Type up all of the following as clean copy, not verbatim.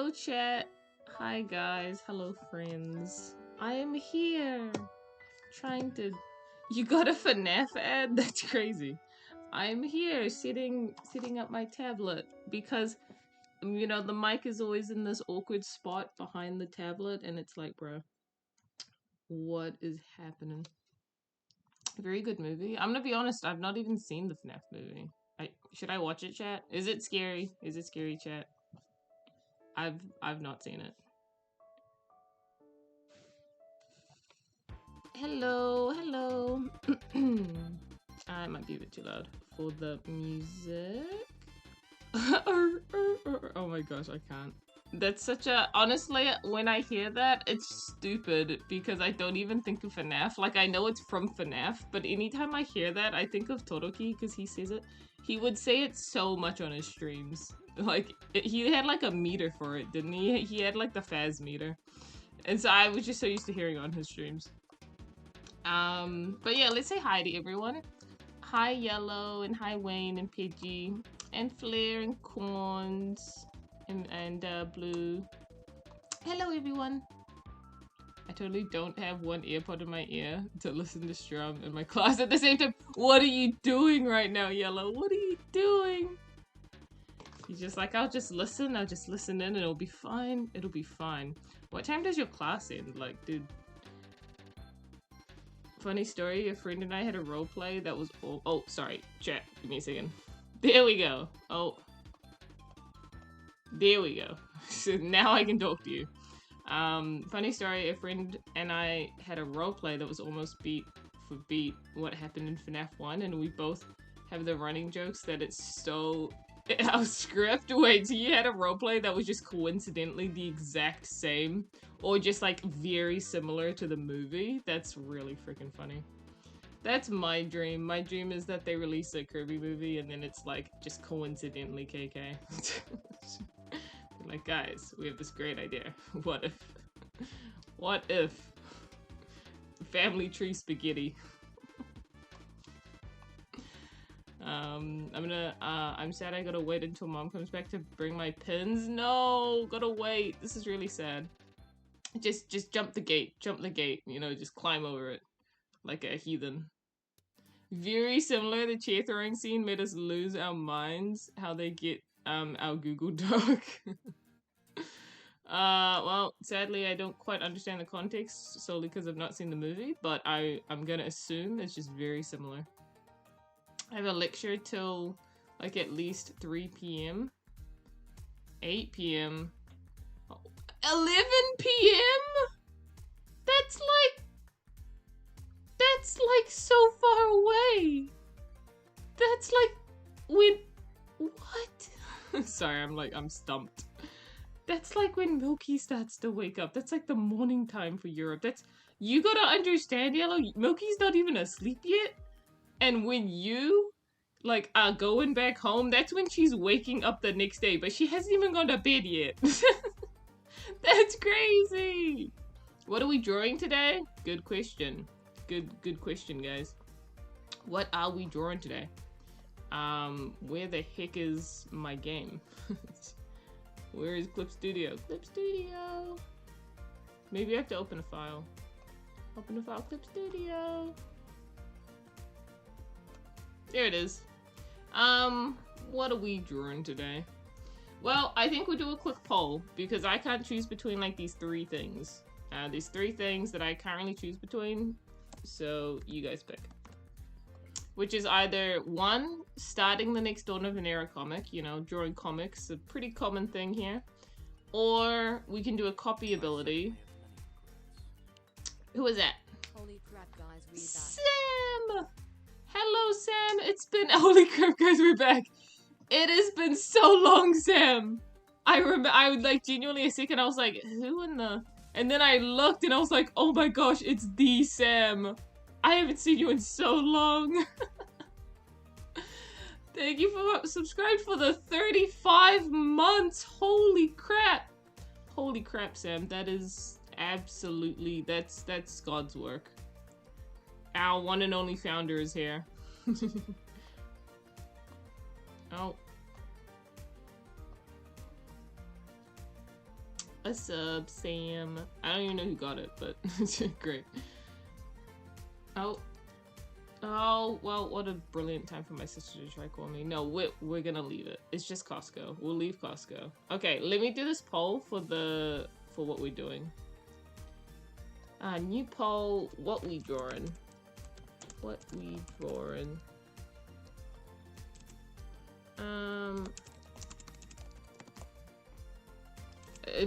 Hello chat. Hi guys. Hello friends. I am here. Trying to... You got a FNAF ad? That's crazy. I'm here sitting at my tablet because, you know, the mic is always in this awkward spot behind the tablet and it's like, bro, what is happening? Very good movie. I'm gonna be honest, I've not even seen the FNAF movie. Should I watch it, chat? Is it scary? Is it scary, chat? I've not seen it. Hello, hello. I might be a bit too loud for the music. Oh my gosh, I can't. That's such a... Honestly, when I hear that, it's stupid because I don't even think of FNAF. Like, I know it's from FNAF, but anytime I hear that, I think of Todoroki because he says it. He would say it so much on his streams. Like, he had like a meter for it, didn't he? He had like the Faz meter. And so I was just so used to hearing on his streams. But yeah, let's say hi to everyone. Hi Yellow, and hi Wayne, and Pidgey, and Flair, and Corns, and Blue. Hello everyone. I totally don't have one earpod in my ear to listen to Strum in my class at the same time. What are you doing right now, Yellow? What are you doing? He's just like, I'll just listen in and it'll be fine. It'll be fine. What time does your class end? Like, dude. Funny story, a friend and I had a roleplay that was all— oh, sorry, chat, give me a second. There we go. Oh. There we go. So now I can talk to you. Funny story, a friend and I had a roleplay that was almost beat for beat what happened in FNAF 1, and we both have the running jokes that it's so... Our script, wait, so you had a roleplay that was just coincidentally the exact same, or just like very similar to the movie? That's really freaking funny. That's my dream. My dream is that they release a Kirby movie and then it's like just coincidentally KK. Like, guys, we have this great idea. What if? What if? Family tree spaghetti. I'm sad I gotta wait until mom comes back to bring my pins. No, gotta wait. This is really sad. Just jump the gate, you know, just climb over it like a heathen. Very similar, the chair throwing scene made us lose our minds, how they get, our Google Doc. Well, sadly I don't quite understand the context solely because I've not seen the movie, but I'm gonna assume it's just very similar. I have a lecture till like at least 3 p.m. 8 p.m. 11 p.m.? That's like so far away. That's like when... What? Sorry, I'm stumped. That's like when Milky starts to wake up. That's like the morning time for Europe. That's... You gotta understand, Yellow, Milky's not even asleep yet. And when you, like, are going back home, that's when she's waking up the next day. But she hasn't even gone to bed yet. That's crazy! What are we drawing today? Good question. Good question, guys. What are we drawing today? Where the heck is my game? Where is Clip Studio? Clip Studio! Maybe I have to open a file. Open a file, Clip Studio! There it is. What are we drawing today? Well, I think we'll do a quick poll because I can't choose between like these 3 things. There's 3 things that I currently choose between, so you guys pick. Which is either 1, starting the next Dawn of an Era comic, you know, drawing comics, a pretty common thing here. Or we can do a copy ability. Who is that? Holy crap, guys, we're back. Sam! Hello, Sam! It's been— holy crap, guys, we're back! It has been so long, Sam! I remember, I would like genuinely a second, I was like, who in the... And then I looked and I was like, oh my gosh, it's the Sam! I haven't seen you in so long! Thank you for subscribed for the 35 months! Holy crap! Holy crap, Sam, that is absolutely, that's God's work. Our one and only founder is here. Oh. a sub, Sam. I don't even know who got it, but great. Oh. Oh, well, what a brilliant time for my sister to try calling me. No, we're gonna leave it. It's just Costco. We'll leave Costco. Okay, let me do this poll for what we're doing. New poll, what we drawing? What we drawing?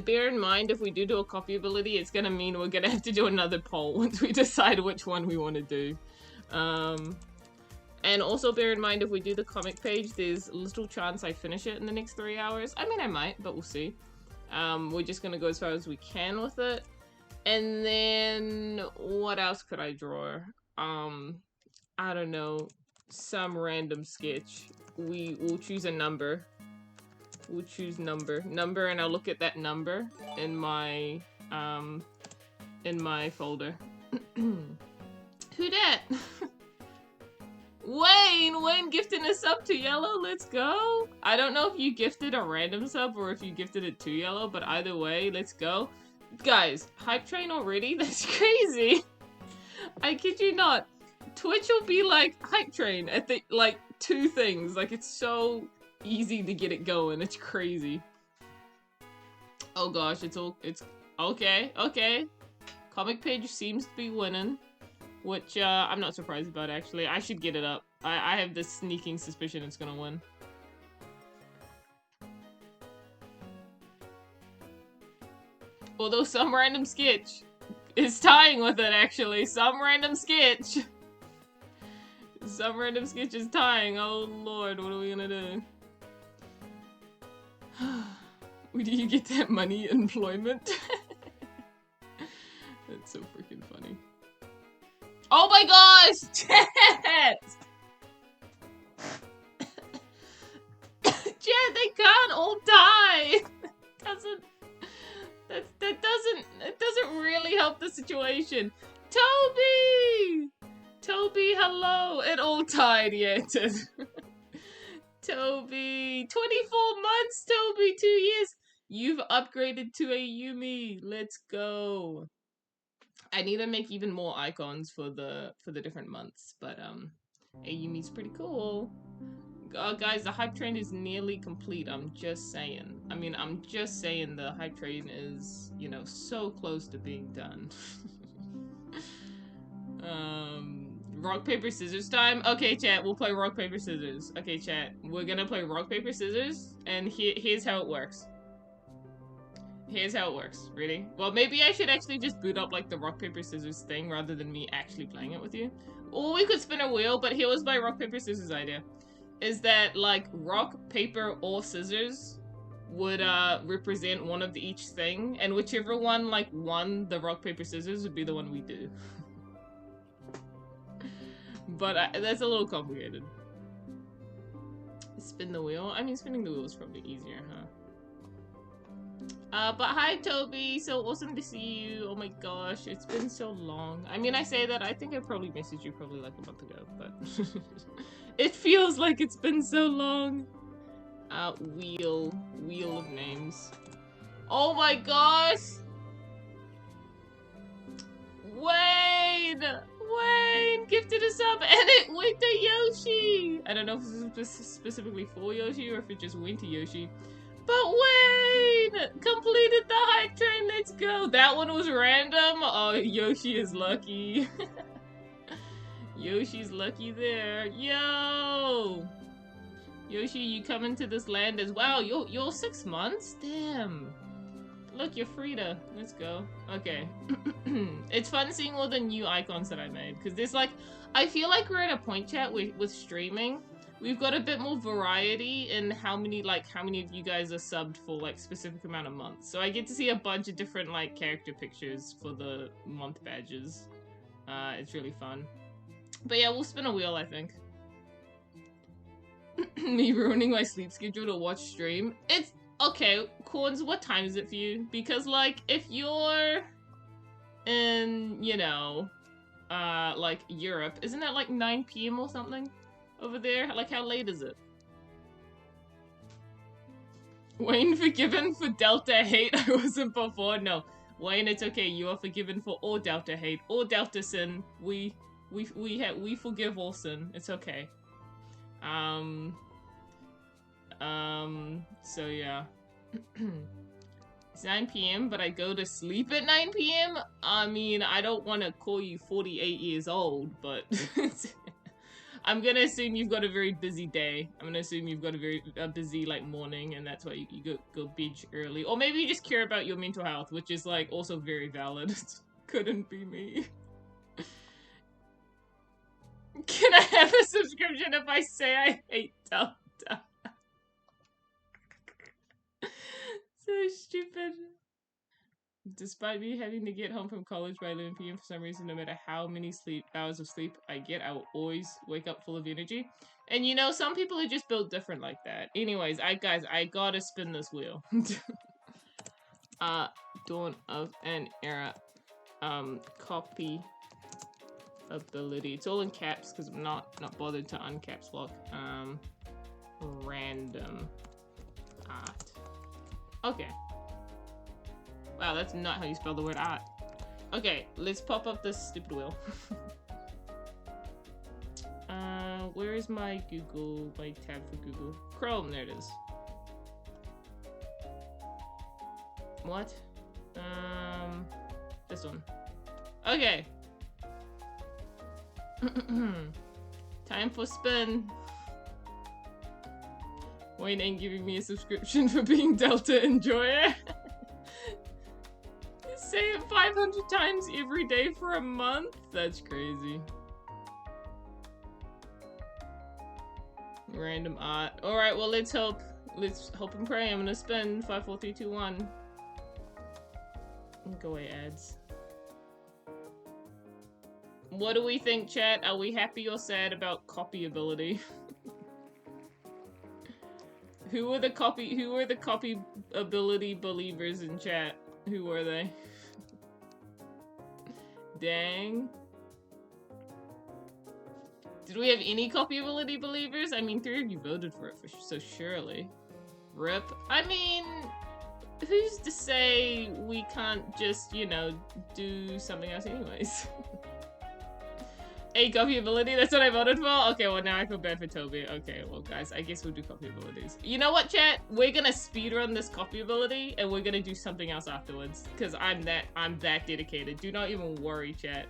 Bear in mind, if we do a copy ability, it's gonna mean we're gonna have to do another poll once we decide which one we want to do. And also bear in mind, if we do the comic page, there's little chance I finish it in the next 3 hours. I mean, I might, but we'll see. We're just gonna go as far as we can with it. And then, what else could I draw? I don't know. Some random sketch. We'll choose a number. We'll choose number, and I'll look at that number in my folder. Who dat? Wayne gifting a sub to Yellow. Let's go. I don't know if you gifted a random sub or if you gifted it to Yellow, but either way, let's go. Guys, hype train already? That's crazy. I kid you not. Twitch will be like hype train at the like 2 things. Like, it's so easy to get it going. It's crazy. Oh gosh, it's okay. Comic page seems to be winning, which I'm not surprised about actually. I should get it up. I have this sneaking suspicion it's gonna win. Although some random sketch is tying with it actually. Some random sketch is tying. Oh lord, what are we gonna do? Where do you get that money? Employment? That's so freaking funny. Oh my gosh! Chat! Chat, they can't all die! That doesn't really help the situation. Toby! Toby, hello! It all died, yeah, it did. Toby! 24 months, Toby! 2 years! You've upgraded to a Yumi! Let's go! I need to make even more icons for the different months, but a Yumi's pretty cool. Guys, the hype train is nearly complete. I'm just saying. I mean, I'm just saying the hype train is, you know, so close to being done. Rock, paper, scissors time? Okay, chat, we'll play rock, paper, scissors. Okay, chat, we're gonna play rock, paper, scissors, and here's how it works. Here's how it works. Ready? Well, maybe I should actually just boot up, like, the rock, paper, scissors thing rather than me actually playing it with you. Or we could spin a wheel, but here was my rock, paper, scissors idea. Is that, like, rock, paper, or scissors would, represent one of each thing, and whichever one, like, won the rock, paper, scissors would be the one we do. But that's a little complicated. Spin the wheel? I mean, spinning the wheel is probably easier, huh? But hi, Toby. So awesome to see you. Oh my gosh, it's been so long. I mean, I say that, I think I probably messaged you probably like a month ago, but it feels like it's been so long. Wheel of names. Oh my gosh! Wayne gifted us up, and it went to Yoshi! I don't know if this is specifically for Yoshi or if it just went to Yoshi. But Wayne completed the hype train, let's go! That one was random? Oh, Yoshi is lucky. Yoshi's lucky there. Yo! Yoshi, you coming to this land as well? You're 6 months? Damn. Look, you're Frida. Let's go. Okay. It's fun seeing all the new icons that I made. Because there's like... I feel like we're at a point, chat, with streaming. We've got a bit more variety in how many of you guys are subbed for, like, specific amount of months. So I get to see a bunch of different, like, character pictures for the month badges. It's really fun. But yeah, we'll spin a wheel, I think. Me ruining my sleep schedule to watch stream. It's... Okay, Corns, what time is it for you? Because, like, if you're in, you know, like, Europe, isn't that, like, 9 PM or something over there? Like, how late is it? Wayne forgiven for Delta hate I wasn't before? No. Wayne, it's okay. You are forgiven for all Delta hate, all Delta sin. We forgive all sin. It's okay. So yeah. It's 9 p.m., but I go to sleep at 9 p.m. I mean, I don't want to call you 48 years old, but I'm gonna assume you've got a very busy day. I'm gonna assume you've got a very busy like morning, and that's why you go beach early. Or maybe you just care about your mental health, which is like also very valid. Couldn't be me. Can I have a subscription if I say I hate Delta? So stupid. Despite me having to get home from college by 11 p.m. for some reason, no matter how many hours of sleep I get, I will always wake up full of energy. And you know, some people are just built different like that. Anyways, guys, I gotta spin this wheel. Dawn of an Era. Copy ability. It's all in caps because I'm not bothered to uncaps lock. Random art. Okay. Wow, that's not how you spell the word art. Okay, let's pop up this stupid wheel. Where is my Google, my tab for Google? Chrome, there it is. What? This one. Okay. Time for spin. Wayne ain't giving me a subscription for being Delta Enjoyer. Say it 500 times every day for a month? That's crazy. Random art. Alright, well let's hope. Let's hope and pray. I'm gonna spin 5, 4, 3, 2, 1. Go away, ads. What do we think, chat? Are we happy or sad about copy ability? Who are the copy ability believers in chat? Who were they? Dang. Did we have any copyability believers? I mean, 3 of you voted for it, so surely. RIP. I mean, who's to say we can't just, you know, do something else anyways? A copyability? That's what I voted for? Okay, well now I feel bad for Toby. Okay, well guys, I guess we'll do copyabilities. You know what, chat? We're gonna speedrun this copyability and we're gonna do something else afterwards. Cause I'm that dedicated. Do not even worry, chat.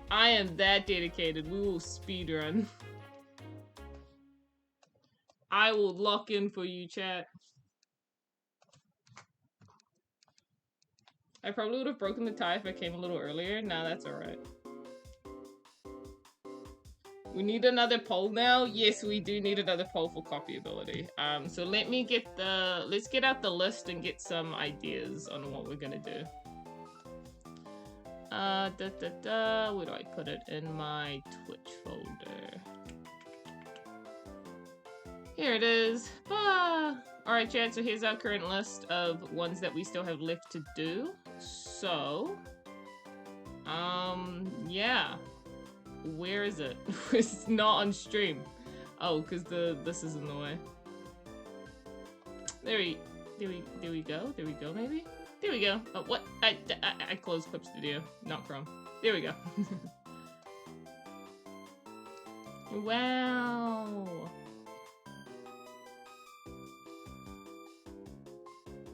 I am that dedicated. We will speedrun. I will lock in for you, chat. I probably would have broken the tie if I came a little earlier. Nah, that's alright. We need another poll now? Yes, we do need another poll for copyability. So let me get let's get out the list and get some ideas on what we're gonna do. Where do I put it? In my Twitch folder. Here it is. Alright, chat, so here's our current list of ones that we still have left to do. So, yeah. Where is it? It's not on stream. Oh, because this is in the way. There we go. There we go, maybe? There we go. Oh, what? I closed Clip Studio, not Chrome. There we go. Wow.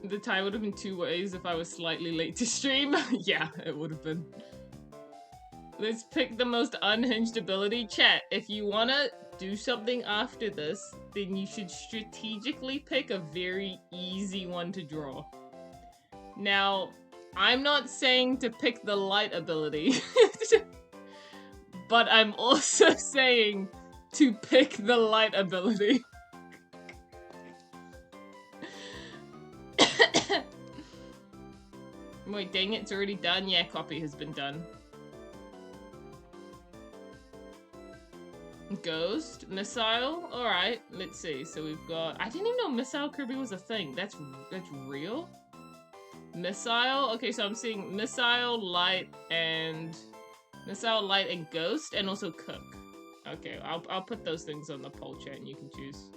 The tie would have been 2 ways if I was slightly late to stream. Yeah, it would have been. Let's pick the most unhinged ability. Chat, if you wanna do something after this, then you should strategically pick a very easy one to draw. Now, I'm not saying to pick the light ability, but I'm also saying to pick the light ability. Wait, dang it, it's already done? Yeah, copy has been done. Ghost, missile, alright, let's see. So we've got, I didn't even know missile Kirby was a thing. That's real? Missile, okay, so I'm seeing missile, light, and ghost, and also cook. Okay, I'll put those things on the poll chat and you can choose.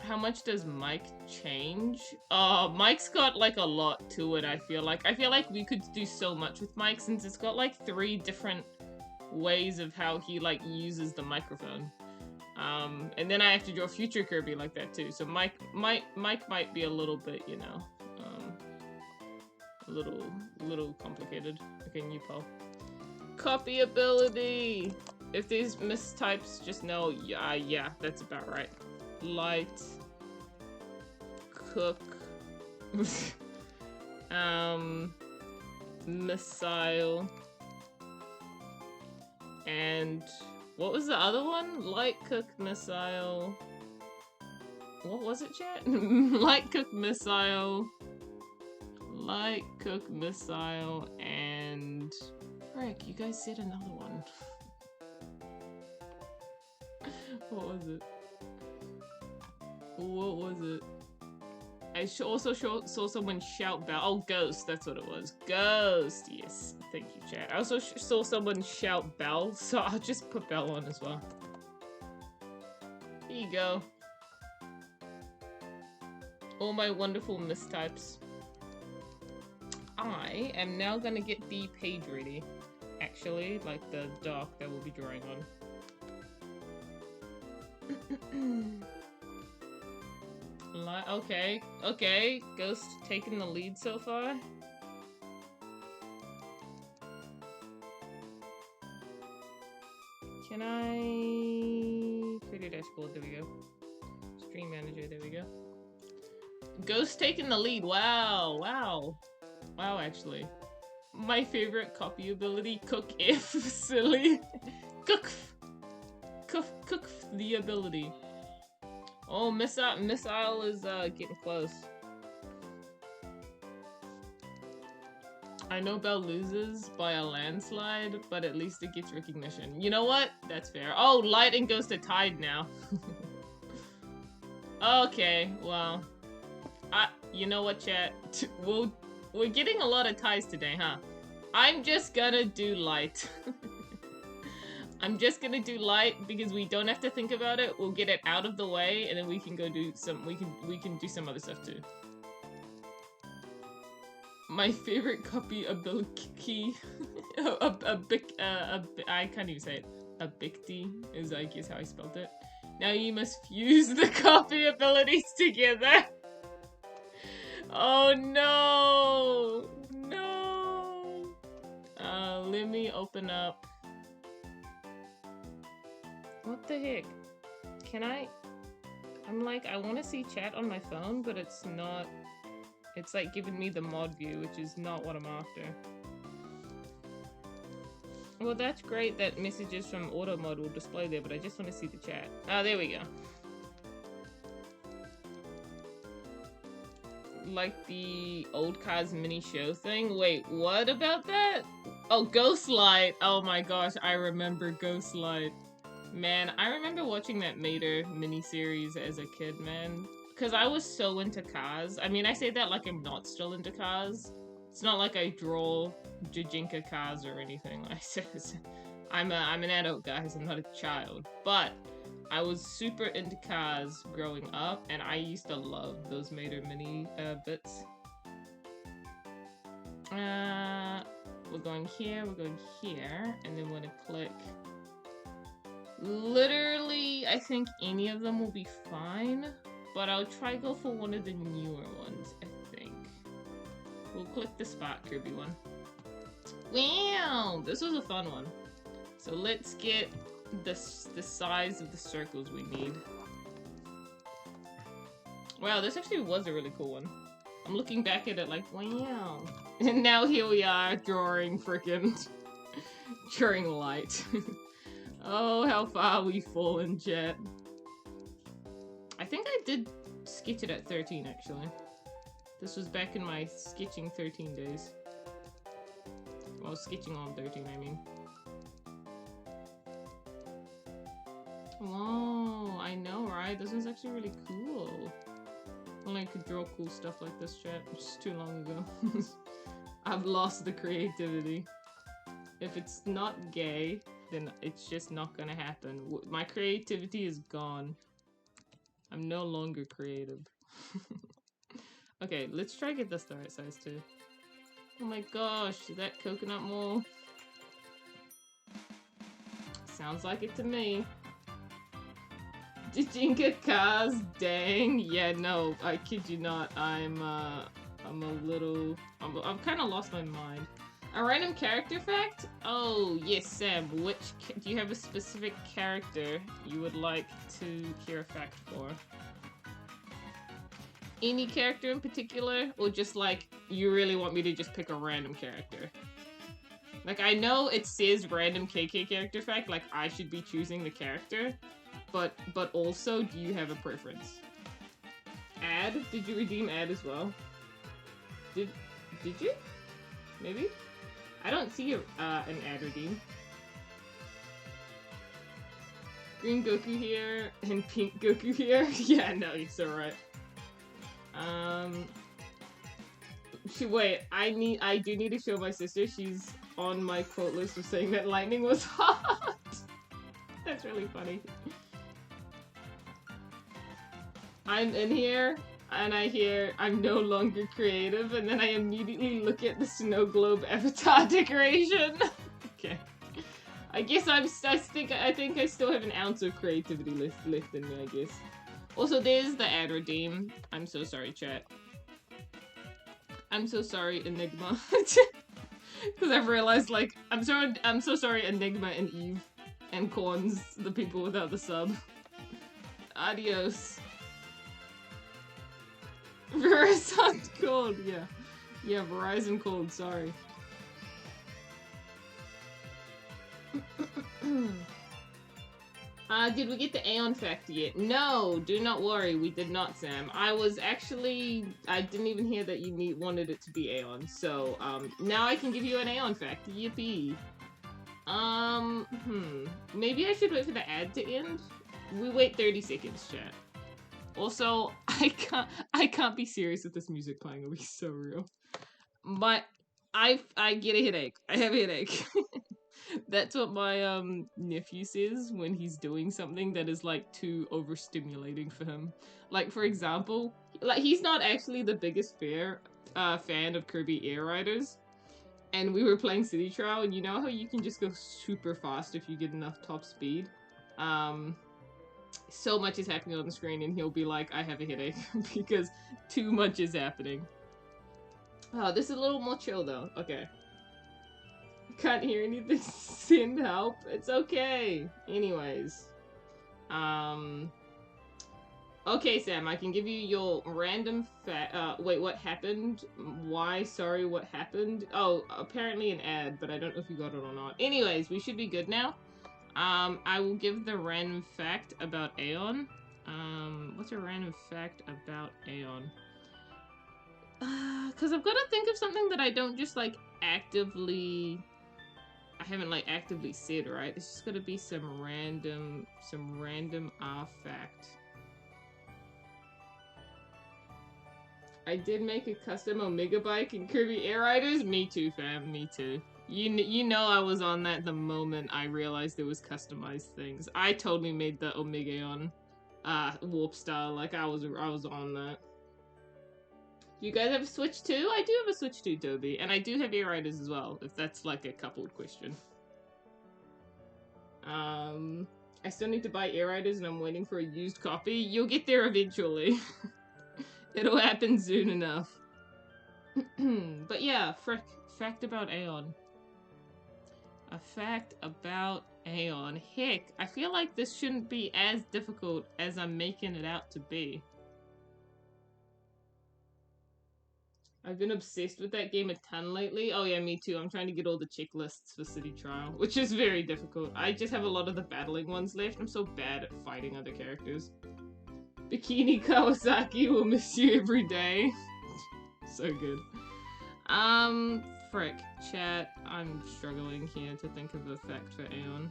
How much does Mike change? Mike's got like a lot to it, I feel like. I feel like we could do so much with Mike since it's got like 3 different ways of how he like uses the microphone. And then I have to draw future Kirby like that too. So Mike might be a little bit, you know, a little complicated. Okay, new poll. Copy ability! If there's mistypes, just know, yeah, that's about right. Light, cook, missile, and what was the other one? Light, cook, missile. What was it, chat? Light, cook, missile, and frick, you guys said another one. What was it? What was it? I also saw someone shout Bell. Oh, Ghost, that's what it was. Ghost, yes. Thank you, chat. I also saw someone shout Bell, so I'll just put Bell on as well. Here you go. All my wonderful mistypes. I am now gonna get the page ready. Actually, like the doc that we'll be drawing on. Okay, Ghost taking the lead so far. Can I... Create a dashboard, there we go. Stream manager, there we go. Ghost taking the lead, wow, actually. My favorite copy ability, Cook If, silly. Cook the ability. Oh, missile is getting close. I know Belle loses by a landslide, but at least it gets recognition. You know what? That's fair. Oh, Light and Ghost are tied now. Okay, well. You know what, chat? We're getting a lot of ties today, huh? I'm just gonna do Light. I'm just gonna do Light because we don't have to think about it. We'll get it out of the way, and then we can go do some. We can do some other stuff too. My favorite copy ability, I can't even say it. Ability is, I guess, how I spelled it. Now you must fuse the copy abilities together. Oh no, no. Let me open up. What the heck? Can I? I'm like, I want to see chat on my phone, but it's not. It's like giving me the mod view, which is not what I'm after. Well, that's great that messages from auto mod will display there, but I just want to see the chat. Oh, there we go. Like the old Cars mini show thing? Wait, what about that? Oh, Ghostlight! Oh my gosh, I remember Ghostlight. Man, I remember watching that Mater miniseries as a kid, man. Because I was so into cars. I mean, I say that like I'm not still into cars. It's not like I draw Jajinka cars or anything like this. I'm an adult, guys. I'm not a child. But I was super into cars growing up, and I used to love those Mater mini bits. We're going here, and then we're gonna click. Literally, I think any of them will be fine, but I'll try go for one of the newer ones, I think. We'll click the Spot Kirby one. Wow, this was a fun one. So let's get the size of the circles we need. Wow, this actually was a really cool one. I'm looking back at it like, wow. And now here we are drawing frickin' drawing Light. Oh, how far we've fallen, chat. I think I did sketch it at 13, actually. This was back in my sketching 13 days. Well, sketching on 13, I mean. Whoa, I know, right? This one's actually really cool. Only I could draw cool stuff like this, chat. It's too long ago. I've lost the creativity. If it's not gay, then it's just not gonna happen. My creativity is gone. I'm no longer creative. Okay, let's try to get this the right size too. Oh my gosh, that coconut mole. Sounds like it to me. Jinka cars, dang. Yeah, no, I kid you not. I'm a little... I've kind of lost my mind. A random character fact? Oh, yes, Sam. Do you have a specific character you would like to hear a fact for? Any character in particular? Or just like, you really want me to just pick a random character? Like, I know it says random KK character fact, like I should be choosing the character, but also, do you have a preference? Ad? Did you redeem ad as well? Did you? Maybe? I don't see an ad redeem. Green Goku here and pink Goku here. Yeah, no, you're so right. Wait, I do need to show my sister. She's on my quote list of saying that lightning was hot. That's really funny. I'm in here, and I hear I'm no longer creative, and then I immediately look at the snow globe avatar decoration. Okay. I guess I think I still have an ounce of creativity left in me, I guess. Also, there's the ad redeem. I'm so sorry, chat. I'm so sorry, Enigma. Because I've realized, like, I'm so sorry, Enigma and Eve and Corns, the people without the sub. Adios. Verizon called, yeah. Yeah, Verizon called, sorry. Did we get the Aeon fact yet? No, do not worry, we did not, Sam. I didn't even hear that you wanted it to be Aeon, so, now I can give you an Aeon fact. Yippee. Maybe I should wait for the ad to end? We wait 30 seconds, chat. Also, I can't be serious with this music playing, it'll be so real. But, I get a headache. I have a headache. That's what my nephew says when he's doing something that is like too overstimulating for him. Like, for example, like he's not actually the biggest fan of Kirby Air Riders, and we were playing City Trial, and you know how you can just go super fast if you get enough top speed. So much is happening on the screen, and he'll be like, "I have a headache," because too much is happening. Oh, this is a little more chill though. Okay. Can't hear anything. Send help. It's okay. Anyways. Okay, Sam, I can give you your random wait, what happened? Why? Sorry, what happened? Oh, apparently an ad, but I don't know if you got it or not. Anyways, we should be good now. I will give the random fact about Aeon. What's a random fact about Aeon? Cause I've got to think of something that I don't just, like, actively... I haven't, like, actively said, right? It's just gonna be some random fact. I did make a custom Omega bike in Kirby Air Riders. Me too, fam. Me too. You know I was on that the moment I realized there was customized things. I totally made the Omega on Warp Star. Like, I was on that. You guys have a Switch too? I do have a Switch too, Toby. And I do have Air Riders as well, if that's like a coupled question. I still need to buy Air Riders and I'm waiting for a used copy. You'll get there eventually. It'll happen soon enough. But yeah, fact about Aeon. A fact about Aeon. Heck, I feel like this shouldn't be as difficult as I'm making it out to be. I've been obsessed with that game a ton lately. Oh yeah, me too. I'm trying to get all the checklists for City Trial, which is very difficult. I just have a lot of the battling ones left. I'm so bad at fighting other characters. Bikini Kawasaki will miss you every day. So good. Frick. Chat, I'm struggling here to think of a fact for Aeon.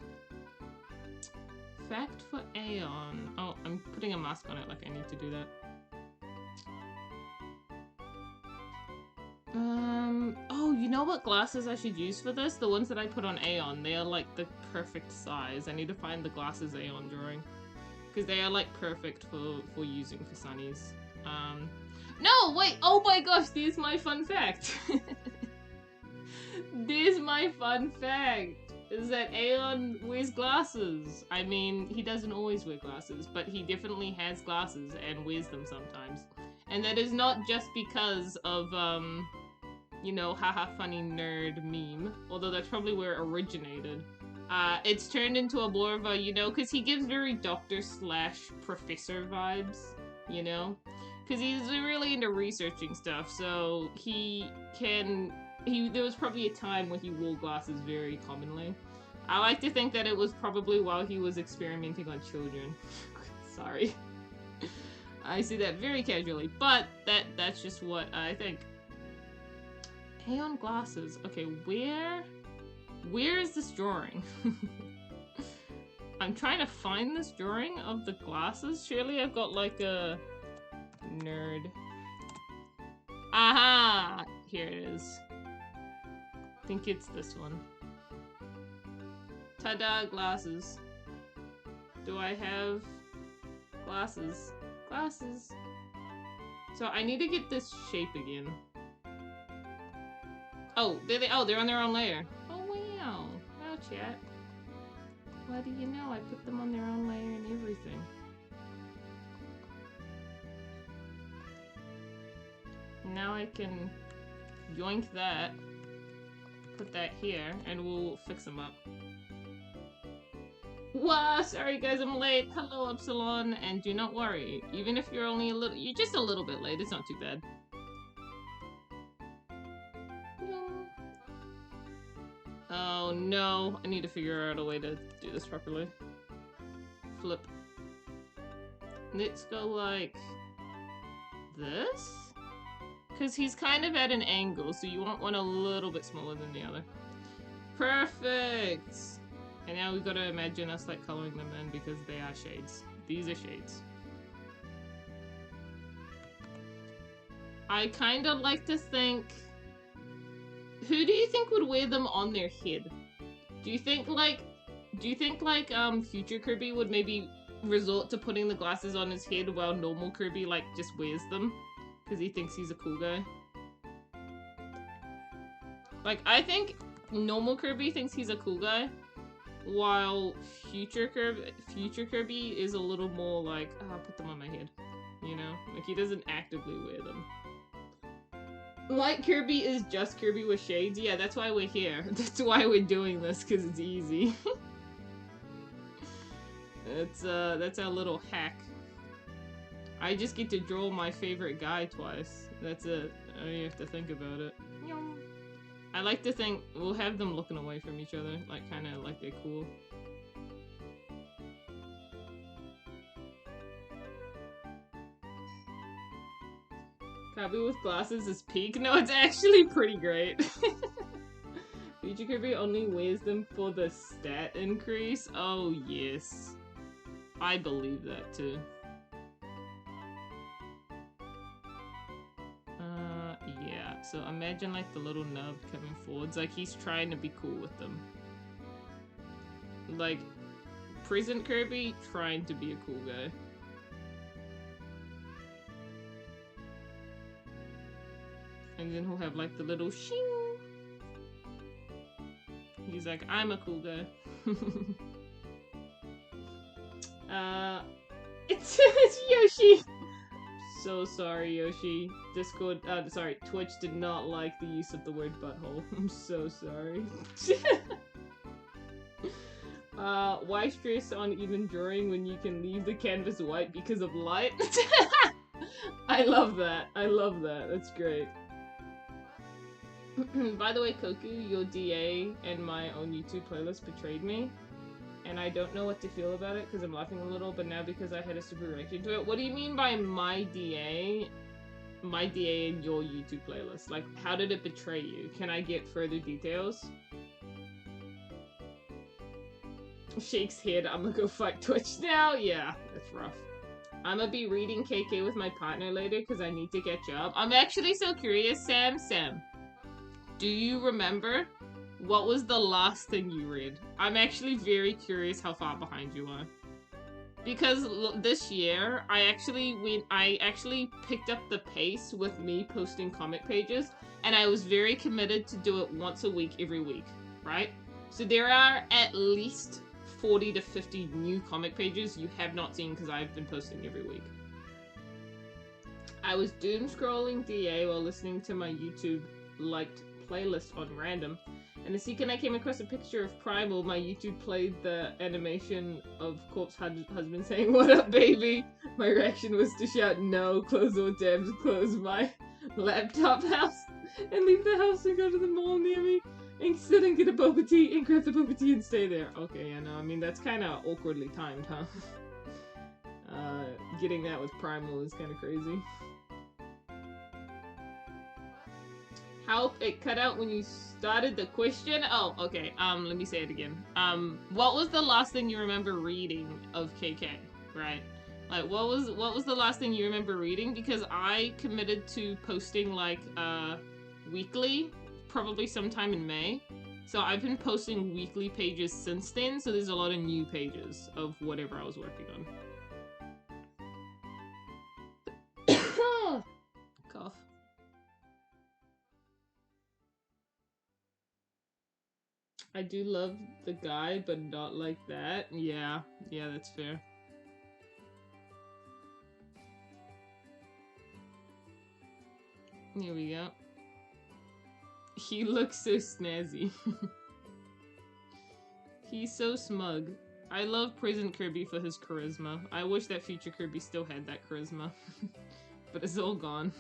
Fact for Aeon. Oh, I'm putting a mask on it like I need to do that. Oh, you know what glasses I should use for this? The ones that I put on Aeon. They are like the perfect size. I need to find the glasses Aeon drawing. Because they are like perfect for using for sunnies. No, wait, oh my gosh, there's my fun fact. There's my fun fact. Is that Aeon wears glasses. I mean, he doesn't always wear glasses, but he definitely has glasses and wears them sometimes. And that is not just because of, you know, haha funny nerd meme, although that's probably where it originated. It's turned into a more of a, you know, because he gives very doctor/professor vibes, you know? Because he's really into researching stuff, so there was probably a time when he wore glasses very commonly. I like to think that it was probably while he was experimenting on children. Sorry. I see that very casually, but that's just what I think. Aeon glasses. Okay, where is this drawing? I'm trying to find this drawing of the glasses. Surely I've got like a nerd. Aha! Here it is. I think it's this one. Ta-da, glasses. Do I have glasses? Glasses. So I need to get this shape again. Oh, they're on their own layer. Oh wow. Wow, chat. What do you know? I put them on their own layer and everything. Now I can yoink that. Put that here, and we'll fix them up. Wow, sorry guys, I'm late. Hello, Epsilon, and do not worry. Even if you're only you're just a little bit late, it's not too bad. Oh no, I need to figure out a way to do this properly. Flip. Let's go like this? Because he's kind of at an angle, so you want one a little bit smaller than the other. Perfect! And now we've got to imagine us like coloring them in because they are shades. These are shades. I kind of like to think... Who do you think would wear them on their head? Do you think like future Kirby would maybe resort to putting the glasses on his head while normal Kirby like just wears them? Because he thinks he's a cool guy. Like, I think normal Kirby thinks he's a cool guy, while future Kirby is a little more like, oh, I'll put them on my head. You know? Like, he doesn't actively wear them. Like Kirby is just Kirby with shades. Yeah, that's why we're here. That's why we're doing this, because it's easy. That's our little hack. I just get to draw my favorite guy twice. That's it. I don't even have to think about it. I like to think we'll have them looking away from each other, like kind of like they're cool. Kirby with glasses is peak. No, it's actually pretty great. Future Kirby only wears them for the stat increase. Oh yes, I believe that too. Yeah, so imagine like the little nub coming forwards, like he's trying to be cool with them. Like, present Kirby trying to be a cool guy. And then he'll have like the little shing. He's like, I'm a cool guy. It's Yoshi! So sorry, Yoshi. Discord, sorry, Twitch did not like the use of the word butthole. I'm so sorry. Why stress on even drawing when you can leave the canvas white because of light? I love that. I love that. That's great. By the way, Koku, your DA and my own YouTube playlist betrayed me. And I don't know what to feel about it because I'm laughing a little, but now because I had a super reaction to it. What do you mean by my DA? My DA in your YouTube playlist? Like, how did it betray you? Can I get further details? Shakes head, I'm gonna go fight Twitch now? Yeah, that's rough. I'm gonna be reading KK with my partner later because I need to catch up. I'm actually so curious, Sam, do you remember? What was the last thing you read? I'm actually very curious how far behind you are. Because this year, I actually picked up the pace with me posting comic pages, and I was very committed to do it once a week, every week, right? So there are at least 40 to 50 new comic pages you have not seen because I've been posting every week. I was doom scrolling DA while listening to my YouTube liked playlist on random, and the second I came across a picture of Primal, my YouTube played the animation of Corpse Husband saying, "What up, baby?" My reaction was to shout, "No, close all tabs, close my laptop house, and leave the house and go to the mall near me, and sit and get a boba tea, and grab the boba tea and stay there." Okay, yeah, no, I mean, that's kind of awkwardly timed, huh? Getting that with Primal is kind of crazy. Help, it cut out when you started the question. Oh, okay. Let me say it again. What was the last thing you remember reading of KK? Right? Like, what was the last thing you remember reading? Because I committed to posting like weekly, probably sometime in May. So I've been posting weekly pages since then. So there's a lot of new pages of whatever I was working on. Cough. I do love the guy, but not like that. Yeah, that's fair. Here we go. He looks so snazzy. He's so smug. I love present Kirby for his charisma. I wish that future Kirby still had that charisma. But it's all gone.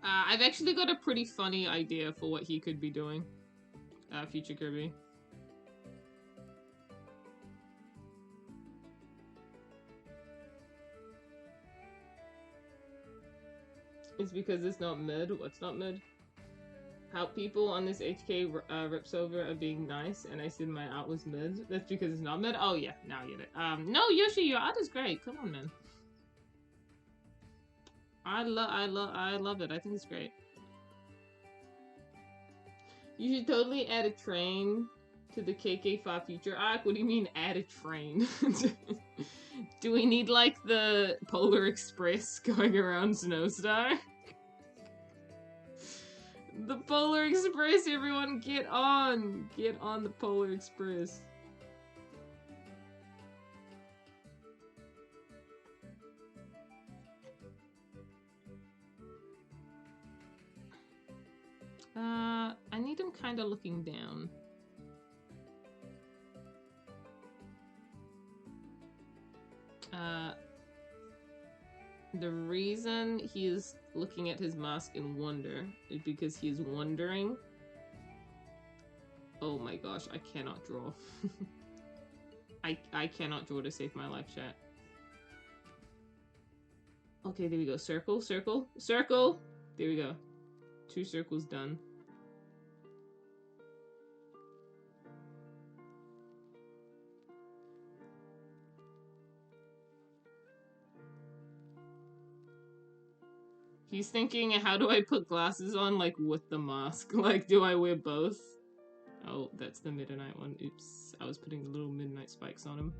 I've actually got a pretty funny idea for what he could be doing. Future Kirby. It's because it's not mid. What's not mid? How people on this HK rips over are being nice, and I said my art was mid. That's because it's not mid? Oh yeah, now I get it. No, Yoshi, your art is great. Come on, man. I love it. I think it's great. You should totally add a train to the KK5 future arc. What do you mean add a train? Do we need like the Polar Express going around Snowstar? The Polar Express, everyone, get on! Get on the Polar Express. I need him kind of looking down. The reason he is looking at his mask in wonder is because he is wondering. Oh my gosh, I cannot draw. I cannot draw to save my life, chat. Okay, there we go. Circle, circle, circle! There we go. 2 circles done. He's thinking, how do I put glasses on, like, with the mask? Like, do I wear both? Oh, that's the midnight one. Oops. I was putting the little midnight spikes on him.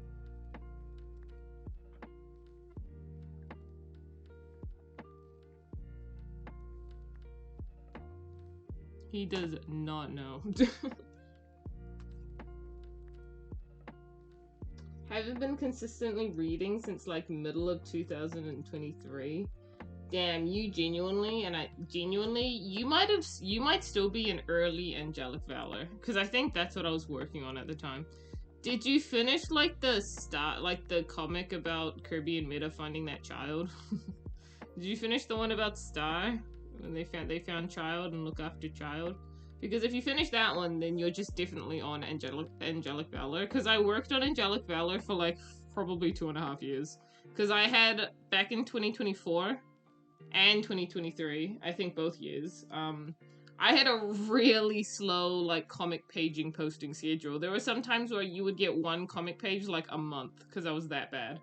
He does not know. Haven't been consistently reading since, like, middle of 2023. Damn, you genuinely, and you might still be in early Angelic Valor, because I think that's what I was working on at the time. Did you finish, like, the comic about Kirby and Meta finding that child? Did you finish the one about Star? When they found child and look after child? Because if you finish that one, then you're just definitely on Angelic Valor, because I worked on Angelic Valor for, like, probably 2.5 years. Because I had, back in 2024, and 2023, I think both years, I had a really slow, like, comic paging posting schedule. There were some times where you would get one comic page, like, a month, because I was that bad.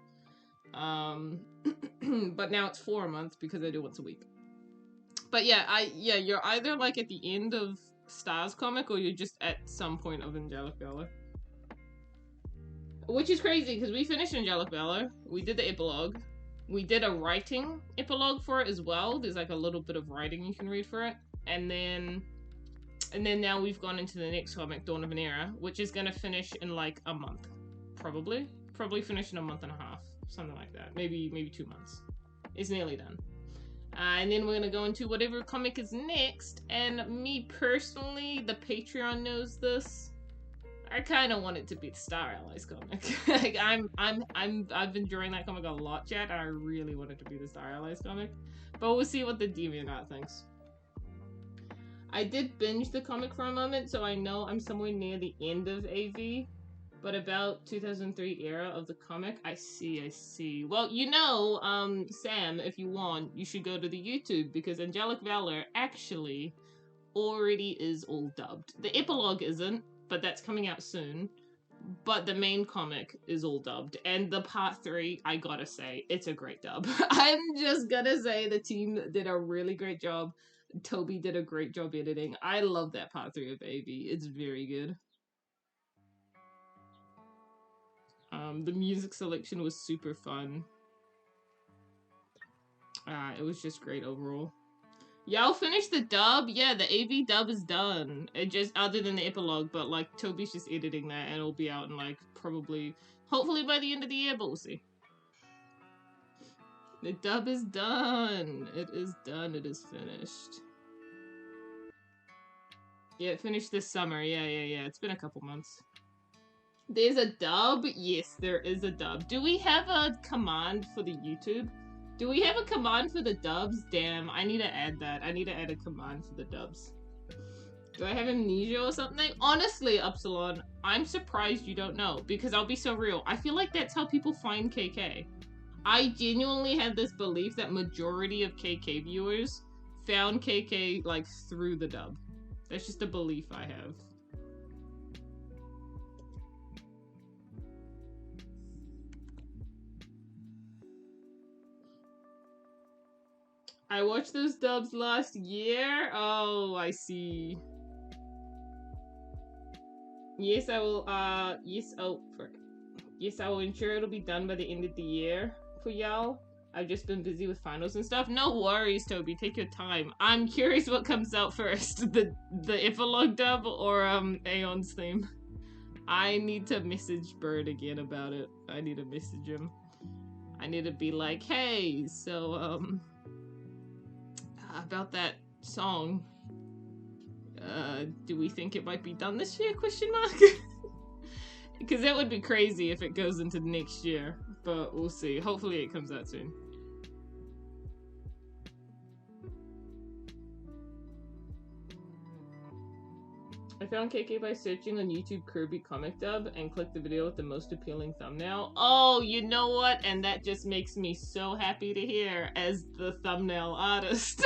But now it's 4 a month, because I do once a week. But yeah, you're either, like, at the end of Stars comic, or you're just at some point of Angelic Valor. Which is crazy, because we finished Angelic Valor, we did the epilogue, we did a writing epilogue for it as well. There's like a little bit of writing you can read for it. And then now we've gone into the next comic, Dawn of an Era, which is gonna finish in like a month. Probably finish in a month and a half. Something like that. Maybe 2 months. It's nearly done. And then we're gonna go into whatever comic is next. And me personally, the Patreon knows this, I kind of want it to be the Star Allies comic. Like I've been enjoying that comic a lot, chat. And I really want it to be the Star Allies comic, but we'll see what the DeviantArt thinks. I did binge the comic for a moment, so I know I'm somewhere near the end of AV, but about 2003 era of the comic. I see. Well, you know, Sam, if you want, you should go to the YouTube, because Angelic Valor actually already is all dubbed. The epilogue isn't, but that's coming out soon. But the main comic is all dubbed. And the part 3, I gotta say, it's a great dub. I'm just gonna say the team did a really great job. Toby did a great job editing. I love that part 3 of AV. It's very good. The music selection was super fun. It was just great overall. Y'all finished the dub? Yeah, the AV dub is done. It just, other than the epilogue, but like Toby's just editing that and it'll be out in like hopefully by the end of the year, but we'll see. The dub is done. It is done. It is finished. Yeah, it finished this summer. Yeah. It's been a couple months. There's a dub? Yes, there is a dub. Do we have a command for the YouTube? Do we have a command for the dubs? Damn, I need to add that. I need to add a command for the dubs. Do I have amnesia or something? Honestly, Upsilon, I'm surprised you don't know, because I'll be so real. I feel like that's how people find KK. I genuinely have this belief that majority of KK viewers found KK like through the dub. That's just a belief I have. I watched those dubs last year? Oh, I see. Yes, I will, yes, yes, I will ensure it'll be done by the end of the year for y'all. I've just been busy with finals and stuff. No worries, Toby, take your time. I'm curious what comes out first, the epilogue dub or, Aeon's theme. I need to message Bird again about it. I need to message him. I need to be like, hey, so, about that song, do we think it might be done this year, question mark? Because that would be crazy if it goes into next year, but we'll see. Hopefully it comes out soon. I found KK by searching on YouTube Kirby comic dub and clicked the video with the most appealing thumbnail. Oh, you know what? And that just makes me so happy to hear as the thumbnail artist.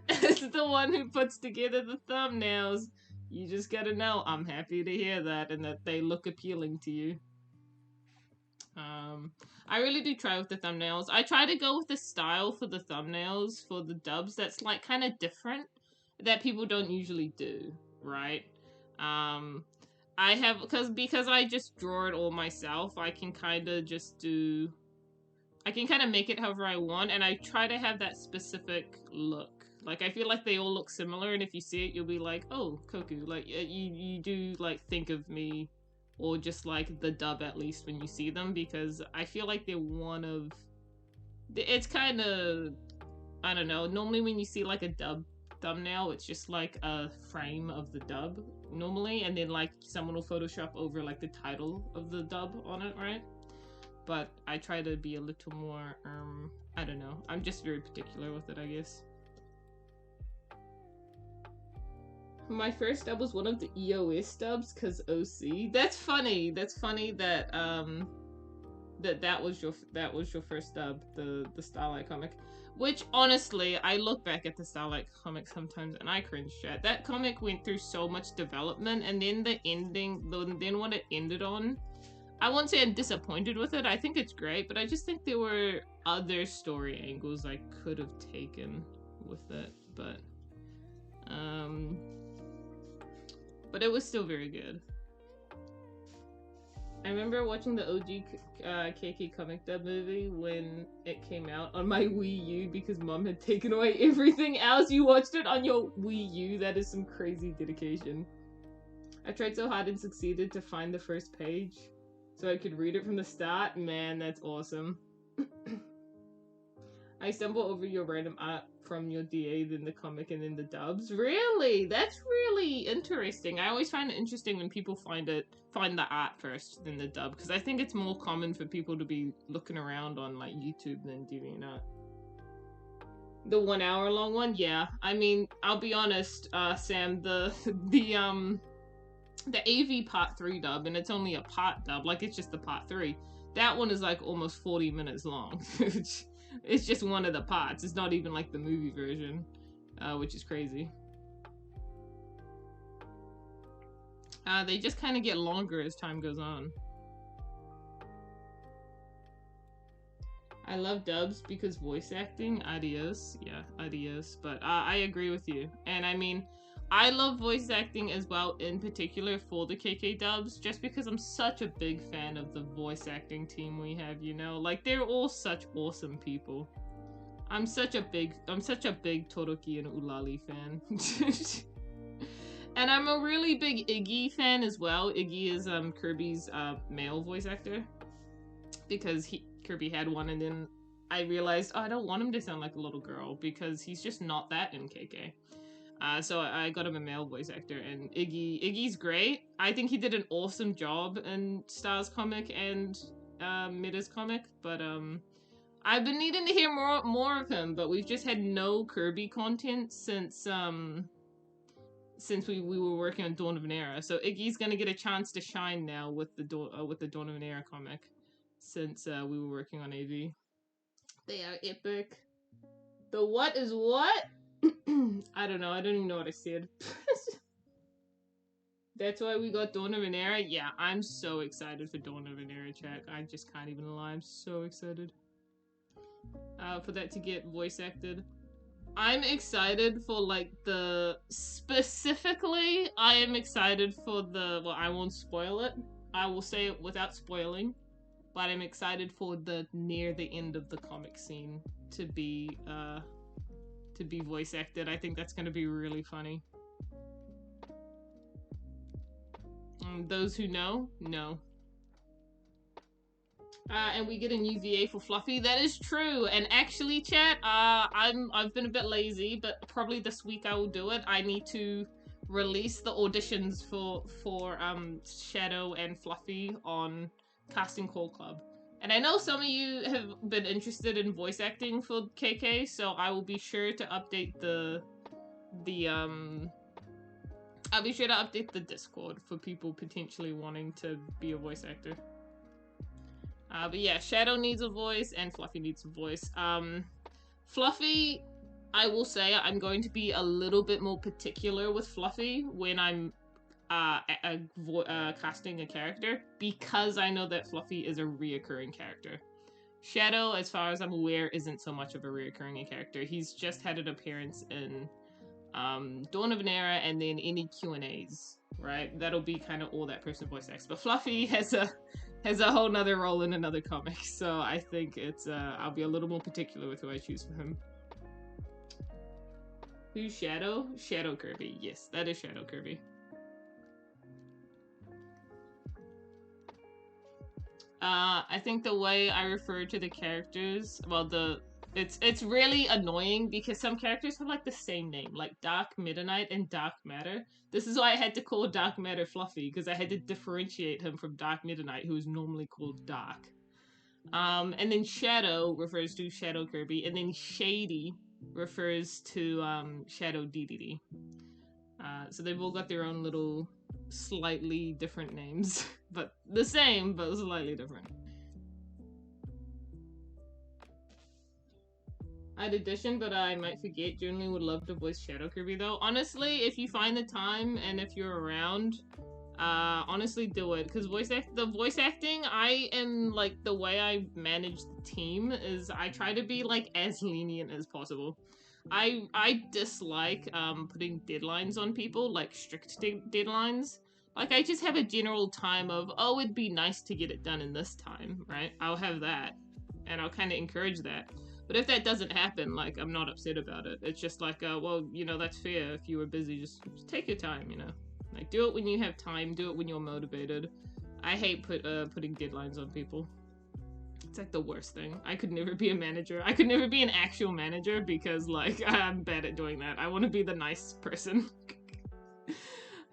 As the one who puts together the thumbnails. You just gotta know, I'm happy to hear that and that they look appealing to you. I really do try with the thumbnails. I try to go with the style for the thumbnails for the dubs that's like kind of different that people don't usually do, right? I have, because I just draw it all myself, I can kind of just do, I can kind of make it however I want, and I try to have that specific look. Like, I feel like they all look similar, and if you see it, you'll be like, oh, Koku. Like, you do, like, think of me, or just, like, the dub, at least, when you see them, because I feel like they're one of... It's kind of... I don't know. Normally, when you see, like, a dub thumbnail, it's just, like, a frame of the dub, normally, and then, like, someone will Photoshop over, like, the title of the dub on it, right? But I try to be a little more, I don't know. I'm just very particular with it, I guess. My first dub was one of the EOS dubs, cause OC. That's funny. That's funny that that was your first dub, the Starlight comic. Which honestly, I look back at the Starlight comic sometimes and I cringe at. That comic went through so much development, and then the ending, then what it ended on. I won't say I'm disappointed with it. I think it's great, but I just think there were other story angles I could have taken with it, but. But it was still very good. I remember watching the OG KK comic dub movie when it came out on my Wii U because Mom had taken away everything else. You watched it on your Wii U. That is some crazy dedication. I tried so hard and succeeded to find the first page so I could read it from the start. Man, that's awesome. I stumble over your random art from your DA, then the comic, and then the dubs. Really? That's really interesting. I always find it interesting when people find the art first, then the dub, because I think it's more common for people to be looking around on like YouTube than DeviantArt. The 1 hour long one, yeah. I mean, I'll be honest, Sam. The AV Part 3 dub, and it's only a part dub, like it's just the Part 3. That one is like almost 40 minutes long. It's just one of the parts. It's not even like the movie version, which is crazy. They just kind of get longer as time goes on. I love dubs because voice acting, adios. Yeah, adios. But I agree with you. And I mean, I love voice acting as well, in particular for the KK dubs, just because I'm such a big fan of the voice acting team we have, you know? Like, they're all such awesome people. I'm such a big Todoroki and Ulali fan. And I'm a really big Iggy fan as well. Iggy is Kirby's male voice actor. Because Kirby had one, and then I realized, oh, I don't want him to sound like a little girl, because he's just not that in KK. So I got him a male voice actor, and Iggy's great. I think he did an awesome job in Star's comic and Mida's comic, but I've been needing to hear more of him, but we've just had no Kirby content since we were working on Dawn of an Era. So Iggy's gonna get a chance to shine now with the Dawn of an Era comic, since we were working on AV. They are epic. The what is what? I don't know. I don't even know what I said. That's why we got Dawn of an Era. Yeah, I'm so excited for Dawn of an Era, chat. I just can't even lie. I'm so excited. For that to get voice acted. I'm excited for, like, specifically, I am excited for well, I won't spoil it. I will say it without spoiling. But I'm excited for the near the end of the comic scene to be voice acted. I think that's going to be really funny. Those who know. And we get a new VA for Fluffy. That is true. And actually, chat, I've been a bit lazy, but probably this week I will do it. I need to release the auditions for Shadow and Fluffy on Casting Call Club. And I know some of you have been interested in voice acting for KK, so I will be sure to update I'll be sure to update the Discord for people potentially wanting to be a voice actor. But yeah, Shadow needs a voice and Fluffy needs a voice. Fluffy, I will say I'm going to be a little bit more particular with Fluffy when I'm casting a character, because I know that Fluffy is a reoccurring character. Shadow, as far as I'm aware, isn't so much of a reoccurring character. He's just had an appearance in Dawn of an Era and then any Q&As, right? That'll be kind of all that person voice acts. But Fluffy has a whole nother role in another comic, so I think it's I'll be a little more particular with who I choose for him. Who's Shadow? Shadow Kirby. Yes, that is Shadow Kirby. I think the way I refer to the characters, well, it's really annoying because some characters have like the same name, like Dark Midnight and Dark Matter. This is why I had to call Dark Matter Fluffy, because I had to differentiate him from Dark Midnight, who is normally called Dark. And then Shadow refers to Shadow Kirby, and then Shady refers to Shadow DDD. So they've all got their own little slightly different names, but the same, but slightly different. I'd audition, but I might forget. Generally would love to voice Shadow Kirby though. Honestly, if you find the time and if you're around, honestly do it, because the voice acting, I am like, the way I manage the team is I try to be like as lenient as possible. I dislike putting deadlines on people, like strict deadlines. Like I just have a general time of, oh, it'd be nice to get it done in this time, right? I'll have that, and I'll kind of encourage that. But if that doesn't happen, like I'm not upset about it. It's just like, well, you know, that's fair. If you were busy, just take your time, you know. Like do it when you have time. Do it when you're motivated. I hate putting deadlines on people. It's like the worst thing. I could never be a manager. I could never be an actual manager because like I'm bad at doing that. I want to be the nice person.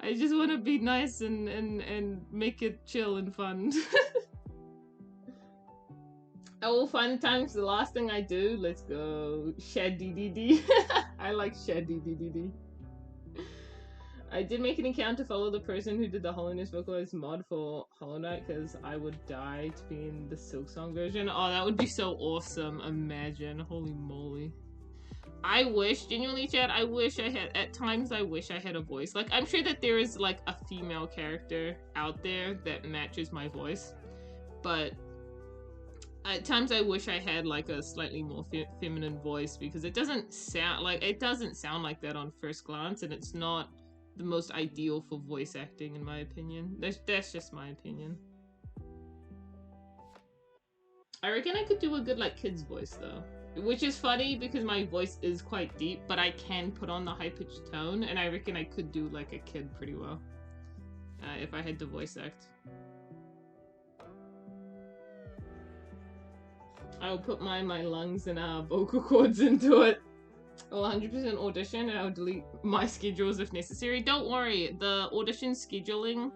I just want to be nice and make it chill and fun. Oh, fun times. The last thing I do. Let's go. Shed DDD. I like Shed DDD. I did make an account to follow the person who did the Holiness vocalized mod for Hollow Knight because I would die to be in the Silksong version. Oh, that would be so awesome. Imagine. Holy moly. I wish, genuinely, chat, I wish I had, at times I wish I had a voice. Like, I'm sure that there is, like, a female character out there that matches my voice. But at times I wish I had, like, a slightly more feminine voice because it doesn't sound like that on first glance, and it's not the most ideal for voice acting, in my opinion. That's just my opinion. I reckon I could do a good, like, kid's voice, though. Which is funny because my voice is quite deep, but I can put on the high-pitched tone, and I reckon I could do, like, a kid pretty well. If I had to voice act. I will put my lungs and vocal cords into it. I'll 100% audition and I'll delete my schedules if necessary. Don't worry, the audition scheduling,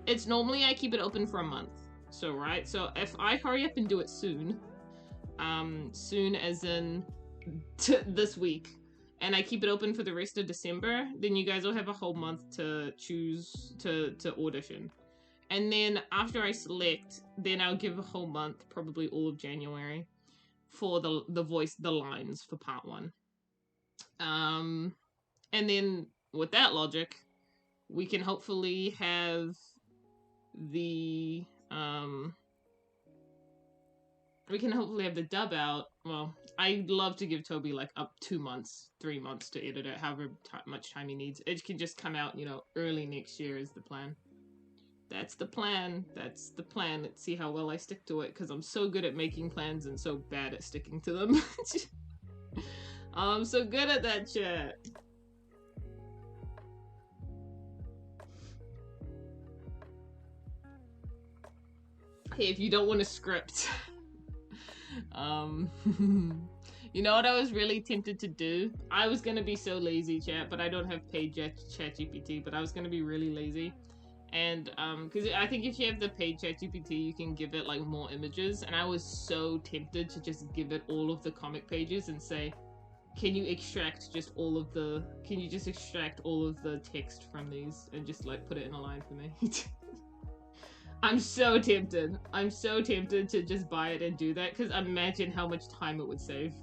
it's normally I keep it open for a month. So, right? So if I hurry up and do it soon, soon as in this week, and I keep it open for the rest of December, then you guys will have a whole month to choose to audition. And then after I select, then I'll give a whole month, probably all of January, for the lines for part 1. And then with that logic, we can hopefully have the dub out. Well, I'd love to give Toby like up 2 months, 3 months to edit it, however much time he needs. It can just come out, you know, early next year is the plan. That's the plan. That's the plan. Let's see how well I stick to it, because I'm so good at making plans and so bad at sticking to them. I'm so good at that shit. Hey, if you don't want a script, you know what I was really tempted to do? I was gonna be so lazy, chat, but I don't have paid ChatGPT, but I was gonna be really lazy. And, because I think if you have the paid ChatGPT, you can give it, like, more images, and I was so tempted to just give it all of the comic pages and say, can you extract all of the text from these and just, like, put it in a line for me? I'm so tempted. I'm so tempted to just buy it and do that, because imagine how much time it would save.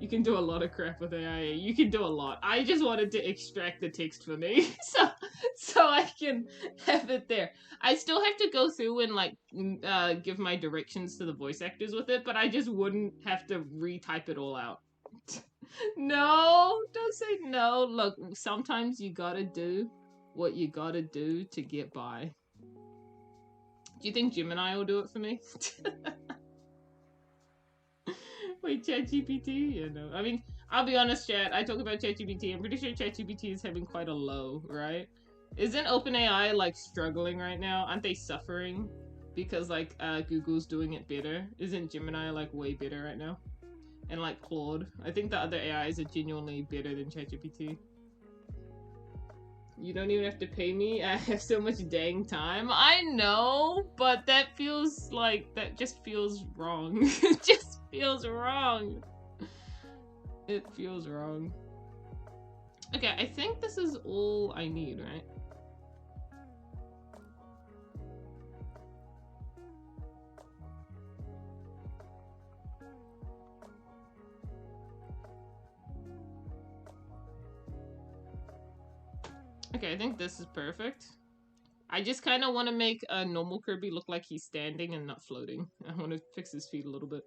You can do a lot of crap with AI. You can do a lot. I just wanted to extract the text for me, so I can have it there. I still have to go through and, like, give my directions to the voice actors with it, but I just wouldn't have to retype it all out. No, don't say no. Look, sometimes you gotta do what you gotta do to get by. Do you think Gemini will do it for me? Wait, ChatGPT? Yeah, no. I mean, I'll be honest, chat. I talk about ChatGPT. I'm pretty sure ChatGPT is having quite a low, right? Isn't OpenAI, like, struggling right now? Aren't they suffering? Because, like, Google's doing it better. Isn't Gemini, like, way better right now? And, like, Claude. I think the other AIs are genuinely better than ChatGPT. You don't even have to pay me. I have so much dang time. I know, but that feels like, that just feels wrong. It just feels wrong. It feels wrong. Okay, I think this is all I need, right? Okay, I think this is perfect. I just kind of want to make a normal Kirby look like he's standing and not floating. I want to fix his feet a little bit.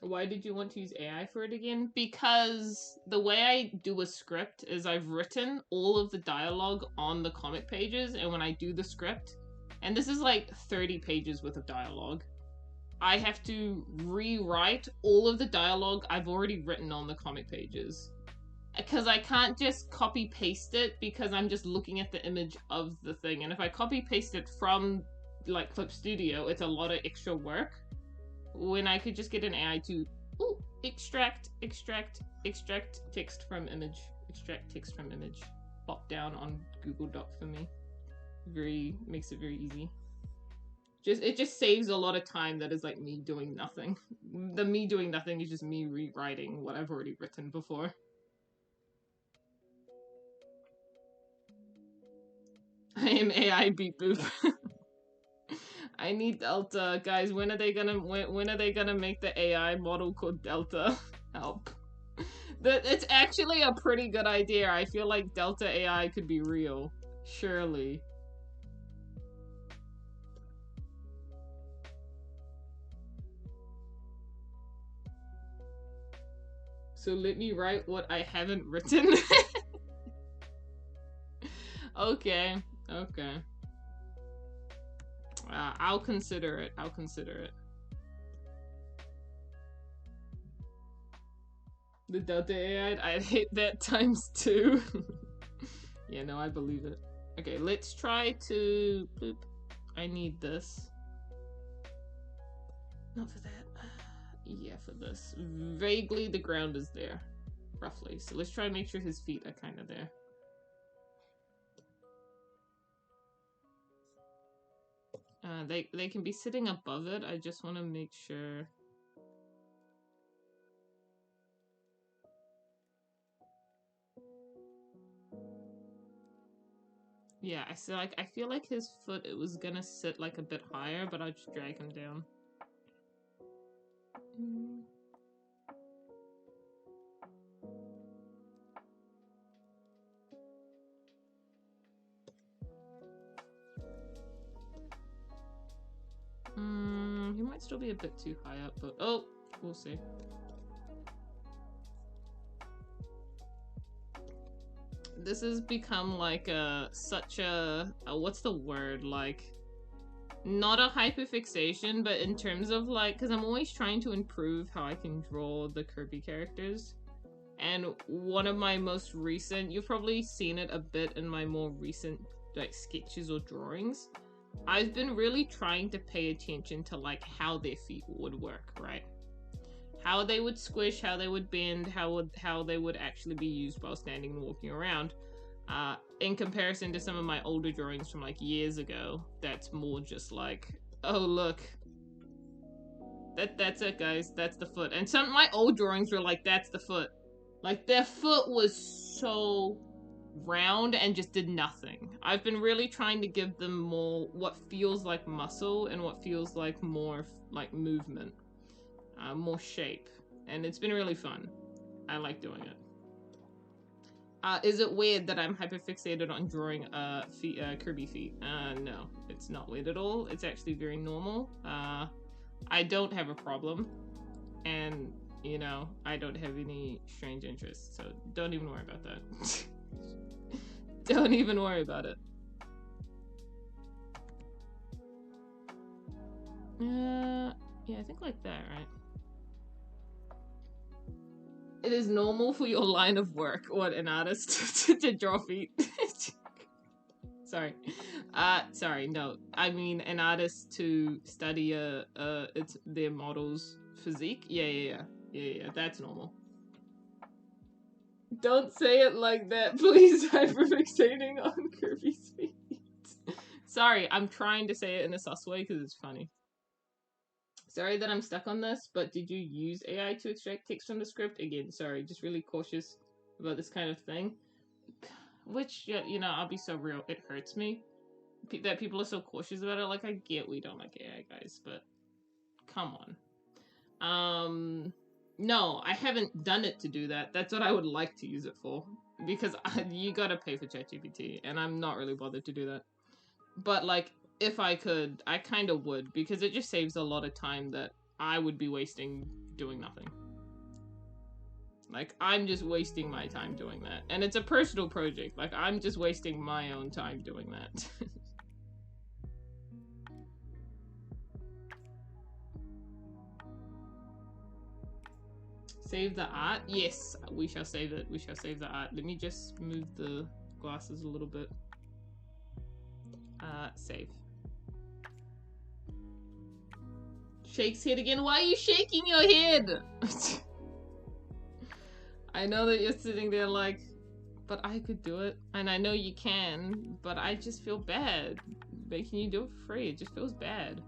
Why did you want to use AI for it again? Because the way I do a script is I've written all of the dialogue on the comic pages, and when I do the script, and this is like 30 pages worth of dialogue, I have to rewrite all of the dialogue I've already written on the comic pages. Because I can't just copy paste it because I'm just looking at the image of the thing. And if I copy paste it from like Clip Studio, it's a lot of extra work. When I could just get an AI to extract text from image. Extract text from image. Pop down on Google Doc for me. Makes it very easy. It just saves a lot of time that is like me doing nothing. The me doing nothing is just me rewriting what I've already written before. I am AI beep boop. I need Delta, guys. When are they gonna make the AI model called Delta? Help. It's actually a pretty good idea. I feel like Delta AI could be real. Surely. So let me write what I haven't written. Okay. I'll consider it. The Delta AI, I'd hate that times 2. Yeah, no, I believe it. Okay, let's try to... Boop. I need this. Not for that. Yeah, for this. Vaguely, the ground is there. Roughly. So let's try and make sure his feet are kind of there. They can be sitting above it. I just want to make sure. Yeah, I feel like his foot it was gonna sit like a bit higher, but I'll just drag him down. He might still be a bit too high up, but oh, we'll see. This has become like such a what's the word, like not a hyperfixation, but in terms of like, because I'm always trying to improve how I can draw the Kirby characters. And one of my most recent, you've probably seen it a bit in my more recent like sketches or drawings, I've been really trying to pay attention to like how their feet would work, right? How they would squish, how they would bend, how they would actually be used while standing and walking around. In comparison to some of my older drawings from like years ago, that's more just like, oh look, that's it, guys, that's the foot. And some of my old drawings were like, that's the foot. Like their foot was so round and just did nothing. I've been really trying to give them more what feels like muscle and what feels like more like movement, more shape, and it's been really fun. I like doing it. Is it weird that I'm hyperfixated on drawing Kirby feet? No, it's not weird at all. It's actually very normal. I don't have a problem, and you know, I don't have any strange interests, so don't even worry about that. Don't even worry about it. Yeah, I think like that, right? It is normal for your line of work, what, an artist, to draw feet. Sorry. Sorry, no. I mean an artist to study it's their model's physique. Yeah, that's normal. Don't say it like that, please. Hyperfixating on Kirby's feet. Sorry, I'm trying to say it in a sus way because it's funny. Sorry that I'm stuck on this, but did you use AI to extract text from the script? Again, sorry, just really cautious about this kind of thing. Which, you know, I'll be so real, it hurts me that people are so cautious about it. Like, I get we don't like AI, guys, but come on. No, I haven't done it to do that. That's what I would like to use it for. Because you gotta pay for ChatGPT, and I'm not really bothered to do that. But, like, if I could, I kind of would, because it just saves a lot of time that I would be wasting doing nothing. Like, I'm just wasting my time doing that. And it's a personal project. Like, I'm just wasting my own time doing that. Save the art? Yes, we shall save it. We shall save the art. Let me just move the glasses a little bit. Save. Shakes head again. Why are you shaking your head? I know that you're sitting there like, but I could do it. And I know you can, but I just feel bad making you do it for free. It just feels bad.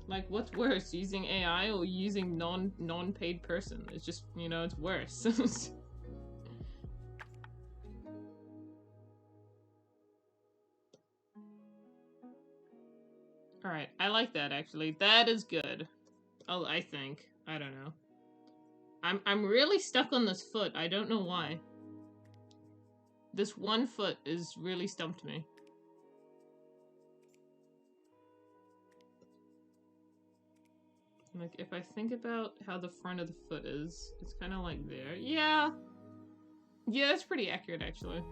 Like, what's worse, using AI or using non-paid person? It's just, you know, it's worse. Alright, I like that actually. That is good. Oh, I think. I don't know. I'm really stuck on this foot. I don't know why. This one foot is really stumped me. Like, if I think about how the front of the foot is, it's kind of like there. Yeah! Yeah, that's pretty accurate, actually.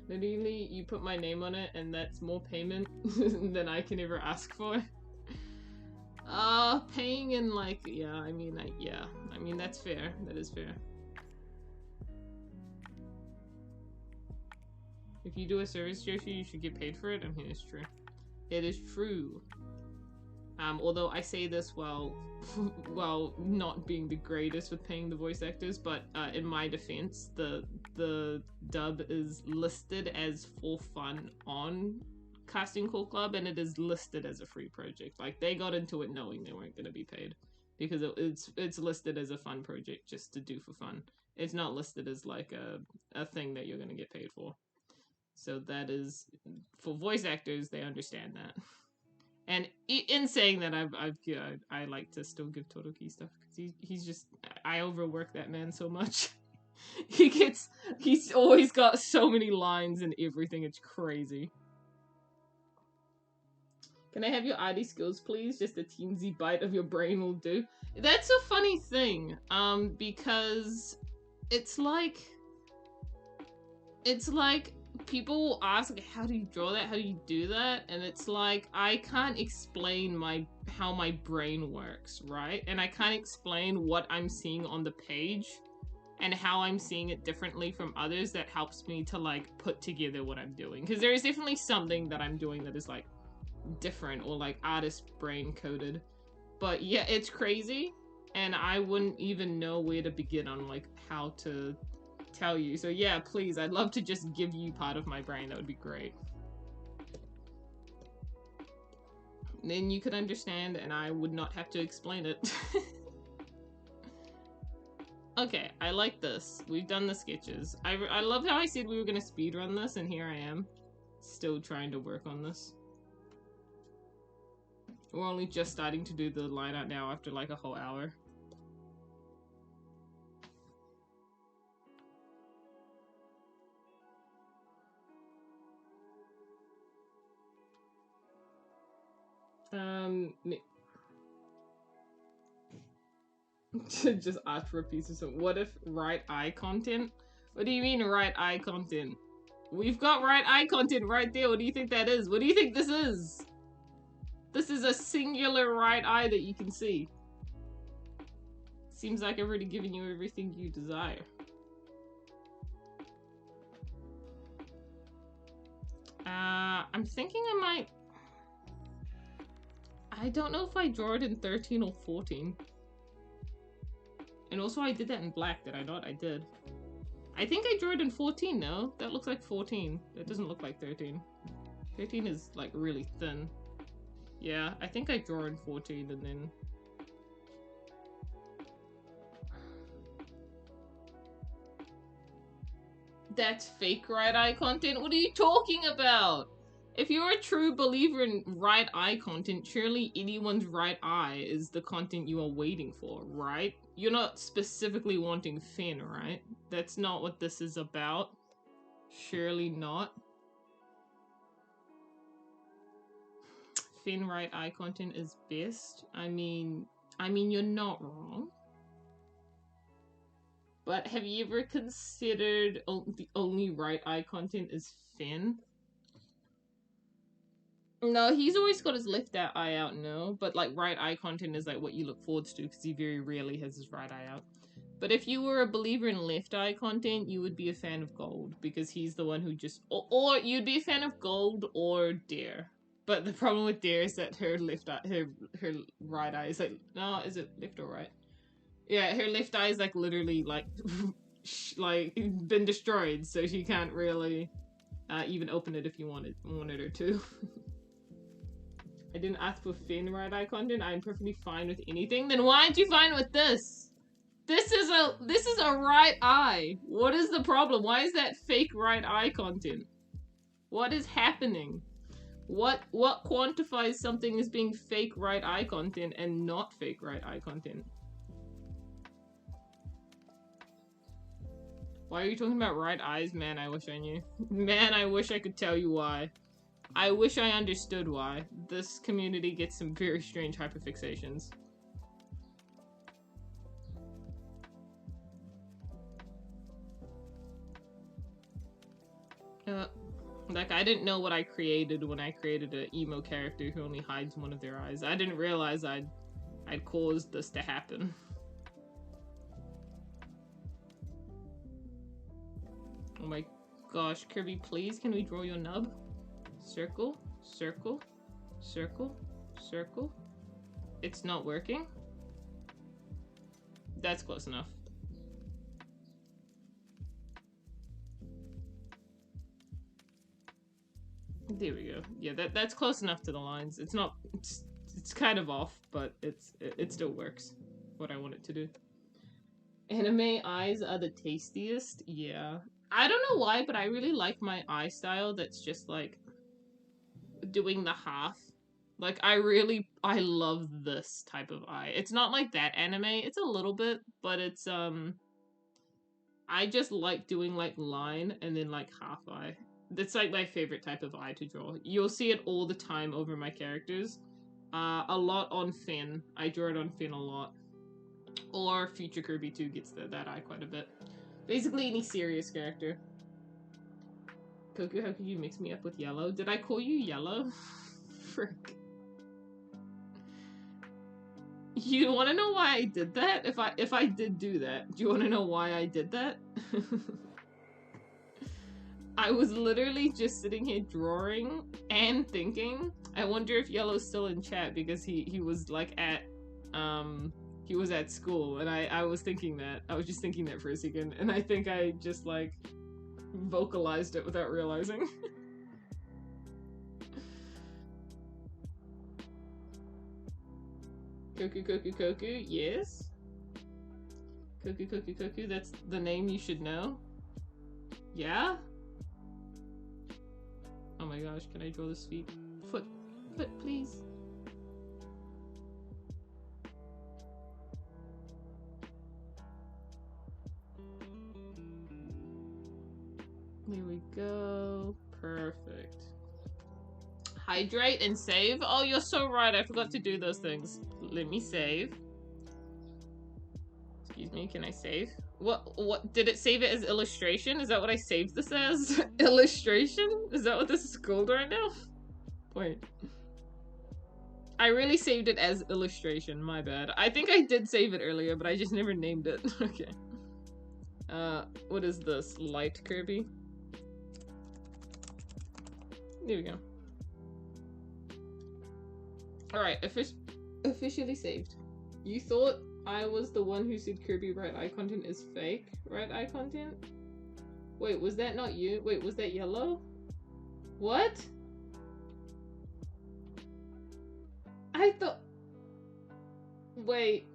Literally, you put my name on it, and that's more payment than I can ever ask for. Paying in, like, yeah, I mean, yeah. I mean, that's fair. That is fair. If you do a service, Joshi, you should get paid for it. I mean, it's true. It is true. Although I say this while not being the greatest with paying the voice actors, but in my defense, the dub is listed as for fun on Casting Call Club, and it is listed as a free project. Like, they got into it knowing they weren't going to be paid, because it's listed as a fun project just to do for fun. It's not listed as like a thing that you're going to get paid for. So that is, for voice actors, they understand that. And in saying that, I like to still give Todoroki stuff, because he's just, I overwork that man so much. He's always got so many lines and everything, it's crazy. Can I have your ID skills, please? Just a teensy bite of your brain will do. That's a funny thing, because it's like people will ask, like, how do you draw that? How do you do that? And it's like, I can't explain how my brain works, right? And I can't explain what I'm seeing on the page and how I'm seeing it differently from others that helps me to, like, put together what I'm doing. Because there is definitely something that I'm doing that is, like, different or, like, artist brain coded. But yeah, it's crazy. And I wouldn't even know where to begin on, like, how to tell you. So yeah, please, I'd love to just give you part of my brain. That would be great. Then you could understand and I would not have to explain it. Okay, I like this. We've done the sketches. I love how I said we were gonna speedrun this, and here I am. Still trying to work on this. We're only just starting to do the line art now after like a whole hour. Just ask for a piece of something. What if right eye content? What do you mean right eye content? We've got right eye content right there. What do you think that is? What do you think this is? This is a singular right eye that you can see. Seems like I've already given you everything you desire. I'm thinking I might... I don't know if I draw it in 13 or 14. And also I did that in black, did I not? I did. I think I drew it in 14, no? That looks like 14. That doesn't look like 13. 13 is like really thin. Yeah, I think I draw in 14 and then... That's fake right eye content? What are you talking about? If you're a true believer in right eye content, surely anyone's right eye is the content you are waiting for, right? You're not specifically wanting Finn, right? That's not what this is about. Surely not. thin right eye content is best. I mean, you're not wrong. But have you ever considered the only right eye content is Finn? No, he's always got his left eye out, no. But like right eye content is like what you look forward to because he very rarely has his right eye out. But if you were a believer in left eye content, you would be a fan of Gold because he's the one who just... Or you'd be a fan of Gold or Dare. But the problem with Dare is that her left eye, her right eye is like... No, is it left or right? Yeah, her left eye is like literally like... like been destroyed, so she can't really even open it if you wanted her to. I didn't ask for Finn right eye content. I'm perfectly fine with anything. Then why aren't you fine with this? This is a right eye. What is the problem? Why is that fake right eye content? What is happening? What quantifies something as being fake right eye content and not fake right eye content? Why are you talking about right eyes? Man, I wish I knew. Man, I wish I could tell you why. I wish I understood why. This community gets some very strange hyperfixations. Like, I didn't know what I created when I created an emo character who only hides one of their eyes. I didn't realize I'd caused this to happen. Oh my gosh, Kirby, please, can we draw your nub? Circle, circle, circle, circle. It's not working? That's close enough. There we go. Yeah, that's close enough to the lines. It's not... It's kind of off, but it still works. What I want it to do. Anime eyes are the tastiest? Yeah. I don't know why, but I really like my eye style that's just like... doing the half. Like, I love this type of eye. It's not like that anime. It's a little bit, but it's, I just like doing, like, line and then, like, half eye. That's, like, my favorite type of eye to draw. You'll see it all the time over my characters. A lot on Finn. I draw it on Finn a lot. Or Future Kirby too gets that eye quite a bit. Basically, any serious character. Koku, how could you mix me up with Yellow? Did I call you Yellow? Frick. You want to know why I did that? If I did do that, do you want to know why I did that? I was literally just sitting here drawing and thinking, I wonder if Yellow's still in chat because he was like at he was at school, and I was thinking that. I was just thinking that for a second, and I think I just like vocalized it without realizing. Koku, Koku, Koku, yes. Koku, Koku, Koku, that's the name you should know. Yeah? Oh my gosh, can I draw this feet? Foot, please. There we go. Perfect. Hydrate and save. Oh, you're so right. I forgot to do those things. Let me save. Excuse me, can I save? What did it save it as illustration? Is that what I saved this as? Illustration? Is that what this is called right now? Wait. I really saved it as illustration, my bad. I think I did save it earlier, but I just never named it. Okay. What is this? Light Kirby? There we go. Alright, officially saved. You thought I was the one who said Kirby right eye content is fake right eye content? Wait, was that not you? Wait, was that Yellow? What? I thought... Wait.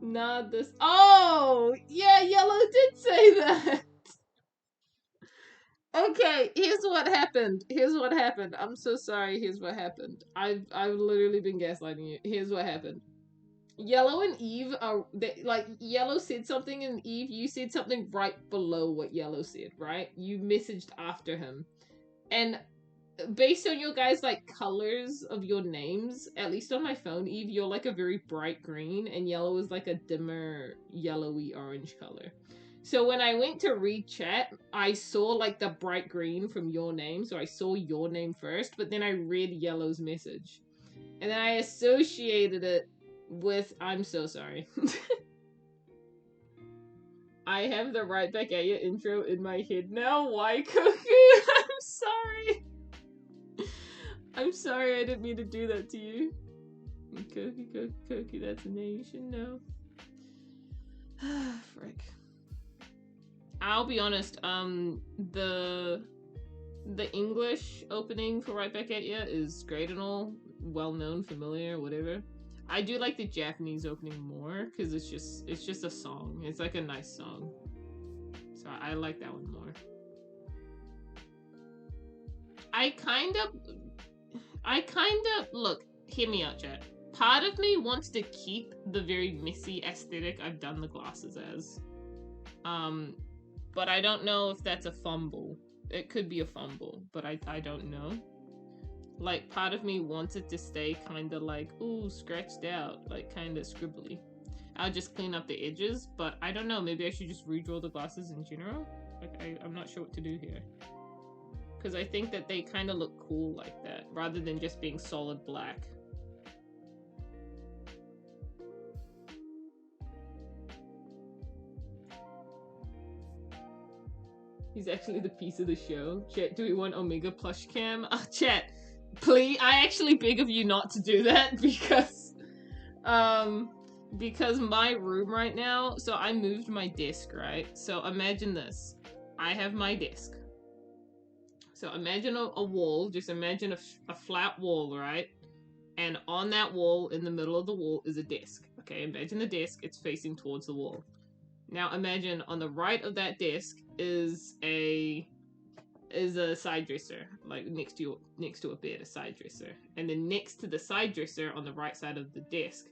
Nah, this... Oh! Yeah, Yellow did say that! Okay, here's what happened. Here's what happened. I'm so sorry. Here's what happened. I've literally been gaslighting you. Here's what happened. Yellow and Eve are like Yellow said something and Eve, you said something right below what Yellow said, right? You messaged after him. And based on your guys like colors of your names, at least on my phone, Eve, you're like a very bright green, and yellow is like a dimmer yellowy orange color. So when I went to read chat, I saw like the bright green from your name, so I saw your name first, but then I read yellow's message. And then I associated it with I'm so sorry. I have the right back at you intro in my head now. Why, Koku? I'm sorry. I'm sorry, I didn't mean to do that to you. Koku, that's a name you should know. Frick. I'll be honest, the English opening for Right Back At Ya is great and all, well known, familiar, whatever. I do like the Japanese opening more because it's just a song. It's like a nice song, so I like that one more. I kind of look. Hear me out, chat. Part of me wants to keep the very messy aesthetic I've done the glasses as, but I don't know if that's a fumble. It could be a fumble, but I don't know. Like, part of me wants it to stay kind of like, ooh, scratched out, like kind of scribbly. I'll just clean up the edges, but I don't know, maybe I should just redraw the glasses in general? Like, I'm not sure what to do here. Because I think that they kind of look cool like that, rather than just being solid black. He's actually the piece of the show. Chat, do we want Omega plush cam? Chat, please, I actually beg of you not to do that because my room right now, so I moved my desk, right? So imagine this. I have my desk. So imagine a wall, just imagine a flat wall, right? And on that wall, in the middle of the wall, is a desk. Okay, imagine the desk, it's facing towards the wall. Now imagine on the right of that desk is a side dresser, like next to a bed, a side dresser. And then next to the side dresser on the right side of the desk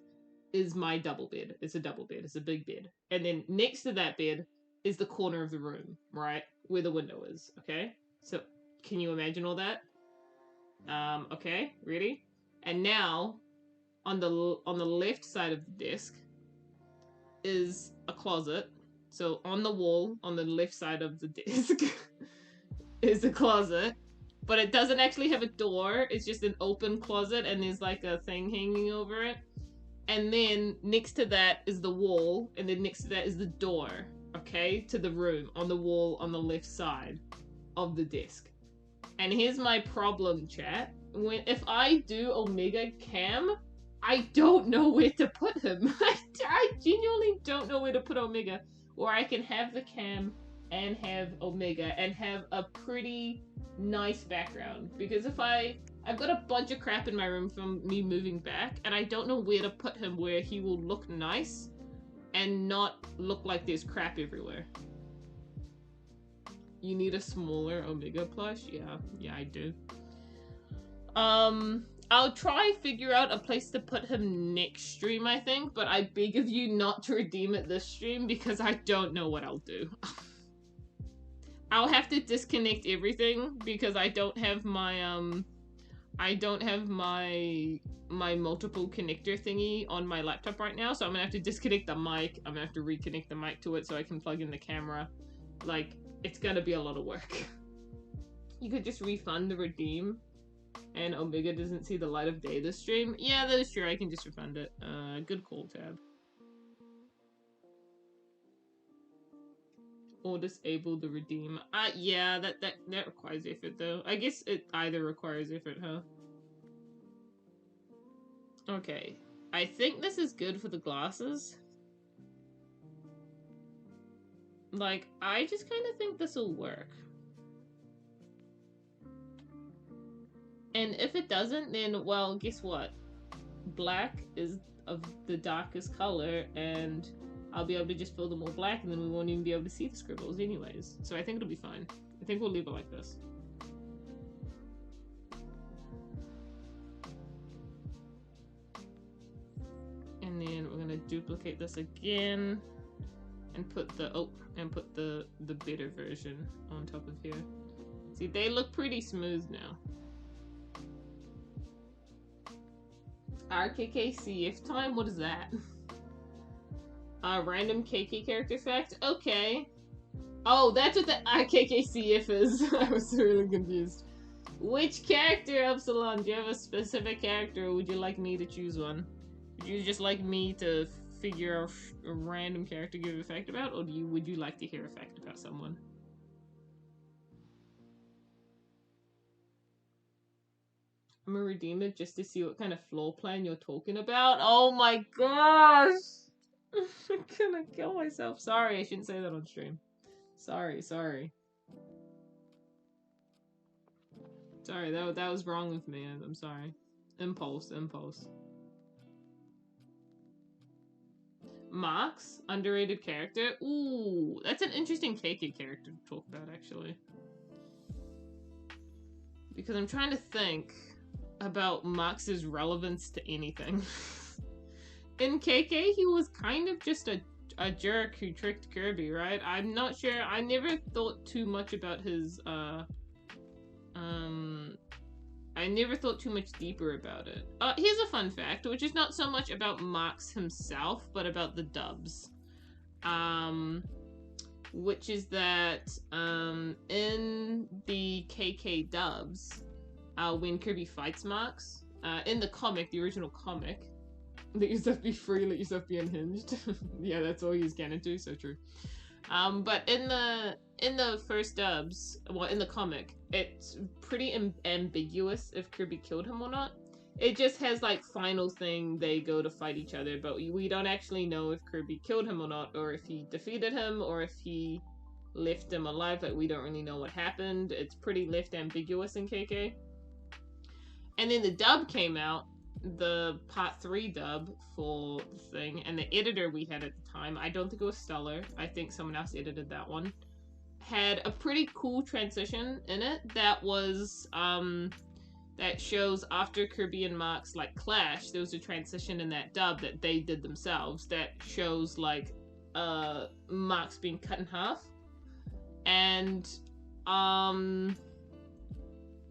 is my double bed. It's a double bed, it's a big bed. And then next to that bed is the corner of the room, right? Where the window is, okay? So can you imagine all that? Okay, ready? And now on the left side of the desk is a closet. So on the wall on the left side of the desk is a closet, but it doesn't actually have a door. It's just an open closet and there's like a thing hanging over it. And then next to that is the wall, and then next to that is the door, okay, to the room on the wall on the left side of the desk. And here's my problem, chat. If I do Omega Cam, I don't know where to put him. I genuinely don't know where to put Omega. Or I can have the cam and have Omega and have a pretty nice background. Because if I've got a bunch of crap in my room from me moving back, and I don't know where to put him where he will look nice and not look like there's crap everywhere. You need a smaller Omega plush? Yeah, I do. I'll try figure out a place to put him next stream, I think, but I beg of you not to redeem it this stream because I don't know what I'll do. I'll have to disconnect everything because I don't have my my multiple connector thingy on my laptop right now, so I'm gonna have to disconnect the mic. I'm gonna have to reconnect the mic to it so I can plug in the camera. Like, it's gonna be a lot of work. You could just refund the redeem and Omega doesn't see the light of day this stream. Yeah, that is true. I can just refund it. Good call, Tab. Or disable the redeem. Yeah, that requires effort though. I guess it either requires effort, huh? Okay. I think this is good for the glasses. Like, I just kind of think this will work. And if it doesn't, then, well, guess what? Black is of the darkest color, and I'll be able to just fill them all black, and then we won't even be able to see the scribbles anyways. So I think it'll be fine. I think we'll leave it like this. And then we're gonna duplicate this again, and put the better version on top of here. See, they look pretty smooth now. RKKCF time? What is that? Random KK character fact? Okay. Oh, that's what the RKKCF is. I was really confused. Which character, Epsilon? Do you have a specific character, or would you like me to choose one? Would you just like me to figure out a random character to give a fact about, or would you like to hear a fact about someone? I'm gonna redeem it just to see what kind of floor plan you're talking about. Oh my gosh! I'm gonna kill myself. Sorry, I shouldn't say that on stream. Sorry. Sorry, that was wrong with me. I'm sorry. Impulse. Mox, underrated character. Ooh, that's an interesting KK character to talk about, actually. Because I'm trying to think about Mox's relevance to anything. In KK, he was kind of just a jerk who tricked Kirby, right? I'm not sure. I never thought too much about his, I never thought too much deeper about it. Here's a fun fact, which is not so much about Mox himself, but about the dubs. Which is that, in the KK dubs, when Kirby fights Mox, in the comic, the original comic, let yourself be free, let yourself be unhinged. Yeah, that's all he's getting to, so true. But in the first dubs, well, in the comic, it's pretty ambiguous if Kirby killed him or not. It just has like final thing, they go to fight each other, but we don't actually know if Kirby killed him or not, or if he defeated him, or if he left him alive. Like, we don't really know what happened. It's pretty left ambiguous in KK. And then the dub came out, the part 3 dub for the thing, and the editor we had at the time, I don't think it was Stellar, I think someone else edited that one, had a pretty cool transition in it that was, that shows after Kirby and Mox like clash, there was a transition in that dub that they did themselves that shows like Mox being cut in half. And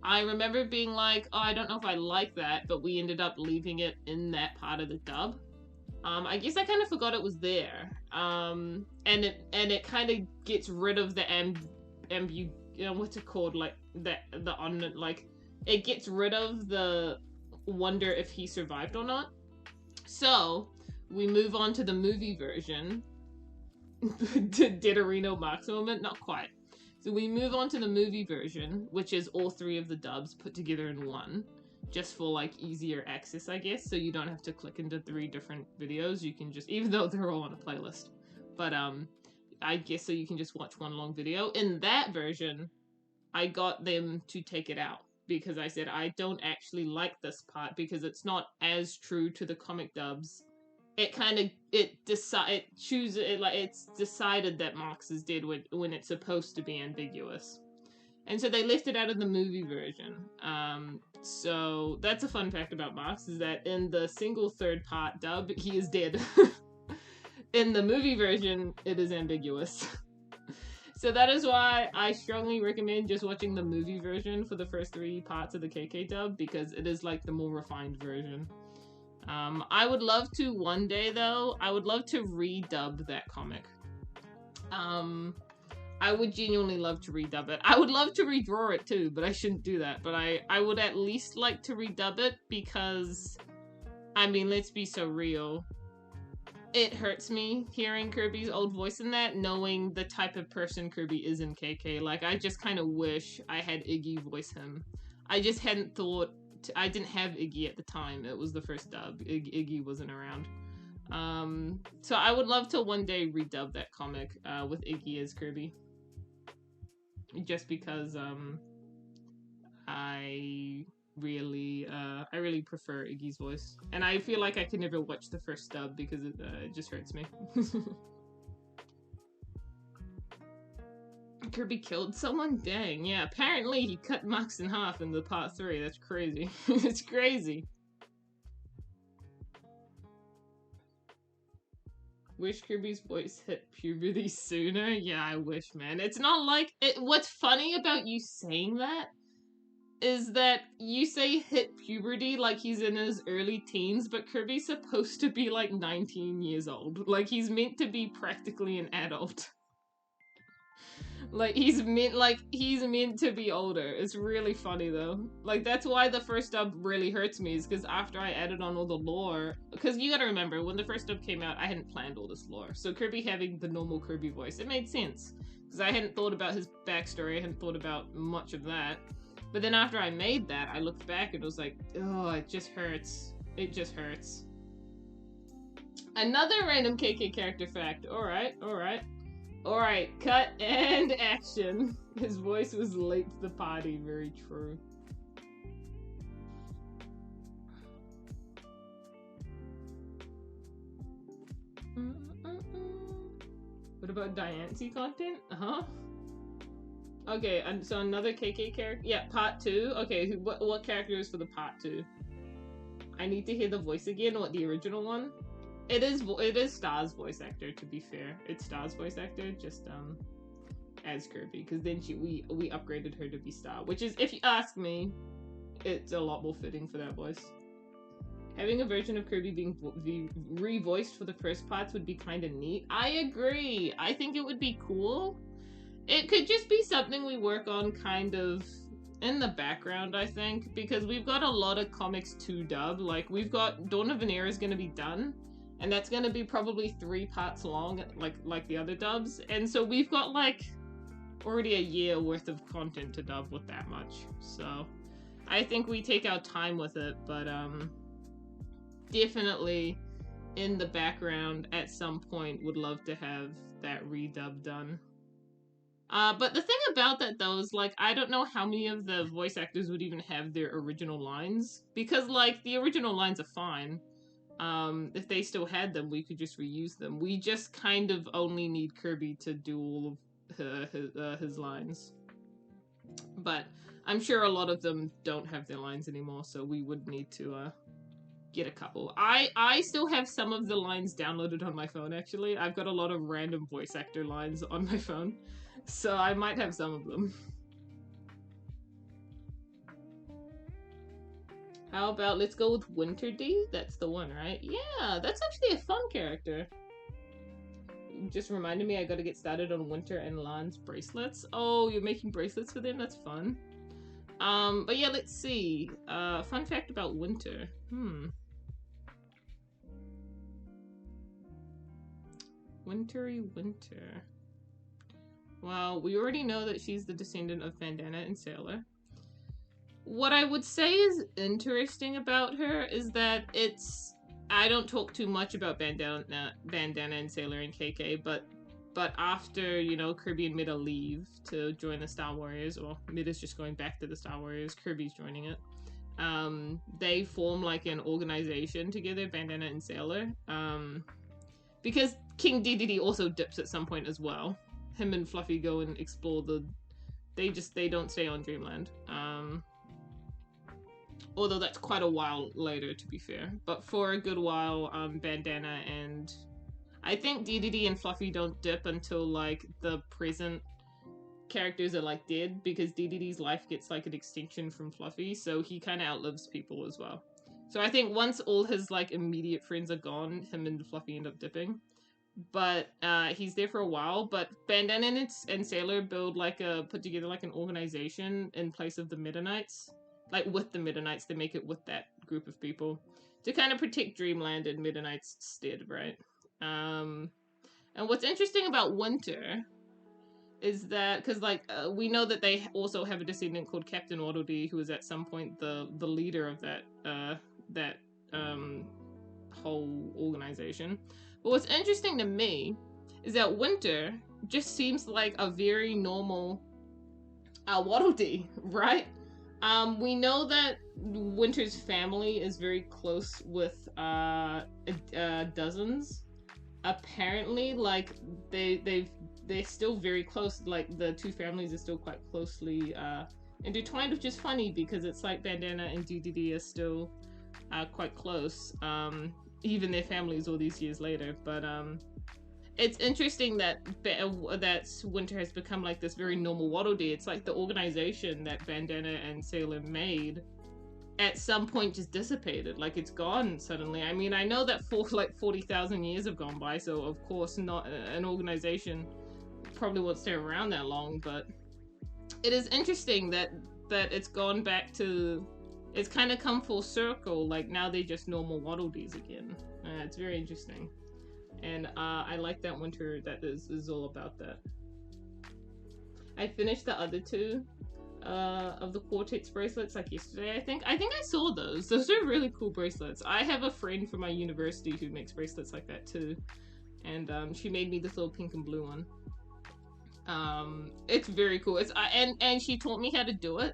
I remember being like, oh, I don't know if I like that, but we ended up leaving it in that part of the dub. I guess I kind of forgot it was there. And it kind of gets rid of the what's it called? Like it gets rid of the wonder if he survived or not. So we move on to the movie version. Did Reno Mox moment? Not quite. So we move on to the movie version, which is all 3 of the dubs put together in one, just for like easier access, I guess. So you don't have to click into 3 different videos. You can just, even though they're all on a playlist, but I guess so you can just watch one long video. In that version, I got them to take it out because I said I don't actually like this part because it's not as true to the comic dubs. It kind of it's decided that Mox is dead when it's supposed to be ambiguous, and so they left it out of the movie version. So that's a fun fact about Mox, is that in the single 3rd part dub he is dead. In the movie version it is ambiguous. So that is why I strongly recommend just watching the movie version for the first 3 parts of the KK dub, because it is like the more refined version. I would love to one day, though, I would love to redub that comic. I would genuinely love to redub it. I would love to redraw it too, but I shouldn't do that. But I would at least like to redub it because, I mean, let's be so real. It hurts me hearing Kirby's old voice in that, knowing the type of person Kirby is in KK. Like, I just kind of wish I had Iggy voice him. I just hadn't thought... I didn't have Iggy at the time. It was the first dub. Iggy wasn't around. So I would love to one day redub that comic with Iggy as Kirby. Just because I really prefer Iggy's voice. And I feel like I could never watch the first dub because it just hurts me. Kirby killed someone? Dang, yeah. Apparently he cut Mox in half in the part 3. That's crazy. It's crazy. Wish Kirby's voice hit puberty sooner? Yeah, I wish, man. It's not like... What's funny about you saying that is that you say hit puberty like he's in his early teens, but Kirby's supposed to be like 19 years old. Like he's meant to be practically an adult. Like he's meant to be older. It's really funny though. Like that's why the first dub really hurts me, is because after I added on all the lore, because you gotta remember when the first dub came out, I hadn't planned all this lore. So Kirby having the normal Kirby voice, it made sense because I hadn't thought about his backstory. I hadn't thought about much of that. But then after I made that, I looked back and was like, oh, it just hurts. It just hurts. Another random KK character fact. Alright, alright. Alright, cut and action. His voice was late to the party, very true. What about Diancie content? Uh-huh. Okay, and so another KK character? Yeah, part 2. Okay, what character is for the part 2? I need to hear the voice again, what the original one? It is Star's voice actor, to be fair. It's Star's voice actor, just as Kirby, because then we upgraded her to be Star, which is, if you ask me, it's a lot more fitting for that voice. Having a version of Kirby being revoiced for the first parts would be kind of neat. I agree. I think it would be cool. It could just be something we work on kind of in the background, I think, because we've got a lot of comics to dub. Like, we've got Dawn of an Era is going to be done, and that's going to be probably 3 parts long, like the other dubs. And so we've got, like, already a year worth of content to dub with that much. So I think we take our time with it, but definitely in the background at some point would love to have that redub done. But the thing about that though is, like, I don't know how many of the voice actors would even have their original lines, because like the original lines are fine. If they still had them, we could just reuse them. We just kind of only need Kirby to do all of his lines. But I'm sure a lot of them don't have their lines anymore, so we would need to get a couple. I still have some of the lines downloaded on my phone, actually. I've got a lot of random voice actor lines on my phone, so I might have some of them. How about, let's go with Winter D? That's the one, right? Yeah, that's actually a fun character. Just reminded me I gotta get started on Winter and Lan's bracelets. Oh, you're making bracelets for them? That's fun. But yeah, let's see. Fun fact about Winter. Wintry Winter. Well, we already know that she's the descendant of Bandana and Sailor. What I would say is interesting about her is that I don't talk too much about Bandana and Sailor and KK, but after, you know, Kirby and Mida leave to join the Star Warriors, or Mida's just going back to the Star Warriors, Kirby's joining it, they form like an organization together, Bandana and Sailor, because King Dedede also dips at some point as well. Him and Fluffy go and explore they don't stay on Dreamland. Although that's quite a while later, to be fair. But for a good while, Bandana and I think Dedede and Fluffy don't dip until like the present characters are like dead, because Dedede's life gets like an extension from Fluffy, so he kind of outlives people as well. So I think once all his like immediate friends are gone, him and Fluffy end up dipping. But he's there for a while. But Bandana and Sailor put together like an organization in place of the Meta Knights. Like with the Meta Knights, they make it with that group of people to kind of protect Dreamland in Meta Knight's stead, right? And what's interesting about Winter is that, because like we know that they also have a descendant called Captain Waddle Dee, who is at some point the leader of that whole organization. But what's interesting to me is that Winter just seems like a very normal Waddle Dee, right? We know that Winter's family is very close with Dozens. Apparently, like they're still very close. Like the two families are still quite closely intertwined, which is funny because it's like Bandana and Dedede are still quite close. Even their families all these years later. But it's interesting that that Winter has become like this very normal Waddle Dee. It's like the organization that Bandana and Salem made at some point just dissipated. Like it's gone suddenly. I mean, I know that for like 40,000 years have gone by, so of course not an organization probably won't stay around that long, but it is interesting that it's gone back to, it's kind of come full circle. Like now they're just normal Waddle Dees again. It's very interesting. And I like that Winter that is all about that. I finished the other two of the Cortex bracelets like yesterday, I think. I saw those. Those are really cool bracelets. I have a friend from my university who makes bracelets like that too. And she made me this little pink and blue one. It's very cool. It's and she taught me how to do it.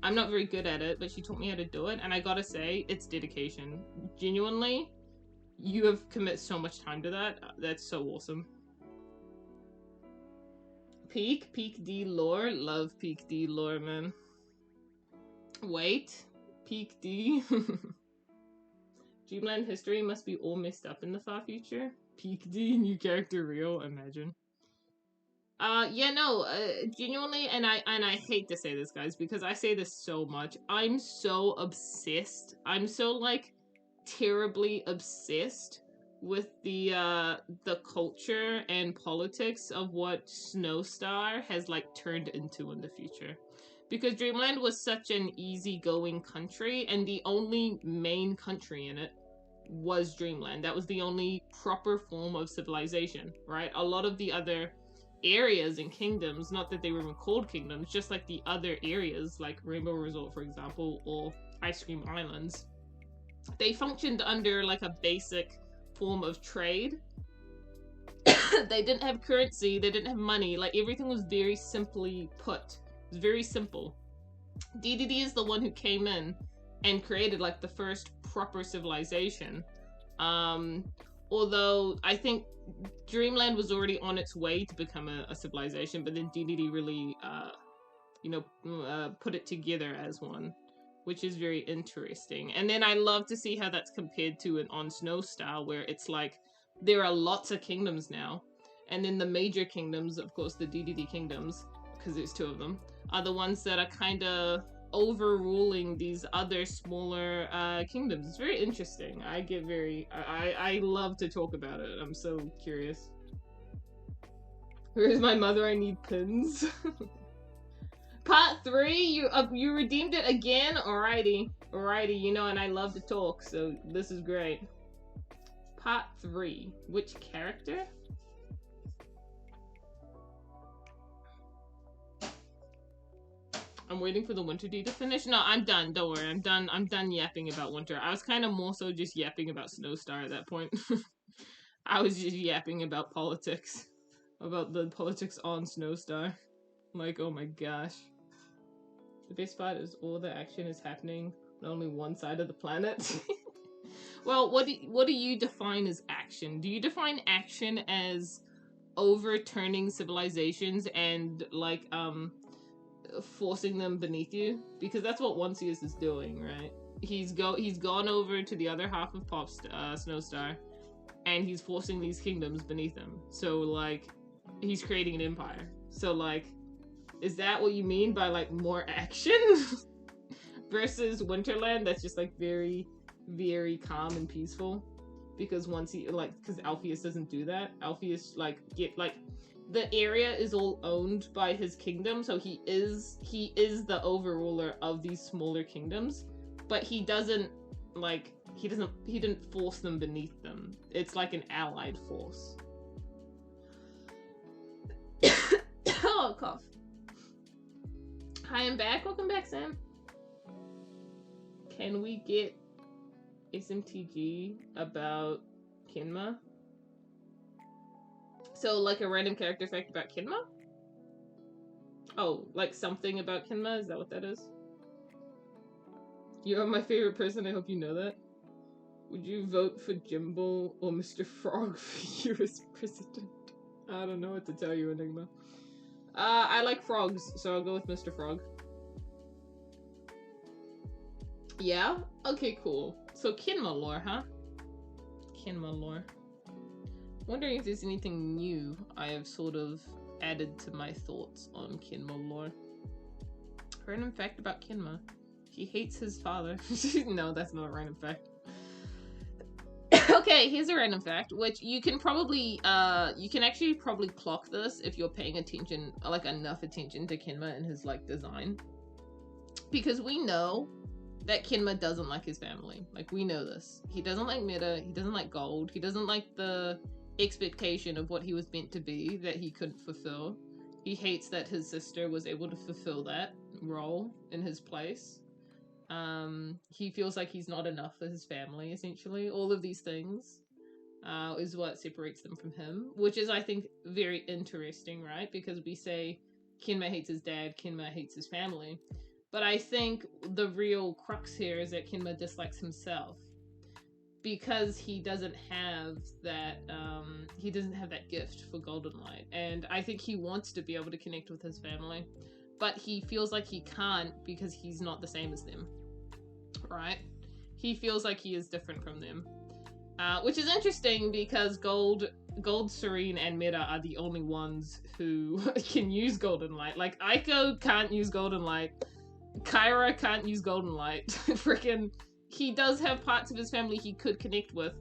I'm not very good at it, but she taught me how to do it. And I gotta say, it's dedication. Genuinely, you have committed so much time to that. That's so awesome. Peak D lore. Love Peak D lore, man. Wait. Peak D. Dreamland history must be all messed up in the far future. Peak D, new character real, imagine. Yeah, no, genuinely, and I hate to say this, guys, because I say this so much. I'm so obsessed. I'm so, like, terribly obsessed with the culture and politics of what Snowstar has, like, turned into in the future. Because Dreamland was such an easygoing country, and the only main country in it was Dreamland. That was the only proper form of civilization, right? A lot of the other areas and kingdoms, not that they were even called kingdoms, just like the other areas, like Rainbow Resort, for example, or Ice Cream Islands, they functioned under like a basic form of trade. They didn't have currency, they didn't have money, like everything was very simply put. It was very simple. DDD is the one who came in and created like the first proper civilization. Although I think Dreamland was already on its way to become a civilization, but then DDD really, put it together as one, which is very interesting. And then I love to see how that's compared to an On Snow style, where it's like there are lots of kingdoms now, and then the major kingdoms, of course, the DDD kingdoms, because there's two of them, are the ones that are kind of overruling these other smaller kingdoms. It's very interesting. I love to talk about it. I'm so curious. Where's my mother? I need pins. Part 3, you redeemed it again? Alrighty, you know, and I love to talk, so this is great. Part 3, which character? I'm waiting for the Winter D to finish. No, I'm done. Don't worry. I'm done yapping about Winter. I was kind of more so just yapping about Snowstar at that point. I was just yapping about politics. About the politics on Snowstar. Like, oh my gosh. The best part is all the action is happening on only one side of the planet. Well, what do you define as action? Do you define action as overturning civilizations and, like, forcing them beneath you? Because that's what Onesius is doing, right? He's gone over to the other half of Snowstar, and he's forcing these kingdoms beneath him. So like, he's creating an empire. So like, is that what you mean by like more action? Versus Winterland, that's just like very, very calm and peaceful. Because because Alpheus doesn't do that. Alpheus the area is all owned by his kingdom, so he is the overruler of these smaller kingdoms, but he didn't force them beneath them. It's like an allied force. Oh, cough. Hi, I'm back. Welcome back, Sam. Can we get SMTG about Kinma? So, like a random character fact about Kinma? Oh, like something about Kinma? Is that what that is? You're my favorite person, I hope you know that. Would you vote for Jimbo or Mr. Frog for US president? I don't know what to tell you, Enigma. I like frogs, so I'll go with Mr. Frog. Yeah? Okay, cool. So Kinma lore, huh? Kinma lore. Wondering if there's anything new I have sort of added to my thoughts on Kinma lore. Random fact about Kinma. He hates his father. No, that's not a random fact. Okay, here's a random fact, which you can probably, you can actually probably clock this if you're paying attention, like enough attention to Kinma and his like design. Because we know that Kinma doesn't like his family. Like, we know this. He doesn't like Meta, he doesn't like gold, he doesn't like the expectation of what he was meant to be that he couldn't fulfill. He hates that his sister was able to fulfill that role in his place. He feels like he's not enough for his family, essentially. All of these things is what separates them from him, which is, I think, very interesting, right? Because we say Kinma hates his dad, Kinma hates his family. But I think the real crux here is that Kinma dislikes himself. Because he doesn't have that gift for Golden Light. And I think he wants to be able to connect with his family. But he feels like he can't because he's not the same as them. Right? He feels like he is different from them. Which is interesting because Gold, Serene, and Meta are the only ones who can use Golden Light. Like, Aiko can't use Golden Light. Kyra can't use Golden Light. Freaking, he does have parts of his family he could connect with,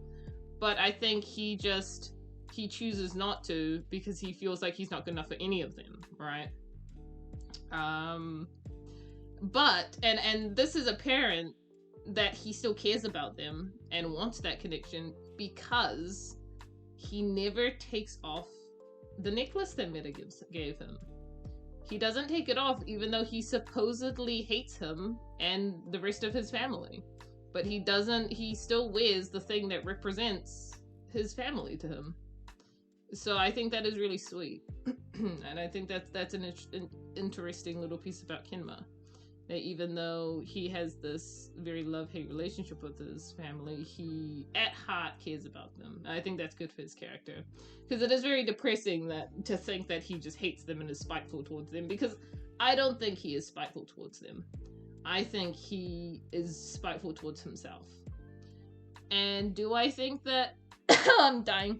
but I think he chooses not to because he feels like he's not good enough for any of them, right? But, and this is apparent that he still cares about them and wants that connection because he never takes off the necklace that Meta gave him. He doesn't take it off even though he supposedly hates him and the rest of his family. But he still wears the thing that represents his family to him. So I think that is really sweet. And I think that's an interesting little piece about Kinma. That even though he has this very love-hate relationship with his family, he at heart cares about them. I think that's good for his character. Because it is very depressing to think that he just hates them and is spiteful towards them, because I don't think he is spiteful towards them. I think he is spiteful towards himself. And do I think that I'm dying?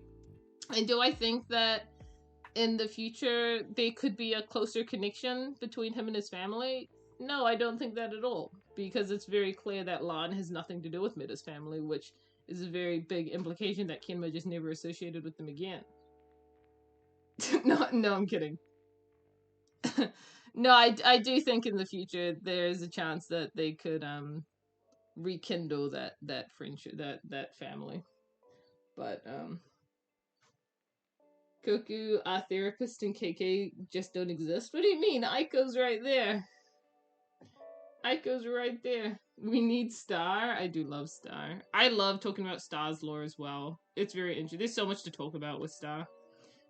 And do I think that in the future there could be a closer connection between him and his family? No, I don't think that at all. Because it's very clear that Lan has nothing to do with Meta's family, which is a very big implication that Kinma just never associated with them again. No, I'm kidding. No, I do think in the future there is a chance that they could rekindle that friendship, that family. But Koku, our therapist, and KK just don't exist. What do you mean? Aiko's right there. Aiko's right there. We need Star. I do love Star. I love talking about Star's lore as well. It's very interesting. There's so much to talk about with Star.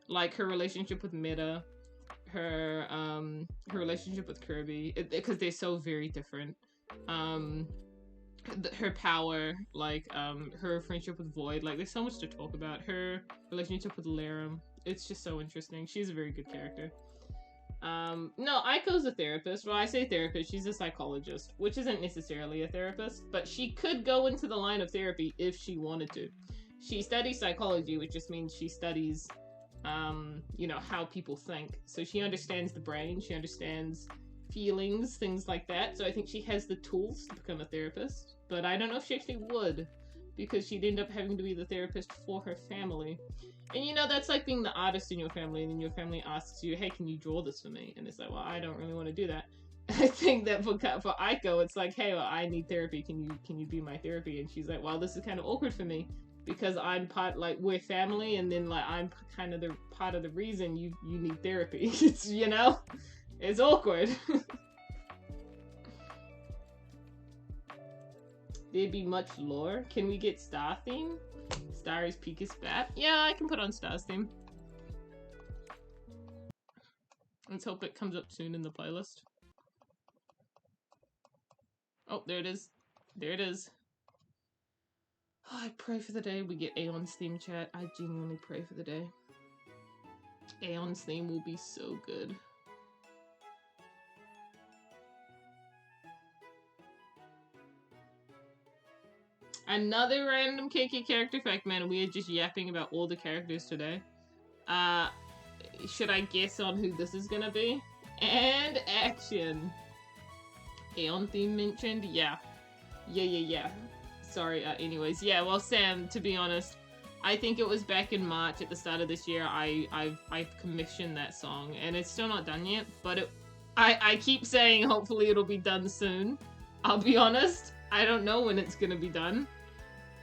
Like her relationship with Meta, her relationship with Kirby, because they're so very different. Her power, like her friendship with Void, like there's so much to talk about. Her relationship with Laram, it's just so interesting. She's a very good character. No, Aiko's a therapist. Well, I say therapist, she's a psychologist, which isn't necessarily a therapist, but she could go into the line of therapy if she wanted to. She studies psychology, which just means she studies how people think. So she understands the brain, she understands feelings, things like that. So I think she has the tools to become a therapist, but I don't know if she actually would, because she'd end up having to be the therapist for her family. And that's like being the artist in your family, and then your family asks you, hey, can you draw this for me? And it's like, well, I don't really want to do that. I think that for Aiko, it's like, hey, well, I need therapy. Can you be my therapy? And she's like, well, this is kind of awkward for me, because I'm part, like, we're family, and then, like, I'm kind of the part of the reason you need therapy. It's, it's awkward. There'd be much lore. Can we get Star theme? Star is Pika's bat? Yeah, I can put on Star's theme. Let's hope it comes up soon in the playlist. Oh, there it is. There it is. Oh, I pray for the day we get Aeon's theme, chat. I genuinely pray for the day. Aeon's theme will be so good. Another random KK character fact, man. We are just yapping about all the characters today. Should I guess on who this is gonna be? And action. Aeon theme mentioned? Yeah. Yeah. Sorry, anyways. Yeah, well, Sam, to be honest, I think it was back in March at the start of this year, I've commissioned that song, and it's still not done yet, but I keep saying hopefully it'll be done soon. I'll be honest, I don't know when it's gonna be done.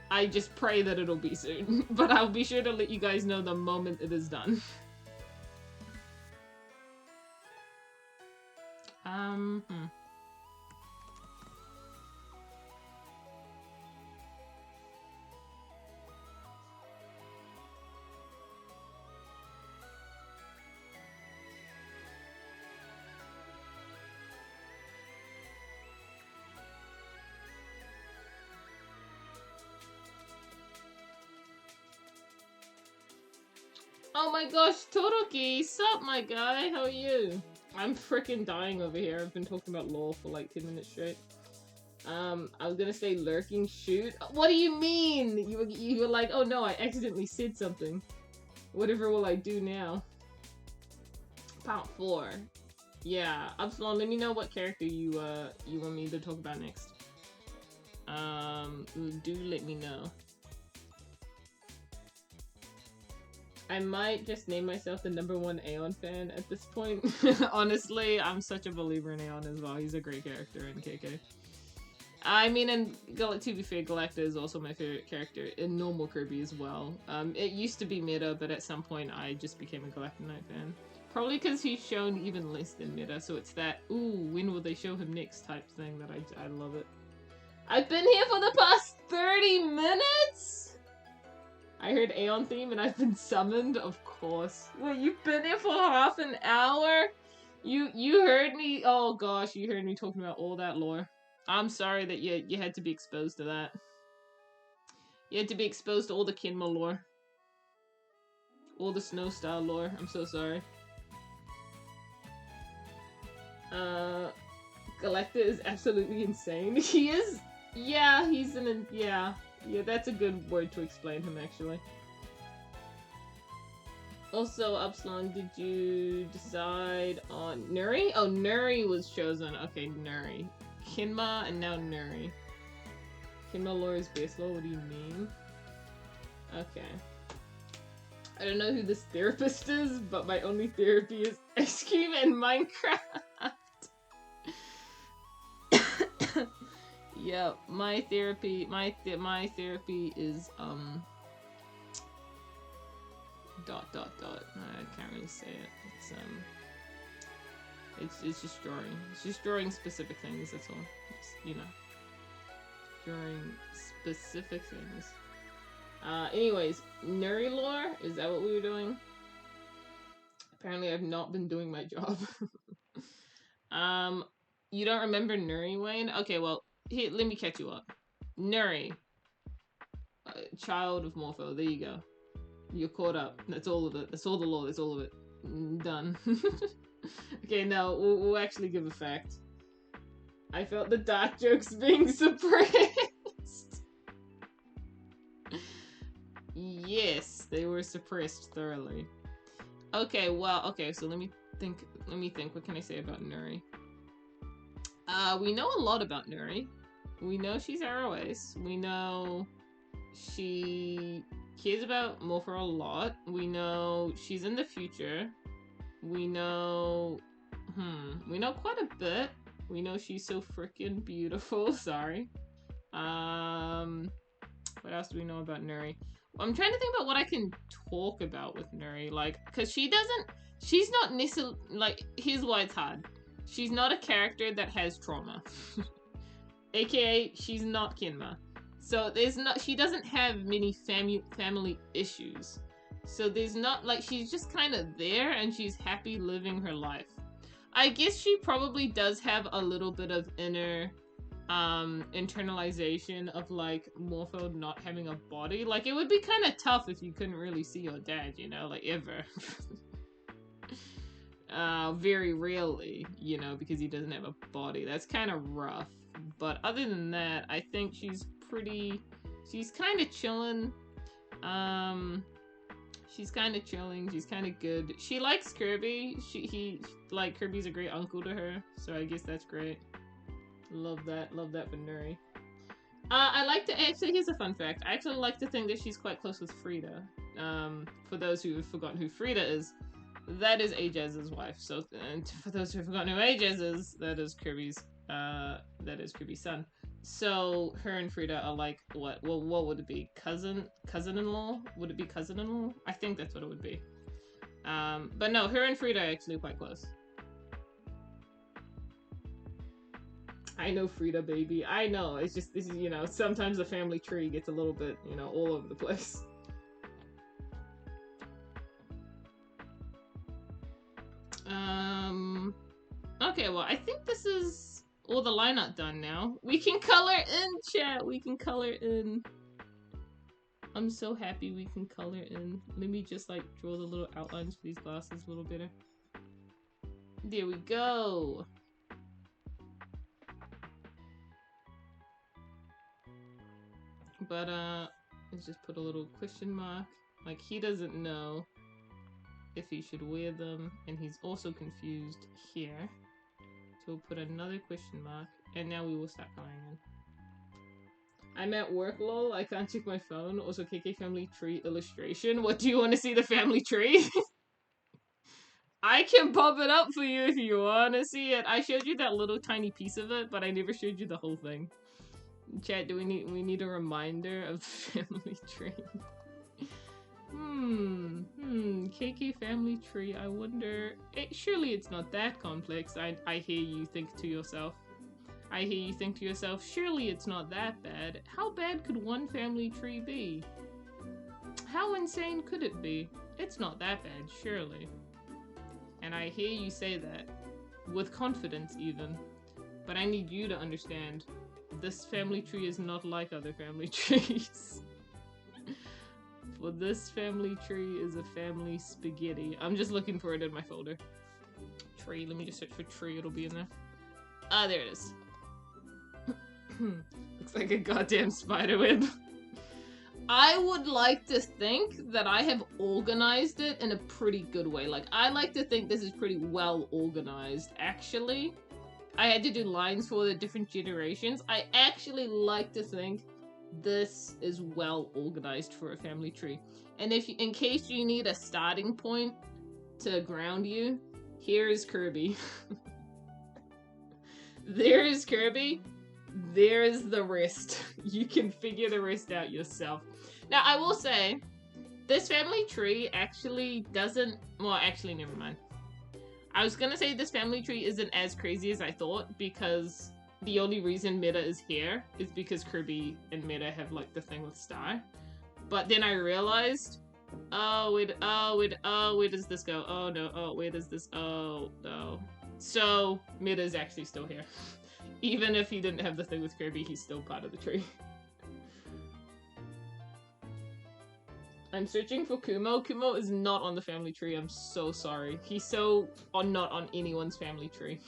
I just pray that it'll be soon, but I'll be sure to let you guys know the moment it is done. Oh my gosh, Toroki, sup my guy, how are you? I'm freaking dying over here. I've been talking about lore for like 10 minutes straight. I was gonna say lurking shoot. What do you mean? You were like, oh no, I accidentally said something. Whatever will I do now? Part 4. Yeah, Absalom, let me know what character you want me to talk about next. Do let me know. I might just name myself the #1 Aeon fan at this point. Honestly, I'm such a believer in Aeon as well. He's a great character in KK. I mean, and to be fair, Galacta is also my favorite character in normal Kirby as well. It used to be meta, but at some point I just became a Galacta Knight fan. Probably because he's shown even less than meta, so it's that, ooh, when will they show him next type thing that I love it. I've been here for the past 30 minutes? I heard Aeon theme and I've been summoned, of course. Wait, you've been here for half an hour? You heard me? Oh gosh, you heard me talking about all that lore. I'm sorry that you had to be exposed to that. You had to be exposed to all the Kinma lore. All the Snow Star lore. I'm so sorry. Galacta is absolutely insane. He is? Yeah, he's yeah, that's a good word to explain him, actually. Also, Upsilon, did you decide on Nuri? Oh, Nuri was chosen. Okay, Nuri. Kinma and now Nuri. Kinma lore is base lore, what do you mean? Okay. I don't know who this therapist is, but my only therapy is ice cream and Minecraft. Yeah, my therapy is I can't really say it. It's just drawing. It's just drawing specific things, that's all. It's, you know. Drawing specific things. Anyways, Nuri lore, is that what we were doing? Apparently I've not been doing my job. You don't remember Nuri, Wayne? Okay, well, here, let me catch you up. Nuri. Child of Morpho, there you go. You're caught up. That's all of it. That's all the lore, that's all of it. Done. Okay, now, we'll actually give a fact. I felt the dark jokes being suppressed. Yes, they were suppressed thoroughly. Okay, well, okay, so let me think, what can I say about Nuri? We know a lot about Nuri. We know she's ROS. We know she cares about Morpho a lot. We know she's in the future. We know quite a bit. We know she's so freaking beautiful. Sorry. What else do we know about Nuri? I'm trying to think about what I can talk about with Nuri, like, because she's not necessarily, like, here's why it's hard. She's not a character that has trauma. AKA, she's not Kinma. So she doesn't have many family issues. So there's not, like, she's just kind of there and she's happy living her life. I guess she probably does have a little bit of inner internalization of, like, Morpho not having a body. Like, it would be kind of tough if you couldn't really see your dad, you know, like, ever. Very rarely, you know, because he doesn't have a body. That's kind of rough. But other than that, I think she's pretty She's kind of chilling. She's kind of chilling. She's kind of good. She likes Kirby. Like, Kirby's a great uncle to her, so I guess that's great. Love that. Love that for Nuri. I like to actually. Here's a fun fact. I actually like to think that she's quite close with Frida. For those who have forgotten who Frida is, that is Ajaz's wife. So, and for those who have forgotten who Ajaz is, that is Kirby's son. So her and Frida are like what? Well, what would it be? Cousin-in-law? Would it be cousin-in-law? I think that's what it would be. But no, her and Frida are actually quite close. I know, Frida, baby. I know. It's just, this is, you know, sometimes the family tree gets a little bit, you know, all over the place. Okay, well, I think this is all the line art done now. We can color in, chat. We can color in. I'm so happy we can color in. Let me just, like, draw the little outlines for these glasses a little better. There we go. But, let's just put a little question mark. Like, he doesn't know if he should wear them, and he's also confused here. So we'll put another question mark, and now we will start coloring in. I'm at work, lol. I can't check my phone. Also, KK family tree illustration. What do you want to see, the family tree? I can pop it up for you if you want to see it. I showed you that little tiny piece of it, but I never showed you the whole thing. Chat, we need a reminder of the family tree. KK family tree. I wonder. Surely it's not that complex. I hear you think to yourself. I hear you think to yourself. Surely it's not that bad. How bad could one family tree be? How insane could it be? It's not that bad, surely. And I hear you say that with confidence, even. But I need you to understand. This family tree is not like other family trees. For this family tree is a family spaghetti. I'm just looking for it in my folder. Tree, let me just search for tree, it'll be in there. Ah, there it is. Looks like a goddamn spiderweb. I would like to think that I have organized it in a pretty good way. Like, I like to think this is pretty well organized, actually. I had to do lines for the different generations. I actually like to think this is well organized for a family tree. And if you, in case you need a starting point to ground you, here is Kirby. There is Kirby. There is the rest. You can figure the rest out yourself. Now, I will say, this family tree actually doesn't... Well, actually, never mind. I was gonna say this family tree isn't as crazy as I thought, because the only reason Meta is here is because Kirby and Meta have, like, the thing with Star. But then I realized, where does this go? Oh, no. Oh, where does this... Oh, no. So, Meta is actually still here. Even if he didn't have the thing with Kirby, he's still part of the tree. I'm searching for Kumo. Kumo is not on the family tree. I'm so sorry. He's so not on anyone's family tree.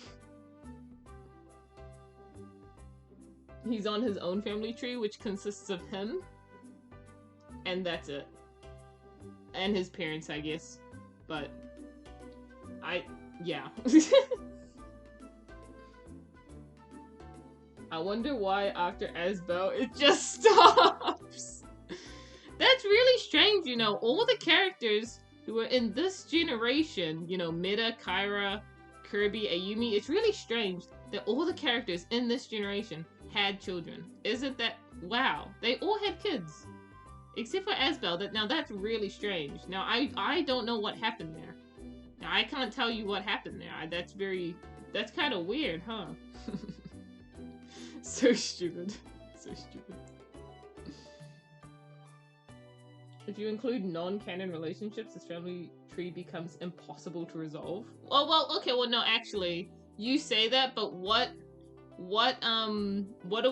He's on his own family tree, which consists of him. And that's it. And his parents, I guess. But... yeah. I wonder why after Asbel it just stops. That's really strange, you know. All the characters who are in this generation, you know, Meta, Kyra, Kirby, Ayumi, it's really strange that all the characters in this generation had children. Isn't that... Wow. They all had kids. Except for Asbel. Now that's really strange. Now I don't know what happened there. Now I can't tell you what happened there. That's kind of weird, huh? So stupid. So stupid. If you include non-canon relationships, this family tree becomes impossible to resolve. Oh, well, okay, well, no, actually, you say that, but what are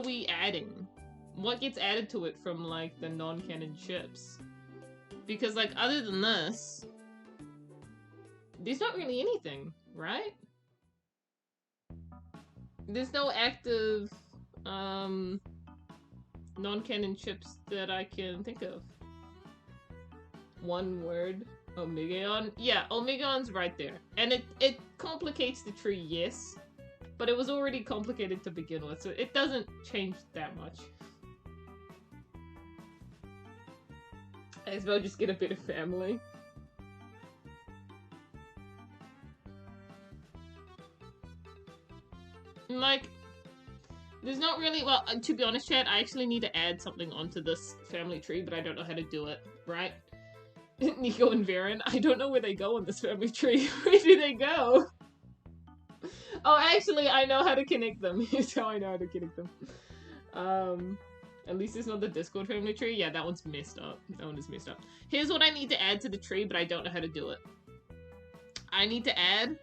we adding? What gets added to it from, like, the non-canon ships? Because, like, other than this, there's not really anything, right? There's no active, non-canon ships that I can think of. One word. Omegaon? Yeah, Omegaon's right there. And it complicates the tree, yes. But it was already complicated to begin with, so it doesn't change that much. I as well just get a bit of family. Like, there's not really, well, to be honest, chat, I actually need to add something onto this family tree, but I don't know how to do it, right? Nico and Varen, I don't know where they go on this family tree. Where do they go? Oh, actually, I know how to connect them. Here's how I know how to connect them. At least it's not the Discord family tree. Yeah, that one's messed up. That one is messed up. Here's what I need to add to the tree, but I don't know how to do it. I need to add...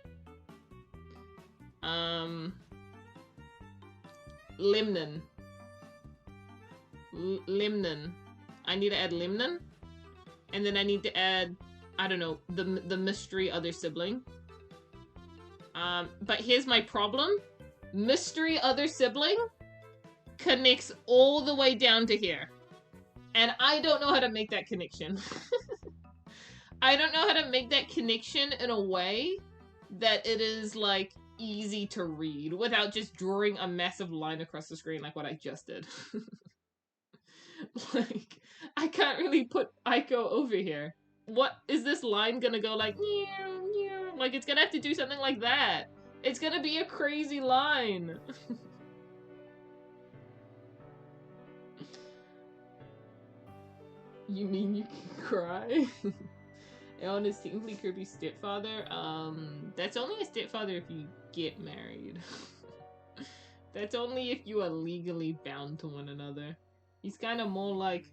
Limnon. Limnon. I need to add Limnon. And then I need to add, I don't know, the mystery other sibling. But here's my problem. Mystery other sibling connects all the way down to here. And I don't know how to make that connection. I don't know how to make that connection in a way that it is, like, easy to read without just drawing a massive line across the screen like what I just did. Like, I can't really put Aiko over here. What is this line gonna go like, meow, meow? Like, it's gonna have to do something like that. It's gonna be a crazy line. You mean you can cry? Aeon is technically Kirby's stepfather. That's only a stepfather if you get married. That's only if you are legally bound to one another. He's kind of more like...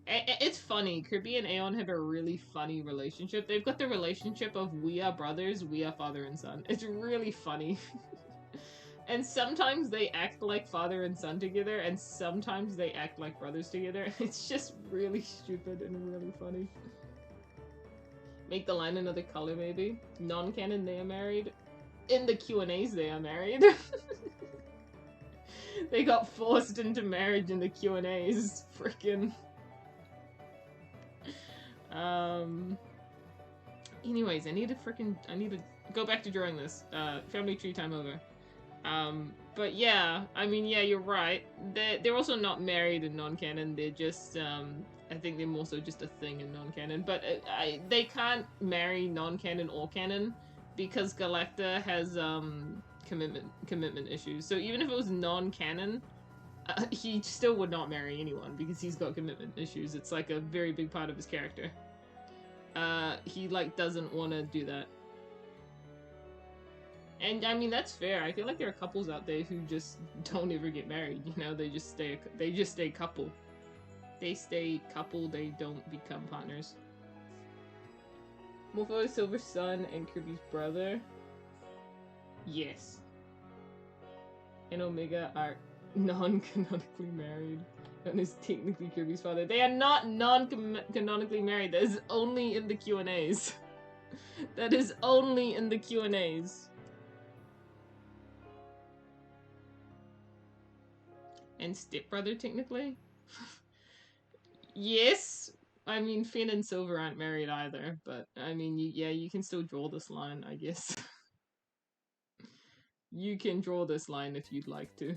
It's funny. Kirby and Aeon have a really funny relationship. They've got the relationship of we are brothers, we are father and son. It's really funny. And sometimes they act like father and son together, and sometimes they act like brothers together. It's just really stupid and really funny. Make the line another color, maybe. Non-canon, they are married. In the Q&As, they are married. They got forced into marriage in the Q&As. Frickin'. Anyways, I need to go back to drawing this. Family tree time over. But yeah, I mean, yeah, you're right. They're also not married in non-canon. They're just, I think they're more so just a thing in non-canon. But they can't marry non-canon or canon because Galacta has, commitment issues. So even if it was non-canon, he still would not marry anyone because he's got commitment issues. It's like a very big part of his character. He, like, doesn't want to do that. And, I mean, that's fair. I feel like there are couples out there who just don't ever get married, you know? They just stay couple. They stay couple, they don't become partners. Morpho is Silver's son and Kirby's brother. Yes. And Omega are non-canonically married. And is technically Kirby's father. They are not non-canonically married. That is only in the Q&As. That is only in the Q&As. And stepbrother, technically? Yes. I mean, Finn and Silver aren't married either, but, I mean, yeah, you can still draw this line, I guess. You can draw this line if you'd like to.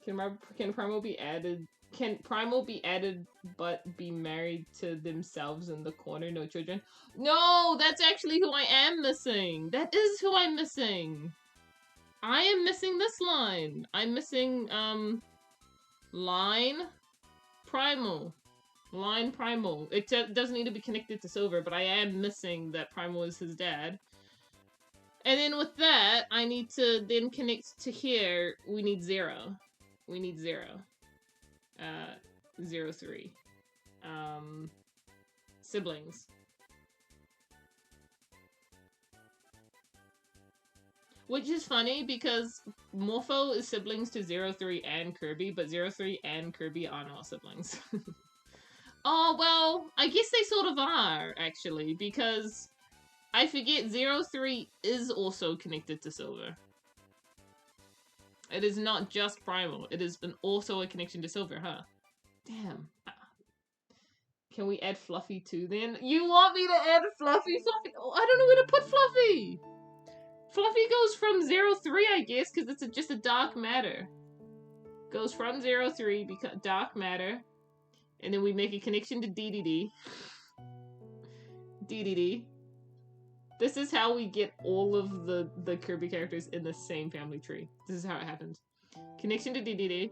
Can Primal be added? Can Primal be added but be married to themselves in the corner? No children? No, that's actually who I am missing. That is who I'm missing. I am missing this line. I'm missing, line Primal. Line Primal. It doesn't need to be connected to Silver, but I am missing that Primal is his dad. And then with that, I need to then connect to here. We need 0. We need 0. 03. Siblings. Which is funny because Morpho is siblings to 03 and Kirby, but 03 and Kirby are not siblings. Oh, well, I guess they sort of are, actually, because I forget 03 is also connected to Silver. It is not just primal. It is also a connection to silver, huh? Damn. Can we add Fluffy too then? You want me to add Fluffy? Fluffy? Oh, I don't know where to put Fluffy. Fluffy goes from 03, I guess, because it's just a dark matter. Goes from 03, because dark matter. And then we make a connection to DDD. DDD. This is how we get all of the Kirby characters in the same family tree. This is how it happens. Connection to DDD.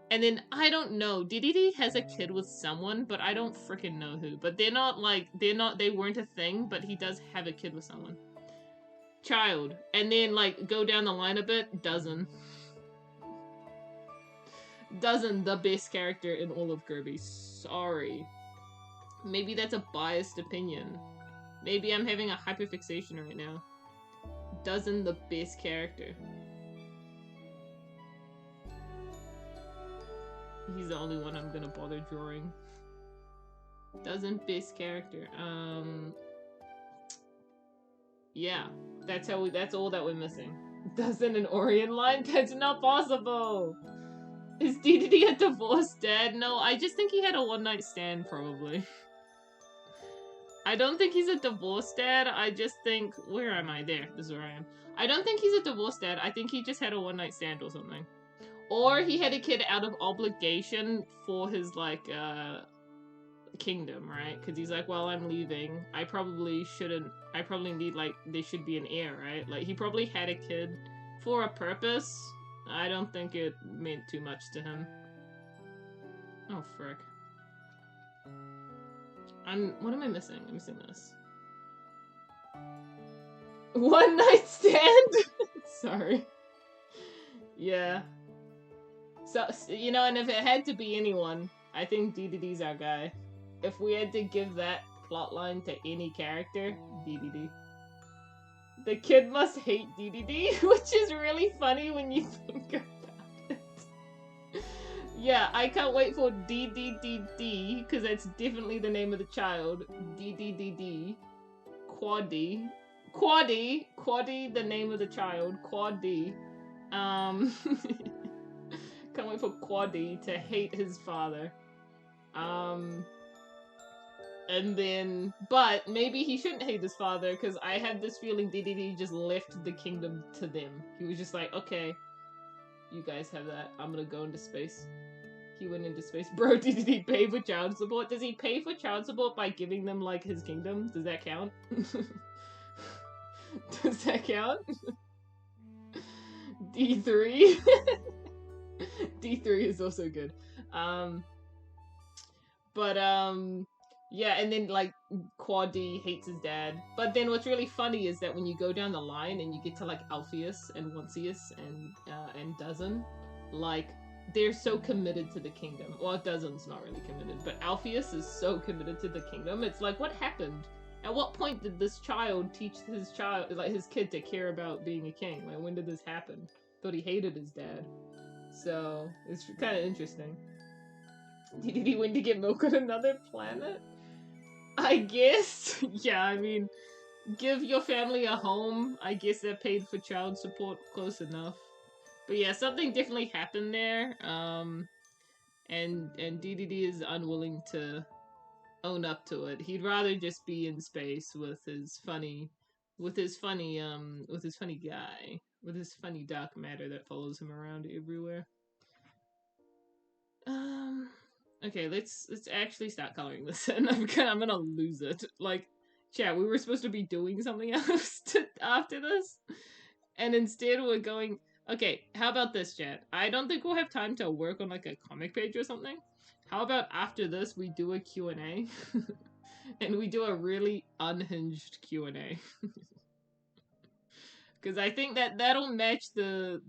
And then, I don't know, DDD has a kid with someone, but I don't freaking know who. But they're not like, they weren't a thing, but he does have a kid with someone. Child. And then, like, go down the line a bit, Dozen. Dozen, the best character in all of Kirby. Sorry. Maybe that's a biased opinion. Maybe I'm having a hyperfixation right now. Dozen, the best character. He's the only one I'm gonna bother drawing. Dozen, best character. Yeah. That's all that we're missing. Dozen and Orion line? That's not possible! Is DDD a divorced dad? No, I just think he had a one-night stand, probably. I don't think he's a divorced dad, I just think... Where am I? There, this is where I am. I don't think he's a divorced dad, I think he just had a one-night stand or something. Or he had a kid out of obligation for his, like, kingdom, right? Because he's like, well, I'm leaving. I probably need, like, there should be an heir, right? Like, he probably had a kid for a purpose. I don't think it meant too much to him. Oh, frick. What am I missing? I'm missing this. One night stand? Sorry. Yeah. So, you know, and if it had to be anyone, I think DDD's our guy. If we had to give that plotline to any character, DDD. The kid must hate DDD, which is really funny when you think about it. Yeah, I can't wait for DDDD, because that's definitely the name of the child. DDDD. Quaddy. Quaddy, the name of the child. Quaddy. Can't wait for Quaddy to hate his father. And then, but maybe he shouldn't hate his father, because I have this feeling DDD just left the kingdom to them. He was just like, okay, you guys have that. I'm gonna go into space. He went into space. Bro, DDD pay for child support? Does he pay for child support by giving them, like, his kingdom? Does that count? Does that count? D3? D3 is also good. Yeah, and then, like, Quad D hates his dad. But then what's really funny is that when you go down the line and you get to, like, Alpheus and Onesius and Dozen, like, they're so committed to the kingdom. Well, Dozen's not really committed, but Alpheus is so committed to the kingdom. It's like, what happened? At what point did this child teach his child, like, his kid to care about being a king? Like, when did this happen? Thought he hated his dad. So, it's kind of interesting. Did he win to get milk on another planet? I guess. Yeah, I mean, give your family a home. I guess that paid for child support close enough. But yeah, something definitely happened there. And DDD is unwilling to own up to it. He'd rather just be in space with his funny guy, with his funny dark matter that follows him around everywhere. Okay, let's actually start coloring this in. I'm gonna lose it. Like, chat, we were supposed to be doing something else after this, and instead we're going... Okay, how about this, chat? I don't think we'll have time to work on, like, a comic page or something. How about after this we do a Q&A? And we do a really unhinged Q&A. Because I think that'll match the...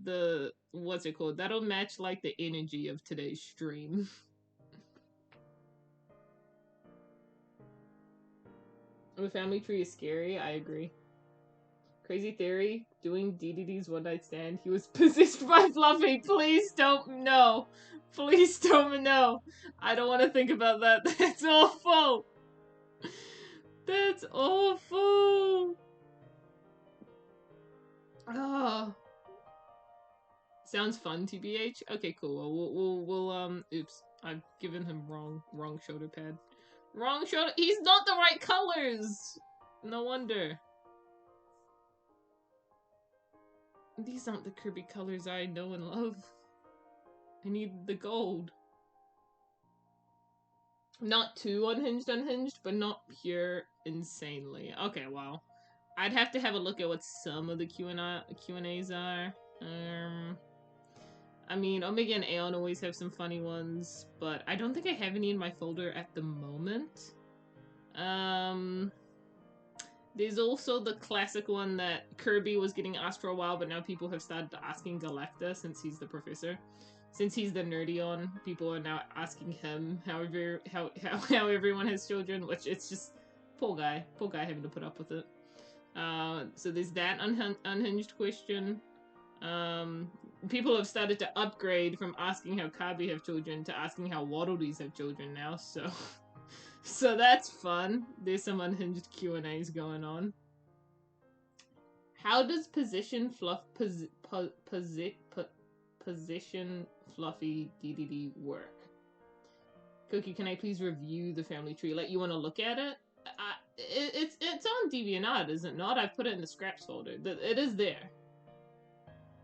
What's it called? That'll match, like, the energy of today's stream. The family tree is scary, I agree. Crazy theory, doing DDD's one night stand, he was possessed by Fluffy. Please don't, no. Please don't, no. I don't want to think about that. That's awful. That's awful. Oh. Sounds fun, TBH. Okay, cool. Well, we'll oops, I've given him wrong shoulder pad. Wrong shoulder. He's not the right colors. No wonder. These aren't the Kirby colors I know and love. I need the gold. Not too unhinged, but not pure insanely. Okay, well, I'd have to have a look at what some of the Q&As are. I mean, Omega and Aeon always have some funny ones, but I don't think I have any in my folder at the moment. There's also the classic one that Kirby was getting asked for a while, but now people have started asking Galacta since he's the professor. Since he's the nerdy on, people are now asking him how everyone has children, which it's just poor guy having to put up with it. So there's that unhinged question. People have started to upgrade from asking how Kabi have children to asking how Waddle Dees have children now, so so that's fun. There's some unhinged Q&As going on. How does position fluffy DDD work? Cookie, can I please review the family tree? Like, you want to look at it? It's on DeviantArt, is it not? I've put it in the scraps folder. It is there.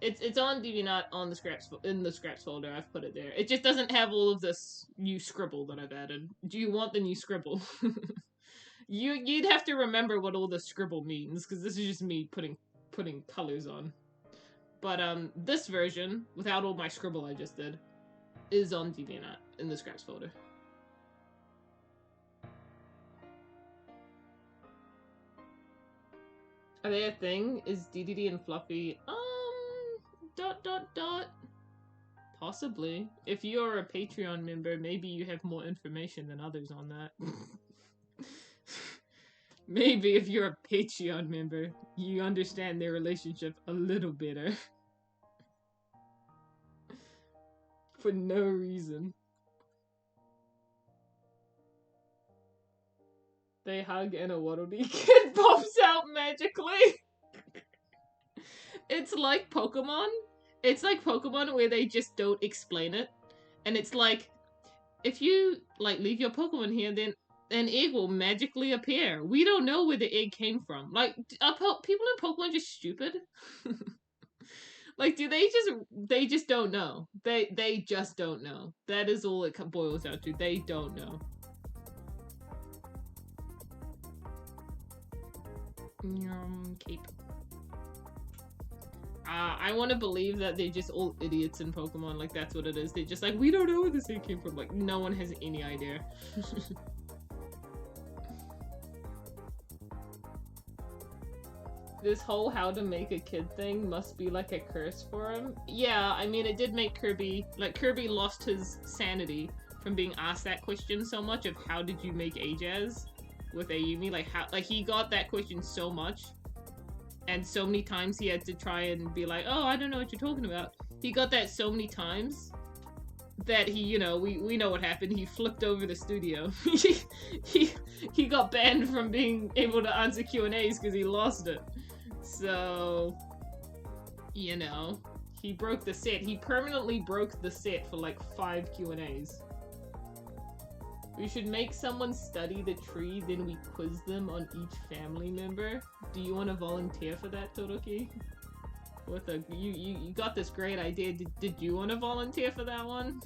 It's on DeviantArt in the scraps folder. I've put it there. It just doesn't have all of this new scribble that I've added. Do you want the new scribble? You'd have to remember what all the scribble means, because this is just me putting colors on. But this version, without all my scribble I just did, is on DeviantArt in the scraps folder. Are they a thing? Is DDD and Fluffy possibly. If you're a Patreon member, maybe you have more information than others on that. Maybe if you're a Patreon member, you understand their relationship a little better. For no reason. They hug and a Waddle Dee kid pops out magically. It's like Pokemon. It's like Pokemon where they just don't explain it. And it's like, if you, like, leave your Pokemon here, then an egg will magically appear. We don't know where the egg came from. Like, are people in Pokemon just stupid? Like, they just don't know. They just don't know. That is all it boils down to. They don't know. Cape. I want to believe that they're just all idiots in Pokemon, like that's what it is. They're just like, we don't know where this thing came from. Like, no one has any idea. This whole how to make a kid thing must be like a curse for him. Yeah, I mean, it did make Kirby, like, Kirby lost his sanity from being asked that question so much of how did you make Ajaz with Ayumi. Like, how, like, he got that question so much. And so many times he had to try and be like, oh, I don't know what you're talking about. He got that so many times that he, you know, we know what happened. He flipped over the studio. he got banned from being able to answer Q&As because he lost it. So, you know, he broke the set. He permanently broke the set for like 5 Q&As. We should make someone study the tree, then we quiz them on each family member. Do you want to volunteer for that, Todoroki? What the? You got this great idea. Did you want to volunteer for that one?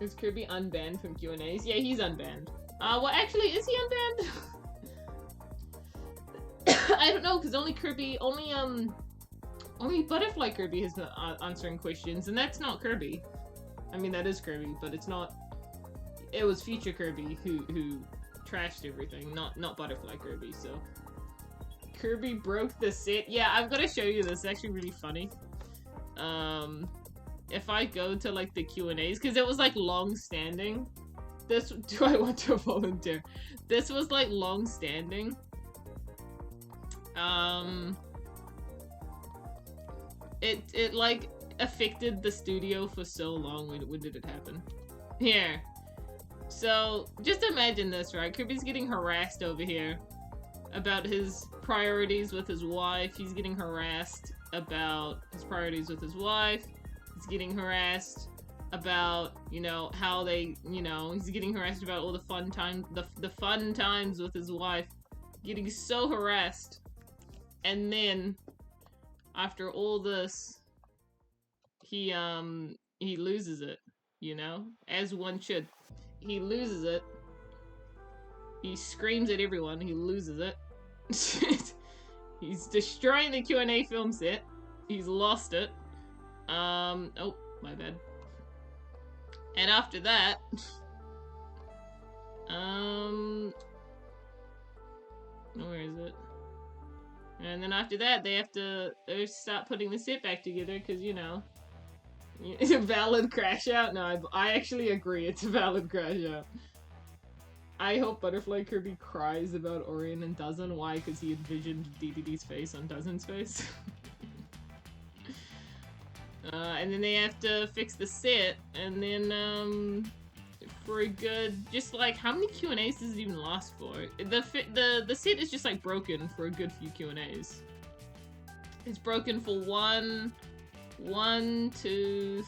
Is Kirby unbanned from Q&As? Yeah, he's unbanned. Well, actually, is he unbanned? I don't know, because only Butterfly Kirby has been answering questions, and that's not Kirby. I mean, that is Kirby, but it's not. It was Future Kirby who trashed everything, not Butterfly Kirby. So Kirby broke the set. Yeah, I've got to show you this. It's actually really funny. If I go to like the Q&As, because it was like long standing. This, do I want to volunteer? This was like long standing. It like affected the studio for so long. When did it happen? Here. So just imagine this, right? Kirby's getting harassed over here about his priorities with his wife. He's getting harassed about his priorities with his wife. He's getting harassed about, you know, how they, you know, he's getting harassed about all the fun time, the fun times with his wife. Getting so harassed. And then, after all this, he loses it, you know? As one should. He loses it. He screams at everyone. He loses it. He's destroying the Q&A film set. He's lost it. Oh, my bad. And after that, where is it? And then after that, they have to start putting the set back together because, you know, it's a valid crash out. No, I actually agree. It's a valid crash out. I hope Butterfly Kirby cries about Orion and doesn't. Why? Because he envisioned DDD's face on Doesn't face. And then they have to fix the set, and then for a good, just like, how many Q&As does it even last for? The set is just like broken for a good few Q&As. It's broken for one, two.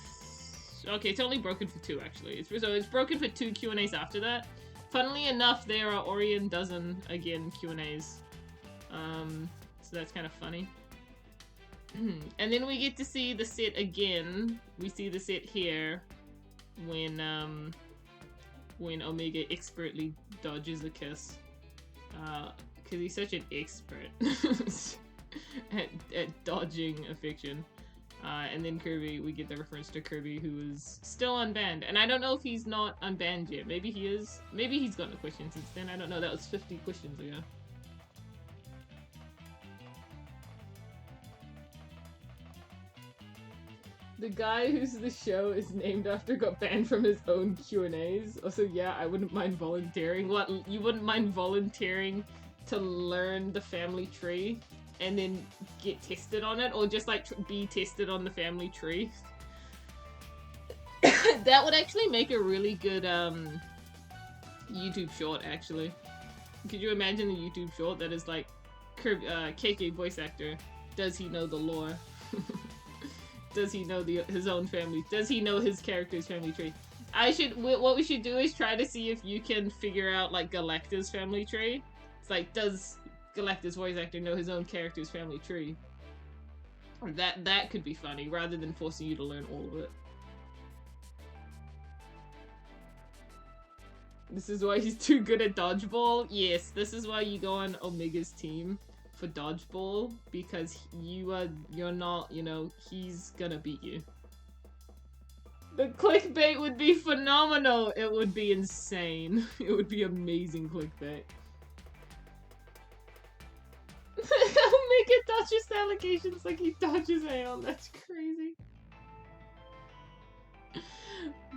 Okay, it's only broken for 2 actually. So it's broken for 2 Q&As after that. Funnily enough, there are Orion Dozen again Q&As. So that's kind of funny. And then we get to see the set again. We see the set here when Omega expertly dodges a kiss. Because he's such an expert at dodging affection. And then Kirby, we get the reference to Kirby, who is still unbanned. And I don't know if he's not unbanned yet. Maybe he is. Maybe he's gotten a question since then. I don't know. That was 50 questions ago. The guy who's the show is named after got banned from his own Q&As. Also, yeah, I wouldn't mind volunteering. What? You wouldn't mind volunteering to learn the family tree and then get tested on it? Or just, like, be tested on the family tree? That would actually make a really good, YouTube short, actually. Could you imagine a YouTube short that is, like, KK voice actor? Does he know the lore? Does he know his own family? Does he know his character's family tree? What we should do is try to see if you can figure out, like, Galacta's family tree. It's like, does Galacta's voice actor know his own character's family tree? That could be funny, rather than forcing you to learn all of it. This is why he's too good at dodgeball? Yes, this is why you go on Omega's team for dodgeball, because you're not, you know, he's gonna beat you. The clickbait would be phenomenal! It would be insane. It would be amazing clickbait. Omega dodges the allegations like he dodges Aeon. That's crazy.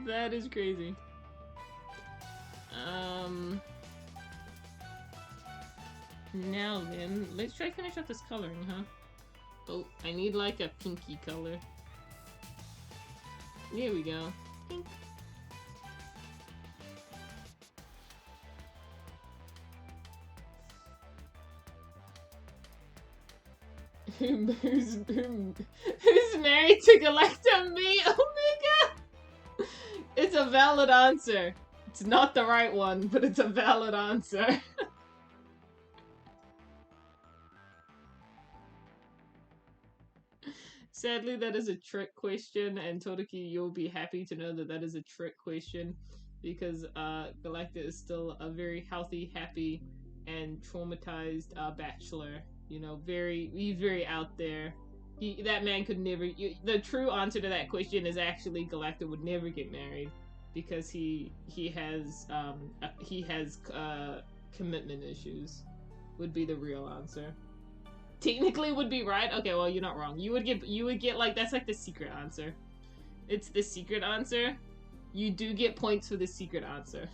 That is crazy. Now then, let's try to finish up this coloring, huh? Oh, I need like a pinky color. There we go. Pink. Who's married to Galacta? Me? Omega? It's a valid answer. It's not the right one, but it's a valid answer. Sadly, that is a trick question, and Todeki, you'll be happy to know that that is a trick question, because Galacta is still a very healthy, happy, and traumatized bachelor. You know, he's very out there. That man could never. The true answer to that question is actually Galacta would never get married, because he has commitment issues. Would be the real answer. Technically would be right. Okay, well, you're not wrong. You would get like, that's like the secret answer. It's the secret answer. You do get points for the secret answer.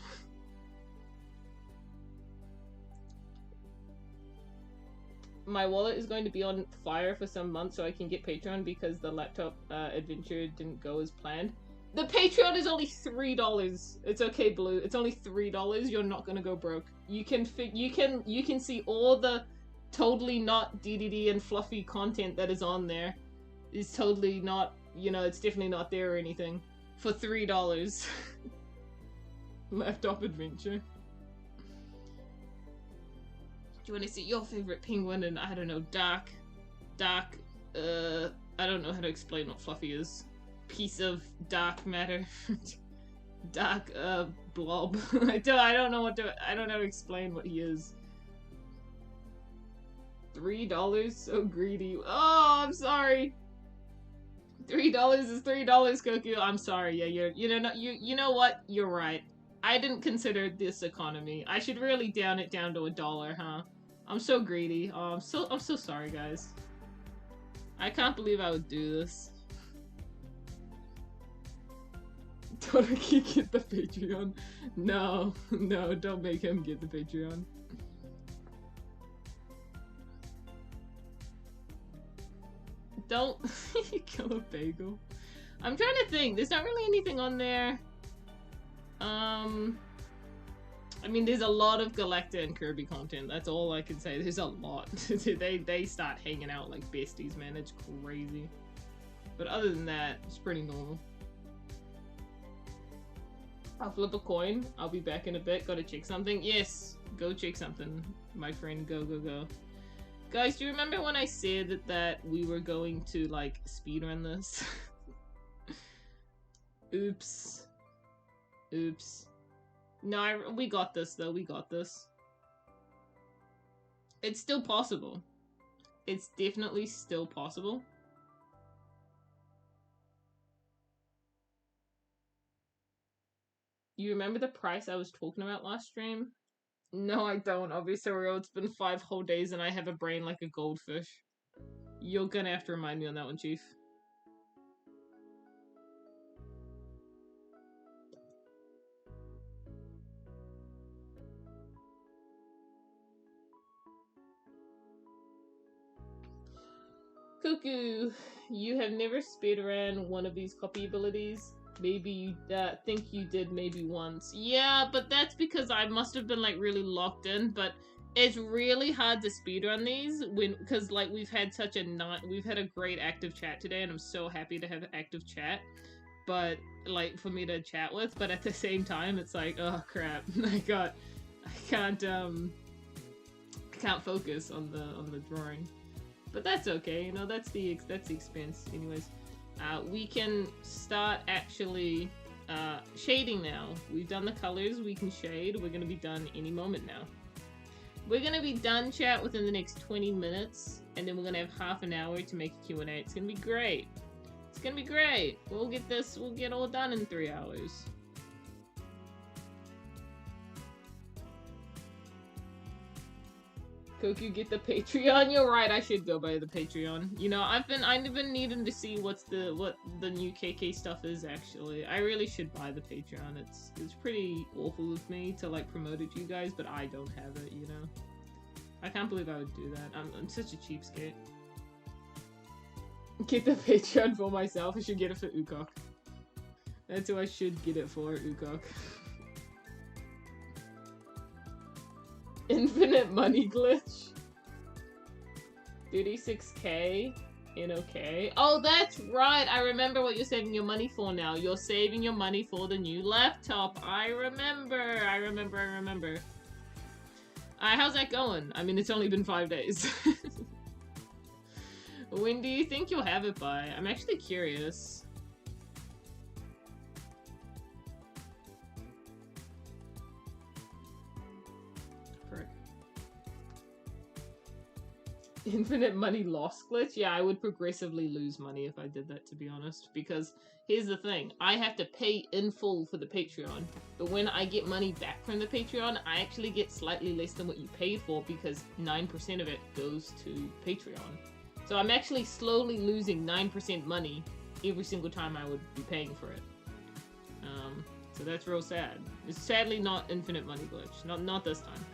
My wallet is going to be on fire for some months so I can get Patreon because the laptop adventure didn't go as planned. The Patreon is only $3. It's okay, Blue. It's only $3. You're not gonna go broke. You can see all the totally not DDD and fluffy content that is on there. It's totally not, you know, it's definitely not there or anything. For $3. Laptop adventure. Do you want to see your favorite penguin and, I don't know, dark, I don't know how to explain what fluffy is. Piece of dark matter. Dark, blob. I don't know how to explain what he is. $3? So greedy. Oh, I'm sorry. $3 is $3, Koku. I'm sorry. Yeah, you know what? You're right. I didn't consider this economy. I should really down it down to $1, huh? I'm so greedy. Oh, I'm so sorry, guys. I can't believe I would do this. Todoroki get the Patreon. No, don't make him get the Patreon. Don't kill a bagel. I'm trying to think. There's not really anything on there. I mean, there's a lot of Galacta and Kirby content. That's all I can say. There's a lot. They start hanging out like besties, man. It's crazy. But other than that, it's pretty normal. I'll flip a coin. I'll be back in a bit. Gotta check something. Yes, go check something, my friend. Go. Guys, do you remember when I said that we were going to, like, speedrun this? Oops. No, we got this, though. We got this. It's still possible. It's definitely still possible. You remember the price I was talking about last stream? No, I don't. Obviously, it's been 5 whole days and I have a brain like a goldfish. You're gonna have to remind me on that one, Chief. Koku, you have never speedrun one of these copy abilities? Maybe you think you did maybe once. Yeah, but that's because I must have been like really locked in, but it's really hard to speedrun these because like we've had a great active chat today and I'm so happy to have active chat. But like for me to chat with, but at the same time it's like, oh crap. I can't focus on the drawing. But that's okay, you know, that's the expense anyways. We can start actually shading now. We've done the colors, we can shade. We're going to be done any moment now. We're going to be done, chat, within the next 20 minutes. And then we're going to have half an hour to make a Q&A. It's going to be great. It's going to be great. We'll get all done in 3 hours. Koku, get the Patreon. You're right. I should go by the Patreon. You know, I've been needing to see what the new KK stuff is. Actually, I really should buy the Patreon. It's pretty awful of me to like promote it to you guys, but I don't have it. You know, I can't believe I would do that. I'm such a cheapskate. Get the Patreon for myself. I should get it for Ukok. That's who I should get it for, Ukok. Infinite money glitch. 36k in okay. Oh, that's right. I remember what you're saving your money for now. You're saving your money for the new laptop. I remember. How's that going? I mean, it's only been 5 days. When do you think you'll have it by? I'm actually curious. Infinite money loss glitch? Yeah, I would progressively lose money if I did that, to be honest. Because here's the thing, I have to pay in full for the Patreon. But when I get money back from the Patreon, I actually get slightly less than what you paid for because 9% of it goes to Patreon. So I'm actually slowly losing 9% money every single time I would be paying for it. So that's real sad. It's sadly not infinite money glitch. Not this time.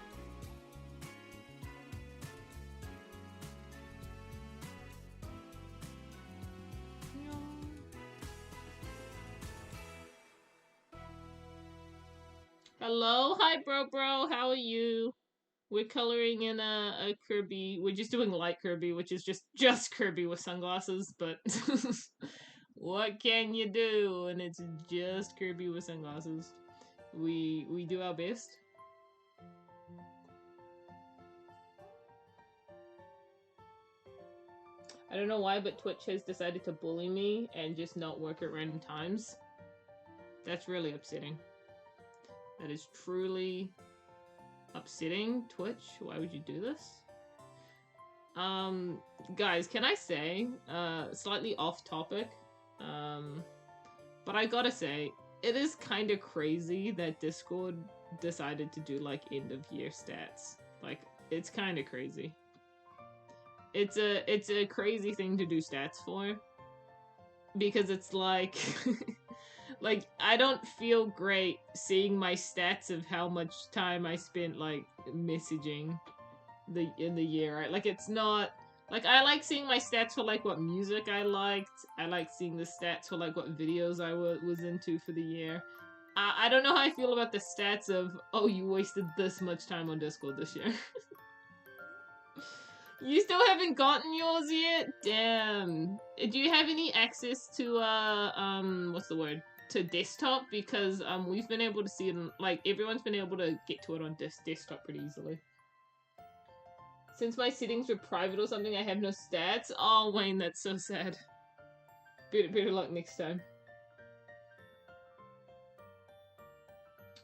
Hello, hi, bro. How are you? We're coloring in a Kirby. We're just doing light Kirby, which is just Kirby with sunglasses. But what can you do? And it's just Kirby with sunglasses. We do our best. I don't know why, but Twitch has decided to bully me and just not work at random times. That's really upsetting. That is truly upsetting. Twitch, why would you do this? Guys, can I say, slightly off topic, but I gotta say, it is kind of crazy that Discord decided to do, like, end of year stats. Like, it's kind of crazy. It's a crazy thing to do stats for, because it's like, like, I don't feel great seeing my stats of how much time I spent, like, messaging in the year, right? Like, it's not, like, I like seeing my stats for, like, what music I liked. I like seeing the stats for, like, what videos I was into for the year. I don't know how I feel about the stats of, oh, you wasted this much time on Discord this year. You still haven't gotten yours yet? Damn. Do you have any access to, what's the word? To desktop? Because, we've been able to see it, like, everyone's been able to get to it on desktop pretty easily. Since my settings were private or something, I have no stats. Oh, Wayne, that's so sad. Better luck next time.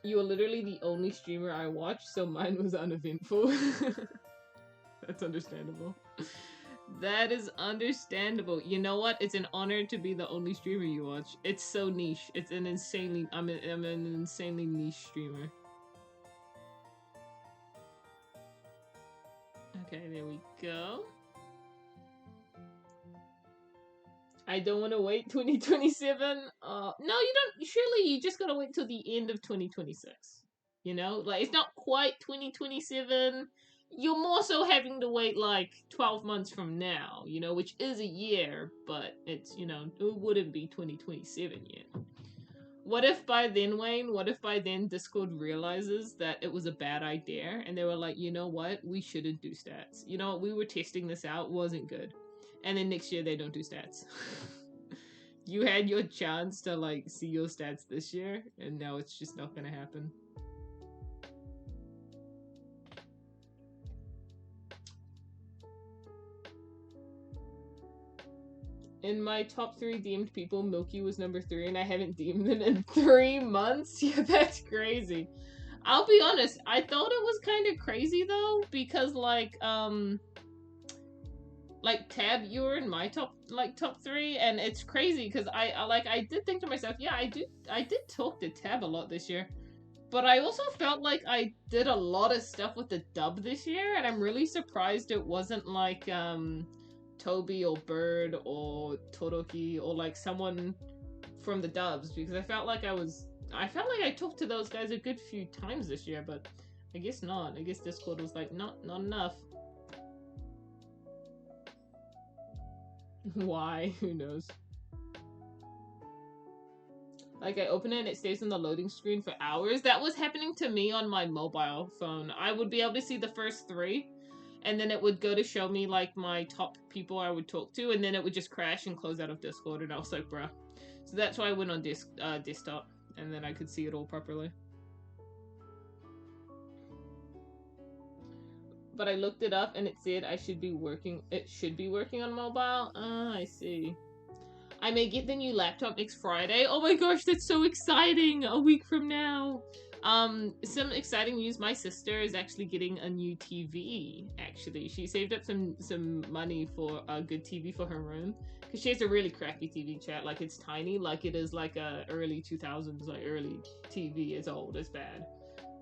You are literally the only streamer I watch, so mine was uneventful. That's understandable. That is understandable. You know what? It's an honor to be the only streamer you watch. It's so niche. It's an insanely... I'm an insanely niche streamer. Okay, there we go. I don't want to wait 2027. No, you don't. Surely you just gotta wait till the end of 2026. You know? Like, it's not quite 2027. You're more so having to wait, like, 12 months from now, you know, which is a year, but it's, you know, it wouldn't be 2027 yet. What if by then, Wayne, what if by then Discord realizes that it was a bad idea, and they were like, you know what, we shouldn't do stats. You know, we were testing this out, wasn't good. And then next year they don't do stats. You had your chance to, like, see your stats this year, and now it's just not gonna happen. In my top 3 deemed people, Milky was number 3, and I haven't deemed them in 3 months? Yeah, that's crazy. I'll be honest, I thought it was kind of crazy, though, because, like, Tab, you were in my top 3, and it's crazy, because I did think to myself, yeah, I did talk to Tab a lot this year, but I also felt like I did a lot of stuff with the dub this year, and I'm really surprised it wasn't, like, Toby or Bird or Todoroki or, like, someone from the dubs, because I felt like I talked to those guys a good few times this year, but I guess not. I guess Discord was like, not enough. Why? Who knows? Like, I open it and it stays on the loading screen for hours. That was happening to me on my mobile phone. I would be able to see the first 3, and then it would go to show me, like, my top people I would talk to, and then it would just crash and close out of Discord, and I was like, bruh. So that's why I went on desktop, and then I could see it all properly. But I looked it up, and it said it should be working on mobile. Ah, I see. I may get the new laptop next Friday. Oh my gosh, that's so exciting! A week from now. Some exciting news. My sister is actually getting a new TV, actually. She saved up some money for a good TV for her room. Because she has a really crappy TV, chat. Like, it's tiny. Like, it is like a early 2000s, like, early TV. It's old. It's bad.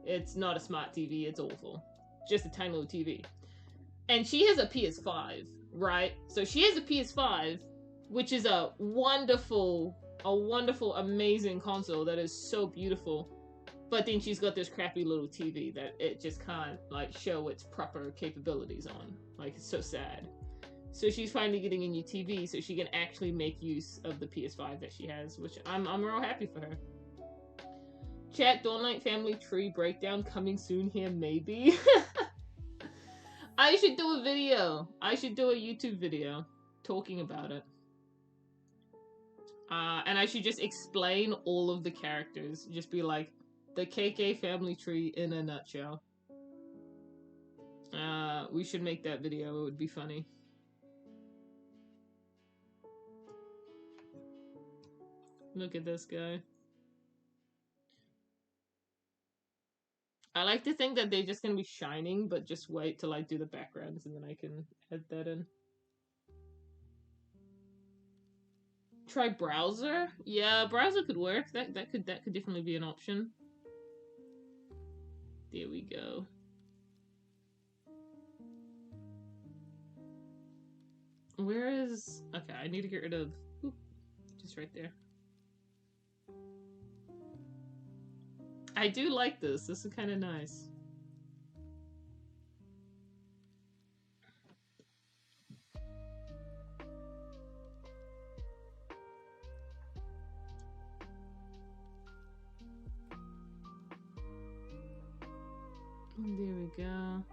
It's not a smart TV. It's awful. Just a tiny little TV. And she has a PS5, right? So she has a PS5, which is a wonderful, amazing console that is so beautiful. But then she's got this crappy little TV that it just can't, like, show its proper capabilities on. Like, it's so sad. So she's finally getting a new TV so she can actually make use of the PS5 that she has, which I'm real happy for her. Chat, Dawn Night family tree breakdown coming soon here, maybe. I should do a video. I should do a YouTube video talking about it. And I should just explain all of the characters. Just be like, the KK family tree in a nutshell. We should make that video. It would be funny. Look at this guy. I like to think that they're just gonna be shining, but just wait till I do the backgrounds and then I can add that in. Try browser? Yeah, browser could work. That could definitely be an option. There we go. Where is... Okay, I need to get rid of... Oop, just right there. I do like this. This is kind of nice. There we go.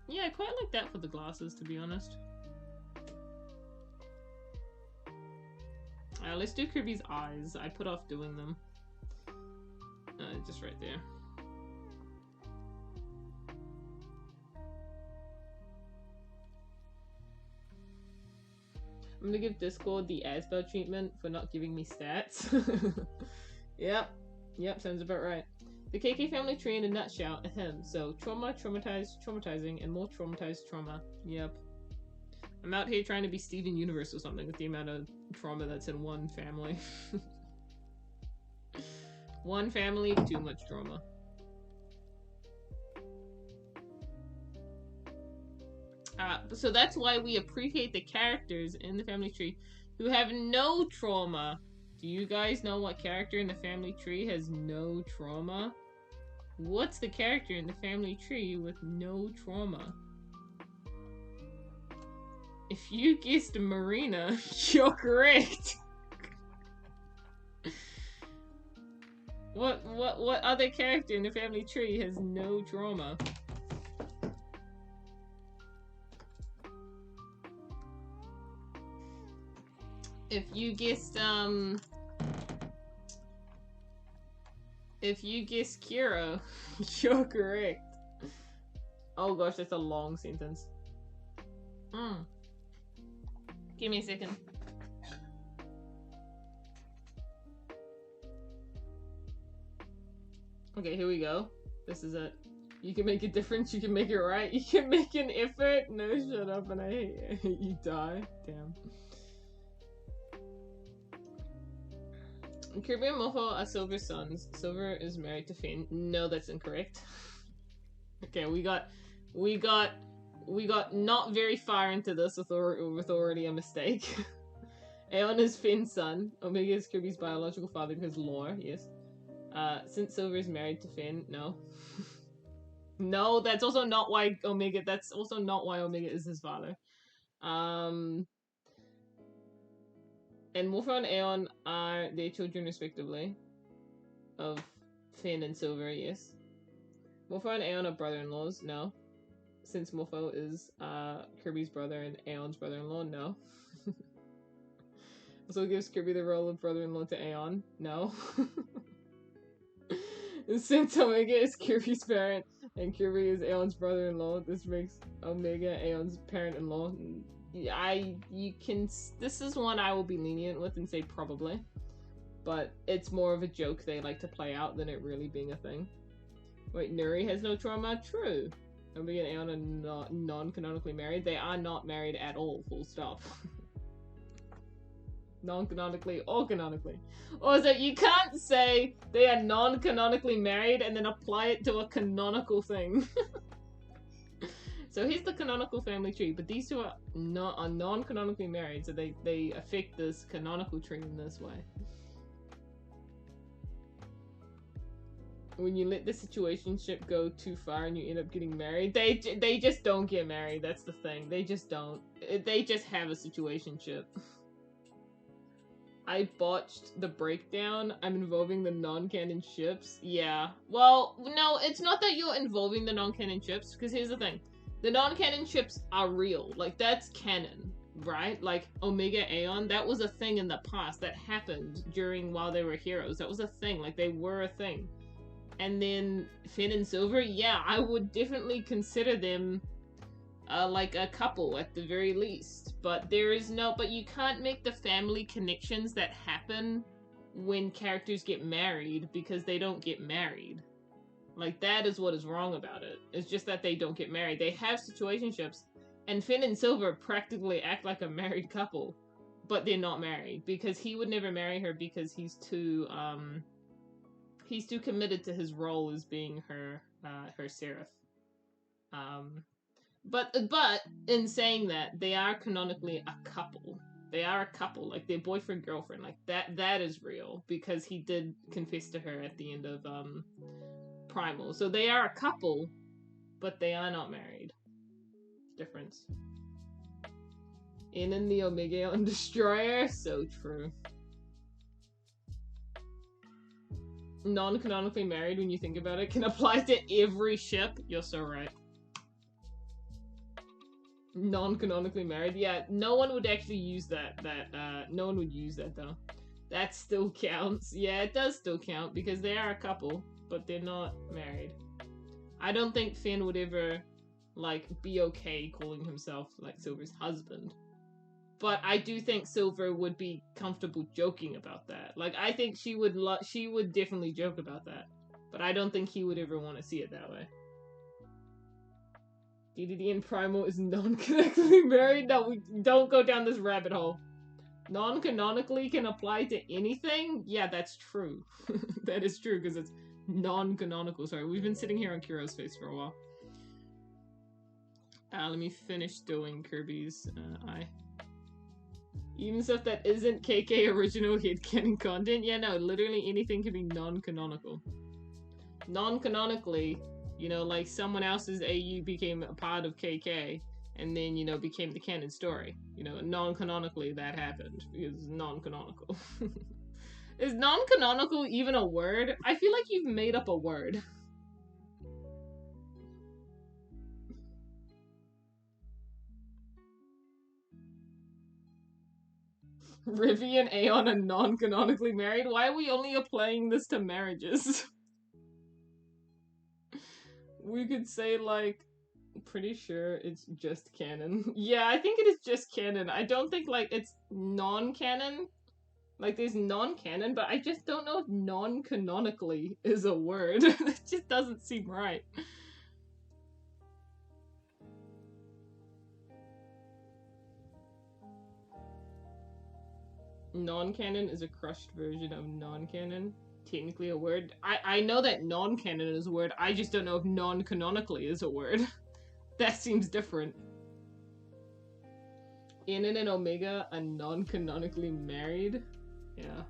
Yeah, I quite like that for the glasses, to be honest. Let's do Kirby's eyes. I put off doing them. Just right there. I'm gonna give Discord the Asbel treatment for not giving me stats. Yep, sounds about right. The KK family tree in a nutshell, ahem. So, trauma, traumatized, traumatizing, and more traumatized trauma. Yep. I'm out here trying to be Steven Universe or something with the amount of trauma that's in one family. One family, too much trauma. So that's why we appreciate the characters in the family tree who have no trauma. Do you guys know what character in the family tree has no trauma? What's the character in the family tree with no trauma? If you guessed Marina, you're correct. What other character in the family tree has no trauma? If you guessed Kira, you're correct. Oh gosh, that's a long sentence. Give me a second. Okay, here we go. This is it. You can make a difference, you can make it right, you can make an effort. No, shut up and I hate you die. Damn. Kirby and Mofo are Silver's sons. Silver is married to Finn. No, that's incorrect. Okay, we got not very far into this with already a mistake. Aeon is Finn's son. Omega is Kirby's biological father because lore, yes. Since Silver is married to Finn, no. No, that's also not why Omega is his father. And Morpho and Aeon are their children respectively. Of Finn and Silver, yes. Morpho and Aeon are brother-in-laws, no. Since Morpho is Kirby's brother and Aeon's brother-in-law, no. Also gives Kirby the role of brother-in-law to Aeon, no. Since Omega is Kirby's parent and Kirby is Aeon's brother-in-law, this makes Omega Aeon's parent-in-law. This is one I will be lenient with and say probably. But it's more of a joke they like to play out than it really being a thing. Wait, Nuri has no trauma? True. Omega and Aeon are not non-canonically married. They are not married at all, full stop. Non-canonically or canonically. Also, you can't say they are non-canonically married and then apply it to a canonical thing. So here's the canonical family tree, but these two are non-canonically married, so they affect this canonical tree in this way. When you let the situationship go too far and you end up getting married, they just don't get married. That's the thing. They just don't. They just have a situationship. I botched the breakdown. I'm involving the non-canon ships. Yeah. Well, no, it's not that you're involving the non-canon ships, because here's the thing. The non-canon ships are real. Like, that's canon, right? Like, Omega Aeon, that was a thing in the past that happened while they were heroes. That was a thing. Like, they were a thing. And then Finn and Silver, yeah, I would definitely consider them like a couple at the very least. But but you can't make the family connections that happen when characters get married because they don't get married. Like, that is what is wrong about it. It's just that they don't get married. They have situationships, and Finn and Silver practically act like a married couple, but they're not married because he would never marry her because he's too committed to his role as being her seraph. But in saying that, they are canonically a couple. They are a couple, like they're boyfriend girlfriend, like that is real because he did confess to her at the end of Primal. So they are a couple, but they are not married. Difference. In the Omega Destroyer, so true. Non-canonically married, when you think about it, can apply to every ship. You're so right. Non-canonically married, yeah, no one would actually use that. No one would use that though. That still counts. Yeah, it does still count because they are a couple, but they're not married. I don't think Finn would ever, like, be okay calling himself, like, Silver's husband. But I do think Silver would be comfortable joking about that. Like, I think she would definitely joke about that. But I don't think he would ever want to see it that way. DDD and Primal is non-canonically married? No, we don't go down this rabbit hole. Non-canonically can apply to anything? Yeah, that's true. That is true, because it's non-canonical. Sorry, we've been sitting here on Kiro's face for a while. Let me finish doing Kirby's eye. Even stuff that isn't KK original headcanon content? Yeah, no, literally anything can be non-canonical. Non-canonically, you know, like someone else's AU became a part of KK, and then, you know, became the canon story. You know, non-canonically that happened, because it's non-canonical. Is non-canonical even a word? I feel like you've made up a word. Rivy and Aeon are non-canonically married? Why are we only applying this to marriages? We could say, like, pretty sure it's just canon. Yeah, I think it is just canon. I don't think, like, it's non-canon. Like, there's non-canon, but I just don't know if non-canonically is a word. It just doesn't seem right. Non-canon is a crushed version of non-canon. Technically a word. I know that non-canon is a word, I just don't know if non-canonically is a word. That seems different. Inan and Omega are non-canonically married? Yeah.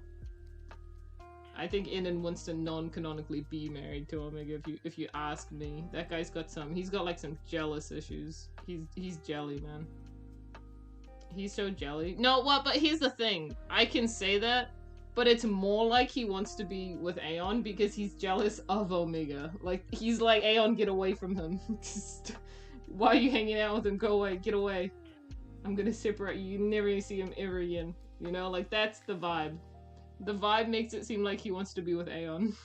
I think Inan wants to non-canonically be married to Omega if you ask me. That guy's got he's got like some jealous issues. He's jelly, man. He's so jelly. No, what? But here's the thing. I can say that, but it's more like he wants to be with Aeon because he's jealous of Omega. Like, he's like, Aeon, get away from him. Why are you hanging out with him? Go away. Get away. I'm gonna separate you. You never see him ever again. You know, like, that's the vibe. The vibe makes it seem like he wants to be with Aeon.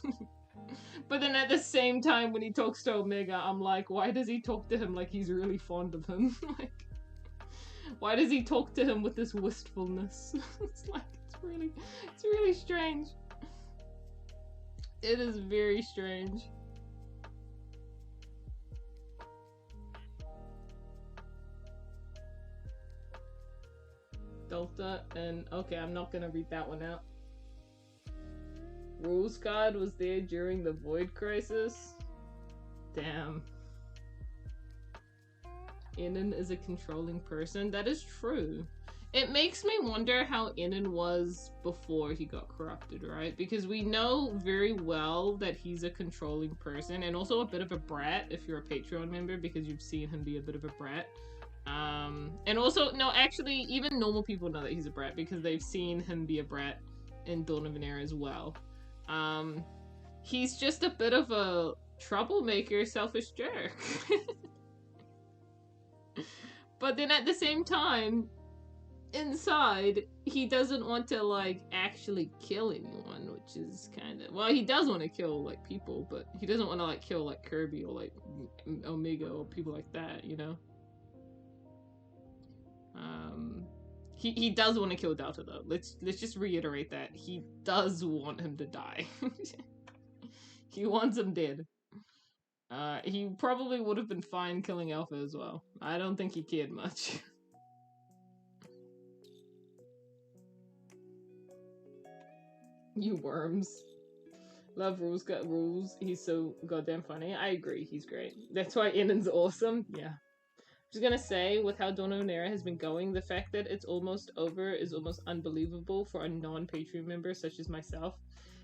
But then at the same time, when he talks to Omega, I'm like, why does he talk to him like he's really fond of him? Like, why does he talk to him with this wistfulness? It's like, it's really strange. It is very strange. Delta and, okay, I'm not gonna read that one out. Rules God was there during the Void Crisis? Damn. Inan is a controlling person. That is true. It makes me wonder how Inan was before he got corrupted, right? Because we know very well that he's a controlling person and also a bit of a brat if you're a Patreon member, because you've seen him be a bit of a brat. And also, no, actually, even normal people know that he's a brat because they've seen him be a brat in Dawn of an Era as well. He's just a bit of a troublemaker, selfish jerk. But then at the same time, inside, he doesn't want to, like, actually kill anyone, which is kind of... Well, he does want to kill, like, people, but he doesn't want to, like, kill, like, Kirby or, like, Omega or people like that, you know? He does want to kill Delta, though. Let's just reiterate that. He does want him to die. He wants him dead. He probably would have been fine killing Alpha as well. I don't think he cared much. You worms. Love Rules got rules. He's so goddamn funny. I agree, he's great. That's why Enen's awesome. Yeah. Just gonna say, with how Dawn of an Era has been going, the fact that it's almost over is almost unbelievable for a non-Patreon member such as myself.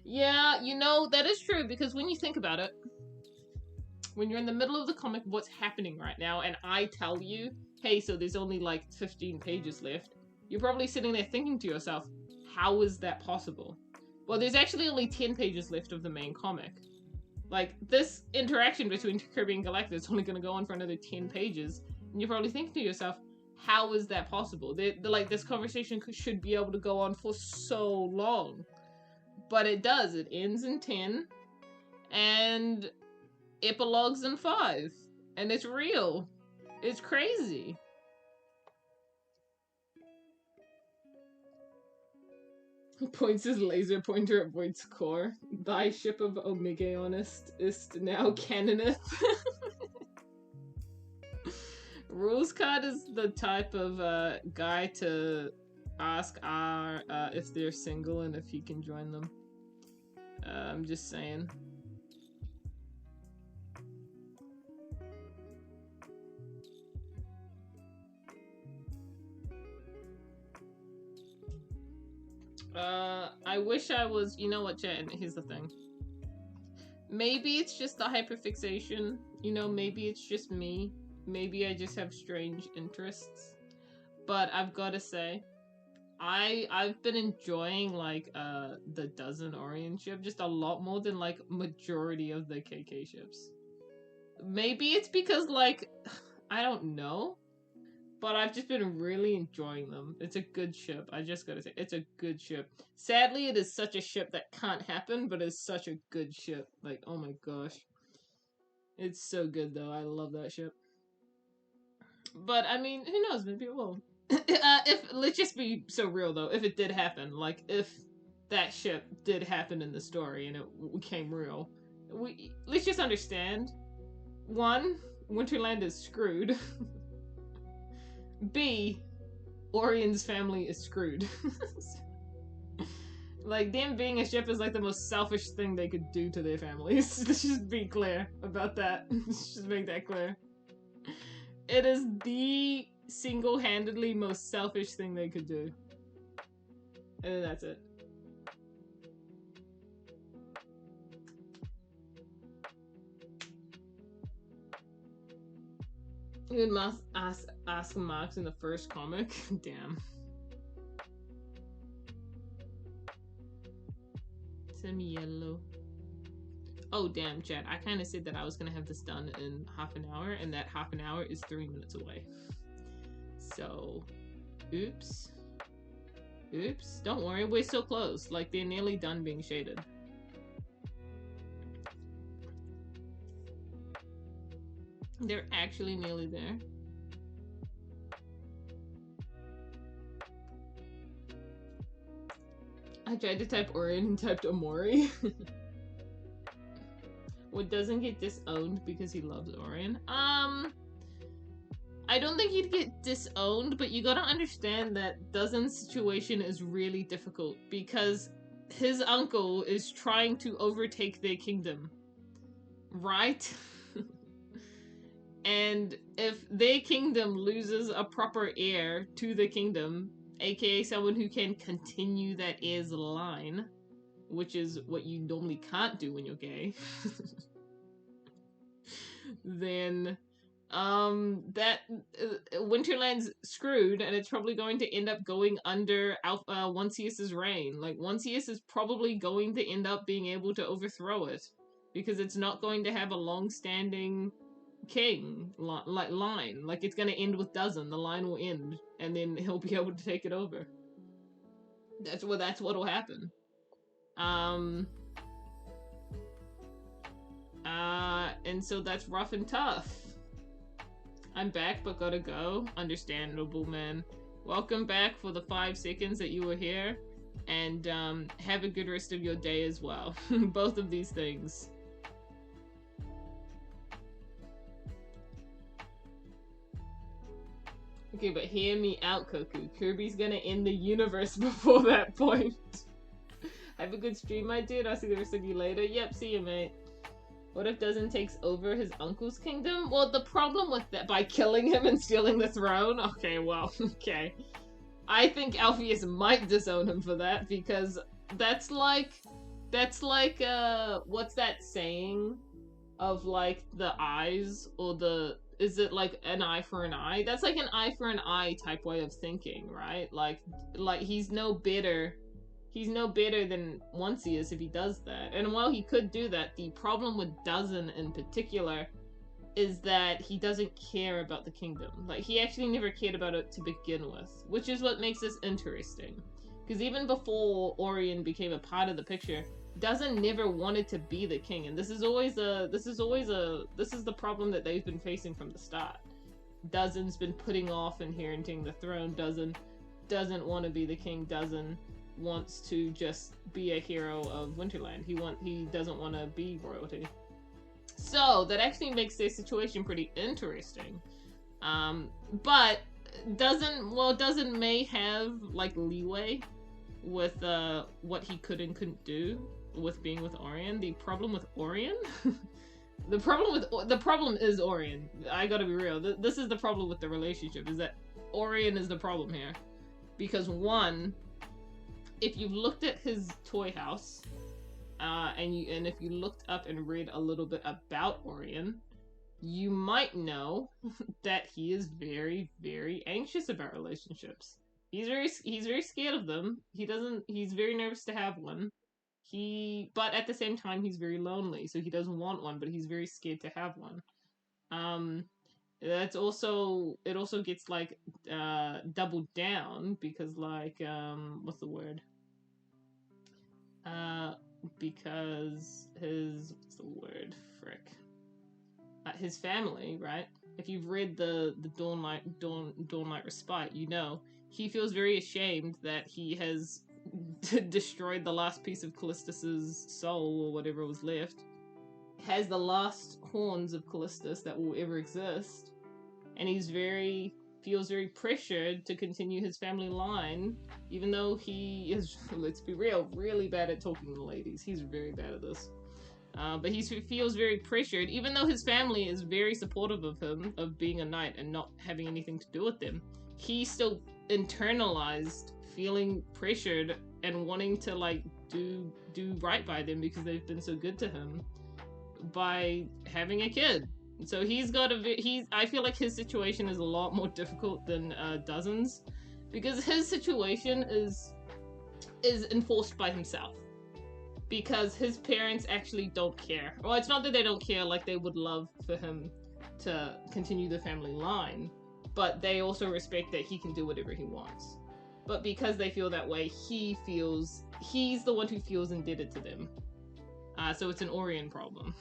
Yeah, you know, that is true, because when you think about it, when you're in the middle of the comic, what's happening right now, and I tell you, hey, so there's only like 15 pages left, you're probably sitting there thinking to yourself, how is that possible? Well, there's actually only 10 pages left of the main comic. Like, this interaction between Kirby and Galactus is only gonna go on for another 10 pages, and you're probably thinking to yourself, how is that possible? Like, this conversation should be able to go on for so long. But it does. It ends in 10, and epilogues in 5. And it's real. It's crazy. Points his laser pointer at Void's core. Thy ship of Omegaonist is now canoneth. Rules Card is the type of guy to ask R if they're single and if he can join them. I'm just saying. I wish I was, you know what, chat, here's the thing. Maybe it's just the hyperfixation, you know, maybe it's just me. Maybe I just have strange interests. But I've gotta say, I've been enjoying, like, the Dozen Orion ship just a lot more than, like, majority of the KK ships. Maybe it's because, like, I don't know, but I've just been really enjoying them. It's a good ship. I just gotta say, it's a good ship. Sadly, it is such a ship that can't happen, but it's such a good ship. Like, oh my gosh. It's so good, though. I love that ship. But, I mean, who knows? Maybe it will. Let's just be so real, though. If it did happen, like, if that ship did happen in the story and it became real, let's just understand. 1, Winterland is screwed. B, Orion's family is screwed. Like, them being a ship is like the most selfish thing they could do to their families. Let's just be clear about that. Let's just make that clear. It is the single-handedly most selfish thing they could do. And then that's it. You would ask Max in the first comic? Damn. Semi-yellow. Oh, damn, chat. I kind of said that I was going to have this done in half an hour, and that half an hour is 3 minutes away. So, oops. Oops. Don't worry, we're so close. Like, they're nearly done being shaded. They're actually nearly there. I tried to type Orion and typed Omori. What doesn't get disowned because he loves Orion? I don't think he'd get disowned, but you gotta understand that Dozen's situation is really difficult because his uncle is trying to overtake their kingdom. Right? And if their kingdom loses a proper heir to the kingdom, aka someone who can continue that heir's line, which is what you normally can't do when you're gay, then that Winterland's screwed, and it's probably going to end up going under Onesius's reign. Like, Onesius is probably going to end up being able to overthrow it, because it's not going to have a long-standing king line. Like, it's going to end with Dozen. The line will end, and then he'll be able to take it over. That's what'll happen. And so that's rough and tough. I'm back, but gotta go. Understandable, man. Welcome back for the 5 seconds that you were here, and have a good rest of your day as well. Both of these things. Okay, but hear me out, Koku. Kirby's gonna end the universe before that point. Have a good stream, my dude. I'll see the rest of you later. Yep, see you, mate. What if Dozen takes over his uncle's kingdom? Well, the problem with that, by killing him and stealing the throne? Okay, well, okay. I think Alpheus might disown him for that, because that's like, what's that saying of, like, the eyes, or is it like an eye for an eye? That's like an eye for an eye type way of thinking, right? Like he's no better than Onesius if he does that. And while he could do that, the problem with Dozen in particular is that he doesn't care about the kingdom. Like, he actually never cared about it to begin with, which is what makes this interesting. Because even before Orion became a part of the picture, Dozen never wanted to be the king, and this is the problem that they've been facing from the start. Dozen's been putting off inheriting the throne. Dozen doesn't want to be the king. Dozen wants to just be a hero of Winterland. He doesn't want to be royalty. So that actually makes their situation pretty interesting. But Dozen may have like leeway with what he could and couldn't do with being with Orion. The problem with Orion, the problem is Orion. I gotta be real. This is the problem with the relationship, is that Orion is the problem here, because one, if you've looked at his toy house, and if you looked up and read a little bit about Orion, you might know that he is very, very anxious about relationships. He's very scared of them. He's very nervous to have one. But at the same time, he's very lonely, so he doesn't want one, but he's very scared to have one. It also gets like doubled down, because like what's the word? Because his family, right? If you've read the Dawnlight Respite, you know he feels very ashamed that he has destroyed the last piece of Callistus's soul, or whatever was left. Has the last horns of Callistus that will ever exist, and feels very pressured to continue his family line, even though he is, let's be real, really bad at talking to ladies. He's very bad at this. But he feels very pressured, even though his family is very supportive of him, of being a knight and not having anything to do with them. He still internalized feeling pressured and wanting to like do right by them because they've been so good to him by having a kid. So I feel like his situation is a lot more difficult than Dozen's, because his situation is enforced by himself, because his parents actually don't care. Well, it's not that they don't care, like they would love for him to continue the family line, but they also respect that he can do whatever he wants. But because they feel that way, he's the one who feels indebted to them. So it's an Orion problem.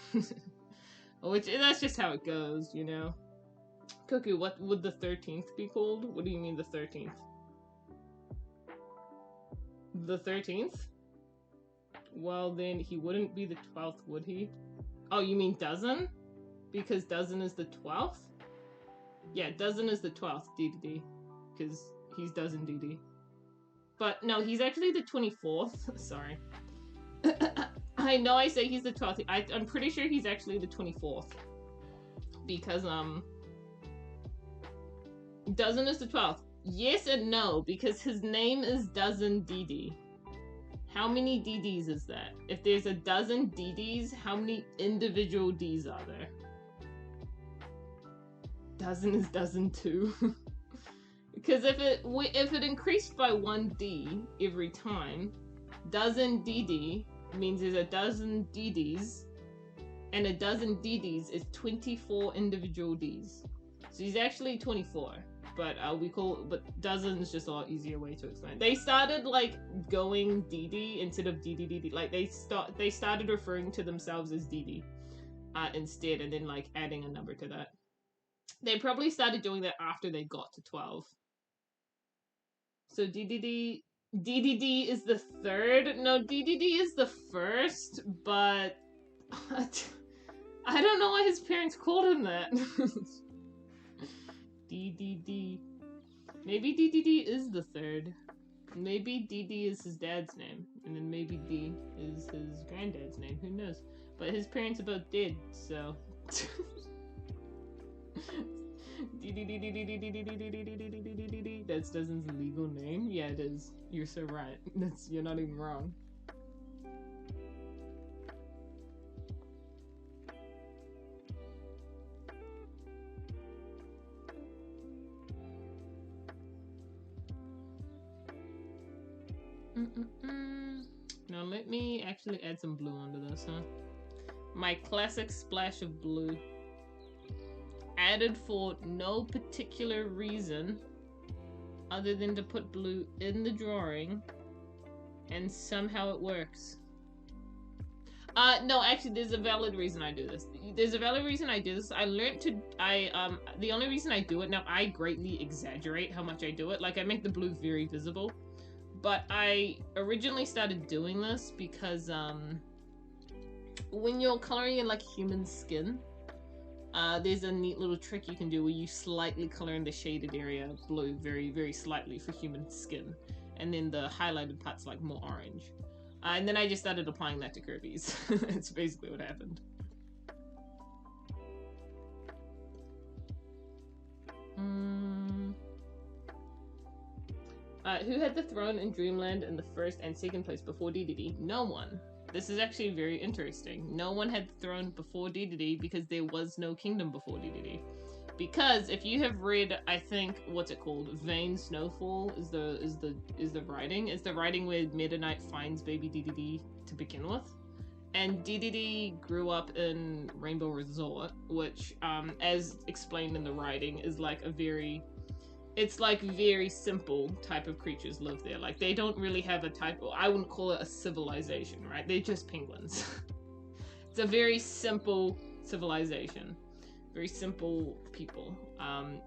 Which, that's just how it goes, you know? Koku, what would the 13th be called? What do you mean the 13th? The 13th? Well, then he wouldn't be the 12th, would he? Oh, you mean Dozen? Because Dozen is the 12th? Yeah, Dozen is the 12th, DDD. Because he's Dozen DD. But no, he's actually the 24th. Sorry. I know I say he's the 12th. I'm pretty sure he's actually the 24th. Because, Dozen is the 12th. Yes and no, because his name is Dozen DD. How many DDs is that? If there's a dozen DDs, how many individual Ds are there? dozen is dozen too. Because if it increased by 1D every time, dozen DD means there's a dozen DDs, and a dozen DDs is 24 individual Ds. So he's actually 24, but but dozen is just a lot easier way to explain. They started like going DD instead of DDDD. Like they started referring to themselves as DD instead, and then like adding a number to that. They probably started doing that after they got to 12. So DDD is the third. No, DDD is the first, but I don't know why his parents called him that. DDD. Maybe DDD is the third. Maybe DD is his dad's name, and then maybe D is his granddad's name. Who knows? But his parents are both dead, so. That's Dozen's legal name? Yeah, it is. You're so right. You're not even wrong. Now let me actually add some blue onto this, huh? My classic splash of blue. Added for no particular reason other than to put blue in the drawing, and somehow it works. No, actually there's a valid reason I do this. I learned to, the only reason I do it, now I greatly exaggerate how much I do it, like I make the blue very visible, but I originally started doing this because, when you're coloring in like human skin, there's a neat little trick you can do where you slightly color in the shaded area blue, very, very slightly for human skin. And then the highlighted part's like more orange. And then I just started applying that to Kirby's. That's basically what happened. Who had the throne in Dreamland in the first and second place before DDD? No one. This is actually very interesting. No one had the throne before DDD because there was no kingdom before DDD. Because if you have read, I think, what's it called? Vain Snowfall is the writing. It's the writing where Meta Knight finds baby DDD to begin with. And DDD grew up in Rainbow Resort, which, as explained in the writing, is like a very... It's like very simple type of creatures live there. Like they don't really have a type of, I wouldn't call it a civilization, right? They're just penguins. It's a very simple civilization. Very simple people.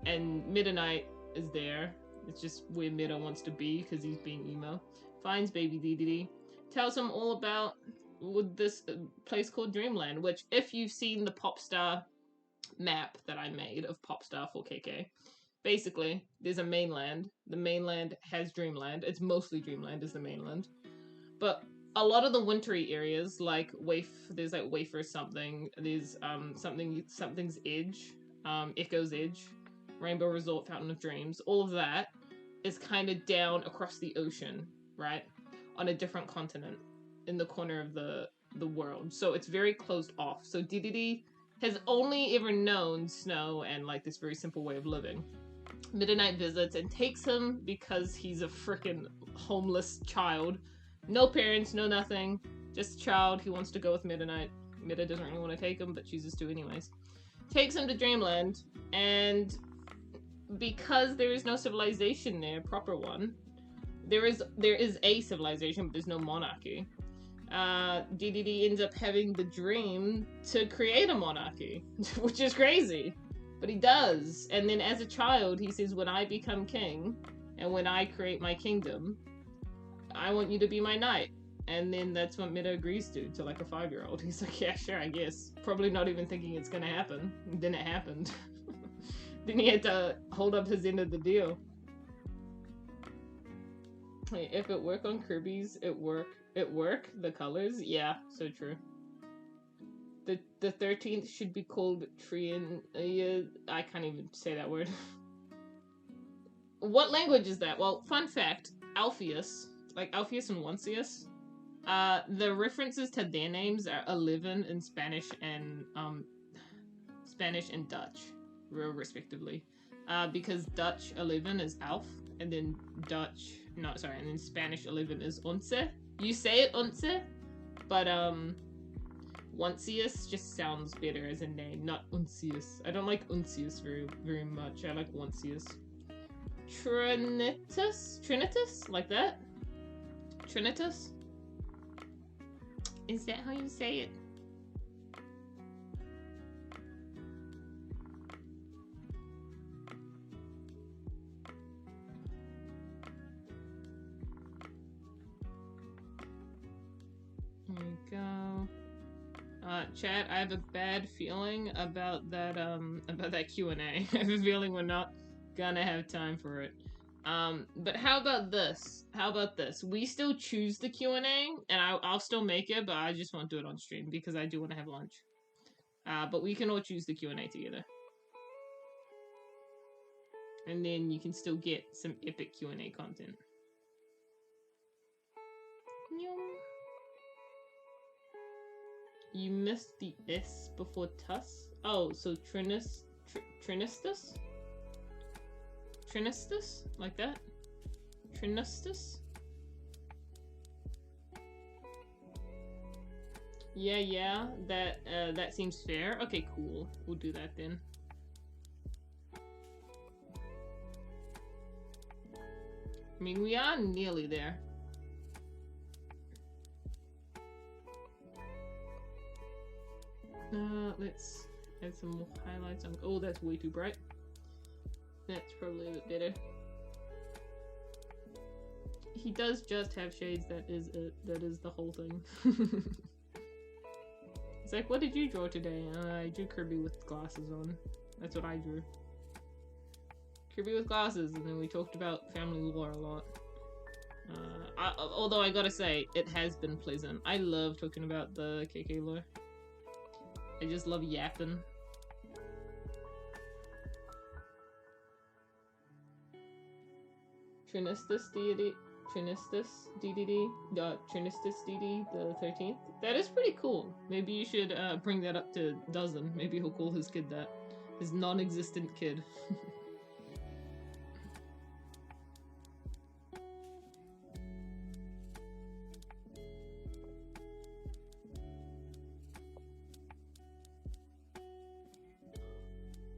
And Meta Knight is there. It's just where Meta wants to be because he's being emo. Finds baby DDD. Tells him all about this place called Dreamland, which if you've seen the Popstar map that I made of Popstar for KK, basically, there's a mainland. The mainland has Dreamland. It's mostly Dreamland is the mainland. But a lot of the wintry areas, like there's like Wafer something, there's something's Edge, Echo's Edge, Rainbow Resort, Fountain of Dreams, all of that is kind of down across the ocean, right? On a different continent, in the corner of the world. So it's very closed off. So DDD has only ever known snow and like this very simple way of living. Meta Knight visits and takes him because he's a freaking homeless child. No parents, no nothing. Just a child. He wants to go with Meta Knight. Meta doesn't really want to take him, but chooses to anyways. Takes him to Dreamland, and because there is no civilization there, proper one, there is a civilization, but there's no monarchy. DDD ends up having the dream to create a monarchy, which is crazy. But he does, and then as a child, he says, when I become king, and when I create my kingdom, I want you to be my knight. And then that's what Meta agrees to like a 5-year-old. He's like, yeah, sure, I guess. Probably not even thinking it's gonna happen. And then it happened. Then he had to hold up his end of the deal. Hey, if it work on Kirby's, it work. The colors? Yeah, so true. The 13th should be called Trian... I can't even say that word. What language is that? Well, fun fact, Alpheus, like Alpheus and Oncius, the references to their names are 11 in Spanish and Dutch. respectively. Because Dutch 11 is elf, and then and then Spanish 11 is once. You say it once, but Oncius just sounds better as a name, not Uncius. I don't like Uncius very much. I like Oncius. Trinitus, like that. Trinitus. Is that how you say it? There we go. Chat, I have a bad feeling about that Q&A. I have a feeling we're not gonna have time for it. But how about this? We still choose the Q&A, and I'll still make it, but I just won't do it on stream because I do want to have lunch. But we can all choose the Q&A together. And then you can still get some epic Q&A content. You missed the S before Tus? Oh, so Trinistus? Trinistus? Like that? Trinistus? Yeah, that seems fair. Okay, cool. We'll do that then. I mean, we are nearly there. Let's add some more highlights on. Oh, that's way too bright. That's probably a bit better. He does just have shades, that is it. That is the whole thing. It's like, what did you draw today? I drew Kirby with glasses on. That's what I drew. Kirby with glasses, and then we talked about family lore a lot. Although I gotta say, it has been pleasant. I love talking about the KK lore. I just love yapping. Trinistus DD, Trinistus DD the 13th. That is pretty cool. Maybe you should bring that up to Dozen. Maybe he'll call his kid that. His non-existent kid.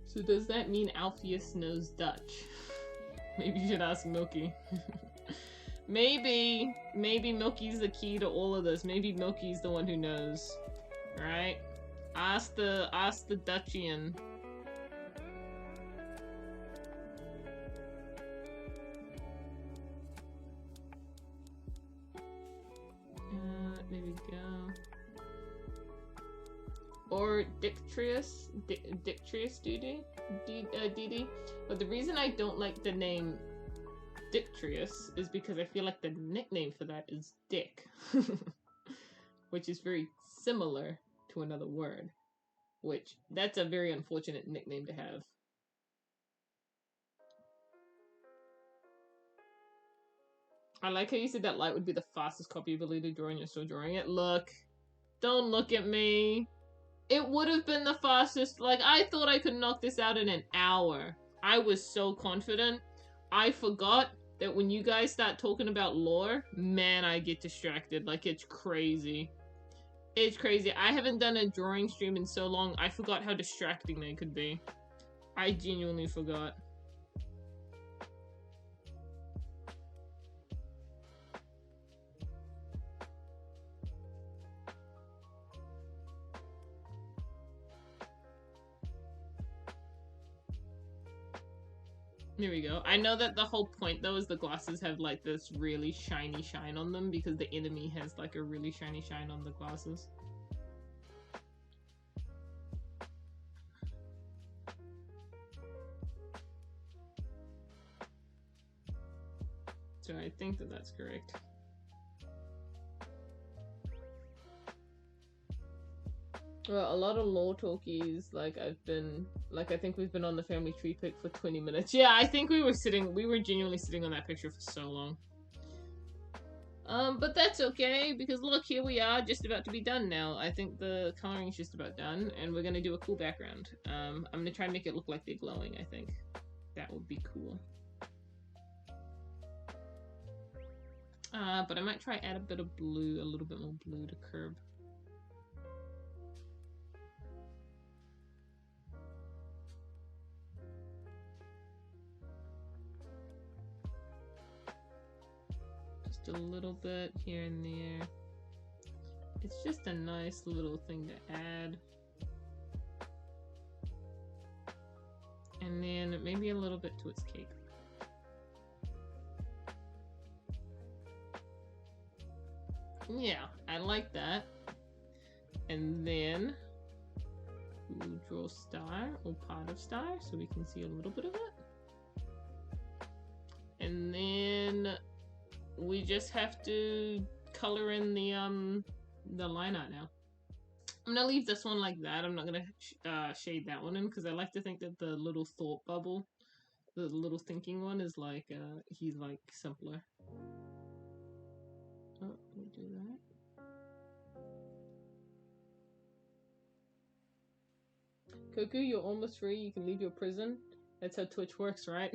So does that mean Alpheus knows Dutch? Maybe you should ask Milky. Maybe Milky's the key to all of this. Maybe Milky's the one who knows. Right? Ask the Dutchian. There we go. Or Dictrius DD. But the reason I don't like the name Dictrius is because I feel like the nickname for that is Dick. Which is very similar to another word. Which, that's a very unfortunate nickname to have. I like how you said that light would be the fastest copy ability to draw and you're still drawing it. Look. Don't look at me. It would have been the fastest. Like, I thought I could knock this out in an hour. I was so confident. I forgot that when you guys start talking about lore, man, I get distracted. Like, it's crazy. It's crazy. I haven't done a drawing stream in so long, I forgot how distracting they could be. I genuinely forgot. There we go. I know that the whole point though is the glasses have like this really shiny shine on them because the enemy has like a really shiny shine on the glasses. So I think that that's correct. Well, a lot of lore talkies, like I think we've been on the family tree pic for 20 minutes. Yeah, I think we were genuinely sitting on that picture for so long. But that's okay, because look, here we are, just about to be done now. I think the coloring is just about done, and we're gonna do a cool background. I'm gonna try and make it look like they're glowing, I think. That would be cool. But I might try add a bit of blue, a little bit more blue to curb. Just a little bit here and there. It's just a nice little thing to add. And then maybe a little bit to its cape. Yeah, I like that. And then we'll draw star or part of star so we can see a little bit of it. And then we just have to color in the line art now. I'm gonna leave this one like that. I'm not gonna shade that one in because I like to think that the little thought bubble, the little thinking one, is like he's like simpler. Oh, we'll do that. Koku, you're almost free. You can leave your prison. That's how Twitch works, right?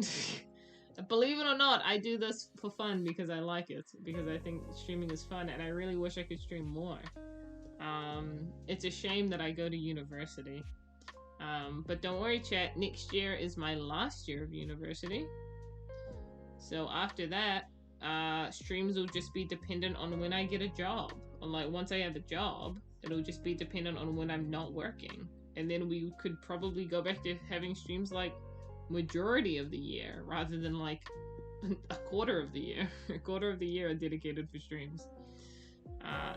Believe it or not, I do this for fun because I like it. Because I think streaming is fun, and I really wish I could stream more. It's a shame that I go to university. But don't worry, chat. Next year is my last year of university. So after that, streams will just be dependent on when I get a job. And like once I have a job, it'll just be dependent on when I'm not working. And then we could probably go back to having streams like majority of the year rather than like a quarter of the year. A quarter of the year are dedicated for streams.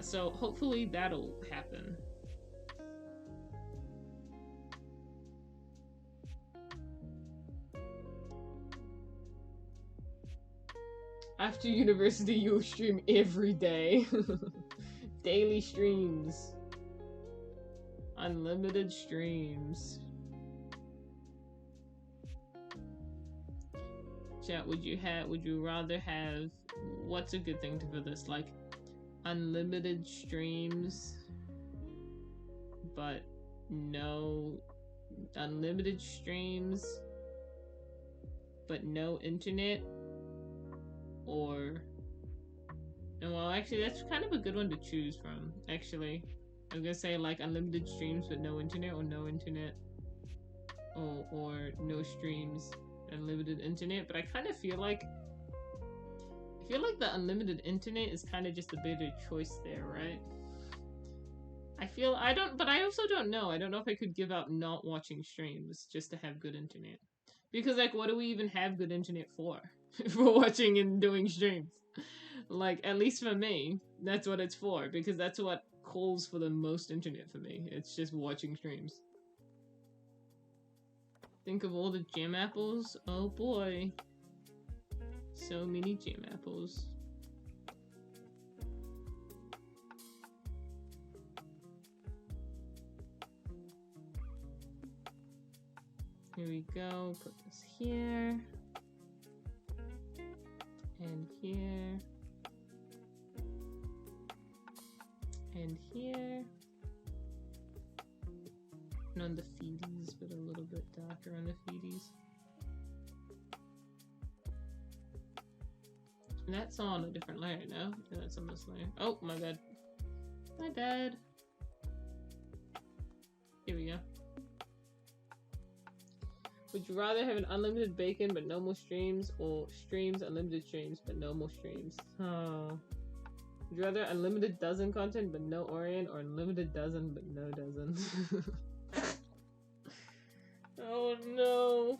So hopefully that'll happen. After university, you'll stream every day. Daily streams. Unlimited streams. Chat, would you rather have, what's a good thing for this? Like, unlimited streams, but no, unlimited streams, but no internet? Or, well, actually, that's kind of a good one to choose from, actually. I'm gonna say, like, unlimited streams, but no internet, or no internet, or no streams, unlimited internet, but I kind of feel like, the unlimited internet is kind of just a better choice there, right? But I also don't know. I don't know if I could give up not watching streams just to have good internet. Because, like, what do we even have good internet for? For watching and doing streams. Like, at least for me, that's what it's for. Because that's what calls for the most internet for me. It's just watching streams. Think of all the gem apples. Oh boy. So many gem apples. Here we go. Put this here. And here. And here. And on the feeties, but a little bit darker on the feeties. And that's on a different layer, no? Yeah, that's on this layer. Oh, my bad. My bad. Here we go. Would you rather have an unlimited bacon but no more streams, or streams, unlimited streams but no more streams? Oh. Would you rather unlimited dozen content but no Orion, or unlimited dozen but no dozen? Oh no.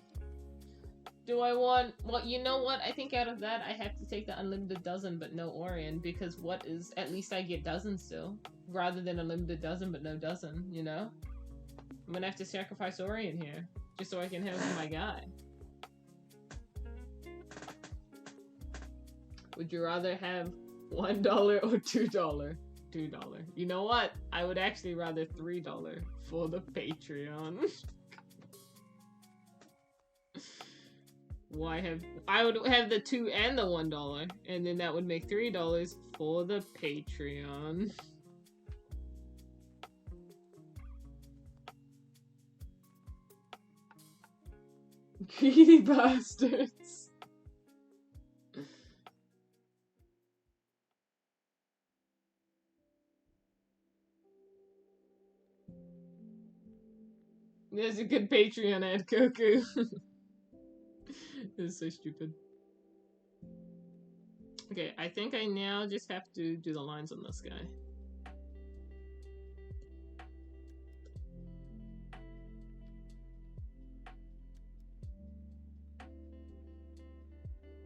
Do I want... Well, you know what? I think out of that, I have to take the unlimited dozen but no Orion, because what is... At least I get dozen still, rather than unlimited dozen but no dozen, you know? I'm gonna have to sacrifice Orion here, just so I can have my guy. Would you rather have $1 or $2? $2. You know what? I would actually rather $3 for the Patreon. I would have the $2 and the $1, and then that would make $3 for the Patreon. Greedy bastards. There's a good Patreon ad, Koku. This is so stupid. Okay, I think I now just have to do the lines on this guy.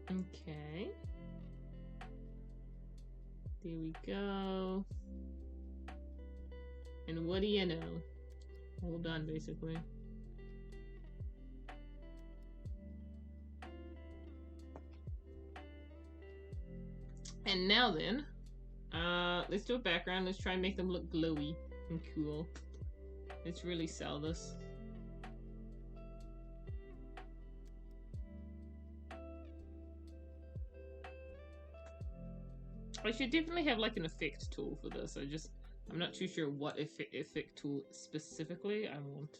Okay. There we go. And what do you know? All done, basically. And now then, let's do a background. Let's try and make them look glowy and cool. Let's really sell this. I should definitely have like an effect tool for this. I'm not too sure what effect tool specifically I want.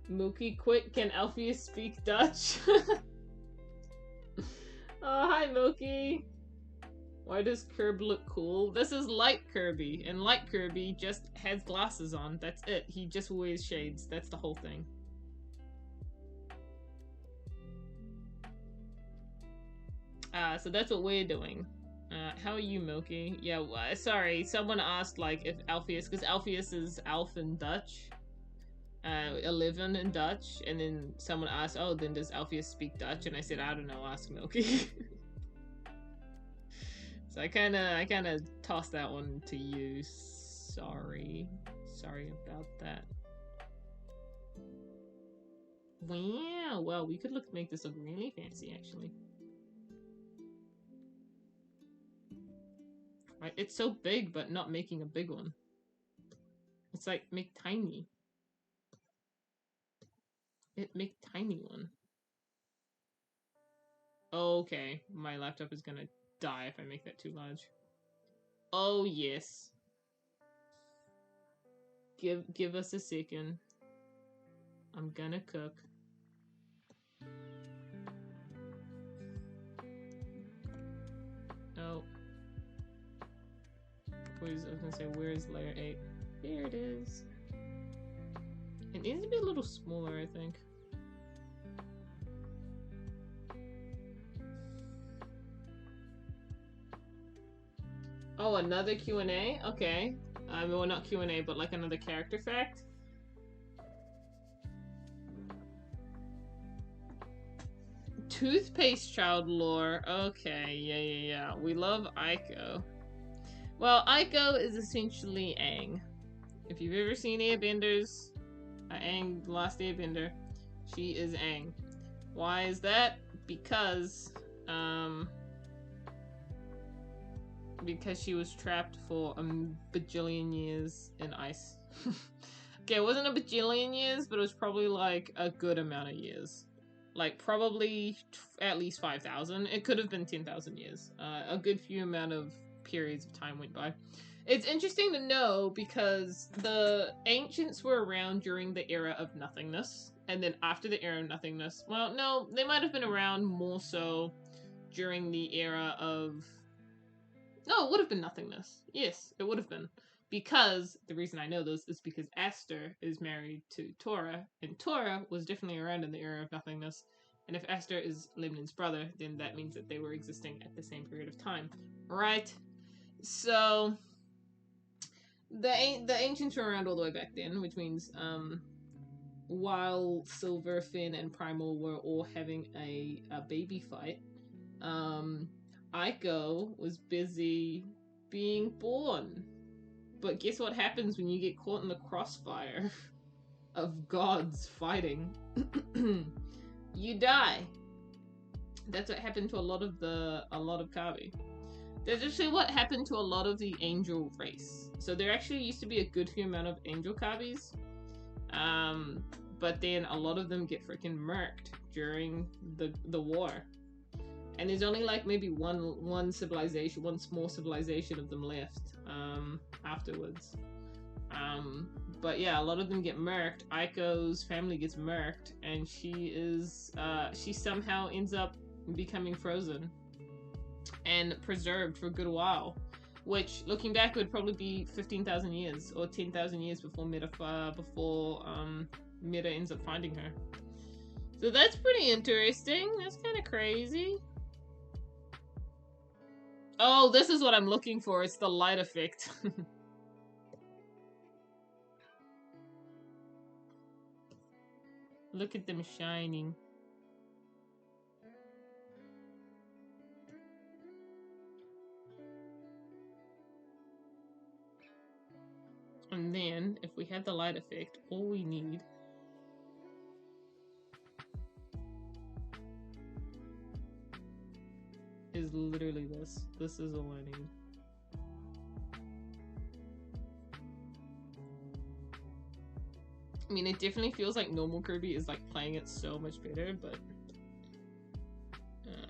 Mookie, quick, can Alpheus speak Dutch? Oh, hi Mookie! Why does Kirby look cool? This is Light Kirby, and Light Kirby just has glasses on. That's it. He just wears shades. That's the whole thing. So that's what we're doing. How are you, Milky? Yeah, sorry. Someone asked, like, if Alpheus... Because Alpheus is Alf in Dutch. 11 in Dutch. And then someone asked, oh, then does Alpheus speak Dutch? And I said, I don't know, ask Milky. So I kind of tossed that one to you. Sorry about that. Wow, well, we could make this look really fancy, actually. Right, it's so big, but not making a big one. It's like make tiny. Make tiny one. Okay, my laptop is gonna die if I make that too large. Oh yes. Give us a second. I'm gonna cook. Oh. I was gonna say, where is layer 8? There it is. It needs to be a little smaller, I think. Oh, another Q&A? Okay. Well, not Q&A, but like another character fact. Toothpaste child lore. Okay, yeah. We love Aiko. Well, Aiko is essentially Aang. If you've ever seen Airbenders, Aang, the Last Airbender, she is Aang. Why is that? Because she was trapped for a bajillion years in ice. Okay, it wasn't a bajillion years, but it was probably like a good amount of years. Like probably at least 5,000. It could have been 10,000 years. A good few amount of periods of time went by. It's interesting to know because the ancients were around during the era of nothingness, and then after the era of nothingness, well, no, they might have been around more so during the era of... No, it would have been nothingness. Yes, it would have been. Because, the reason I know this is because Aster is married to Tora, and Tora was definitely around in the era of nothingness. And if Aster is Lemnin's brother, then that means that they were existing at the same period of time. Right? So, the ancients were around all the way back then, which means, while Silver, Finn, and Primal were all having a baby fight, Aiko was busy being born. But guess what happens when you get caught in the crossfire of gods fighting? You die. That's what happened to a lot of Kirby. That's actually what happened to a lot of the angel race. So there actually used to be a good few amount of angel Kirbys. But then a lot of them get freaking murked during the war. And there's only like maybe one civilization, one small civilization of them left afterwards. But yeah, a lot of them get murked. Aiko's family gets murked, and she somehow ends up becoming frozen and preserved for a good while. Which, looking back, would probably be 15,000 years or 10,000 years before Meta ends up finding her. So that's pretty interesting. That's kind of crazy. Oh, this is what I'm looking for. It's the light effect. Look at them shining. And then, if we have the light effect, all we need is literally this. This is all I need. I mean, it definitely feels like normal Kirby is like playing it so much better, but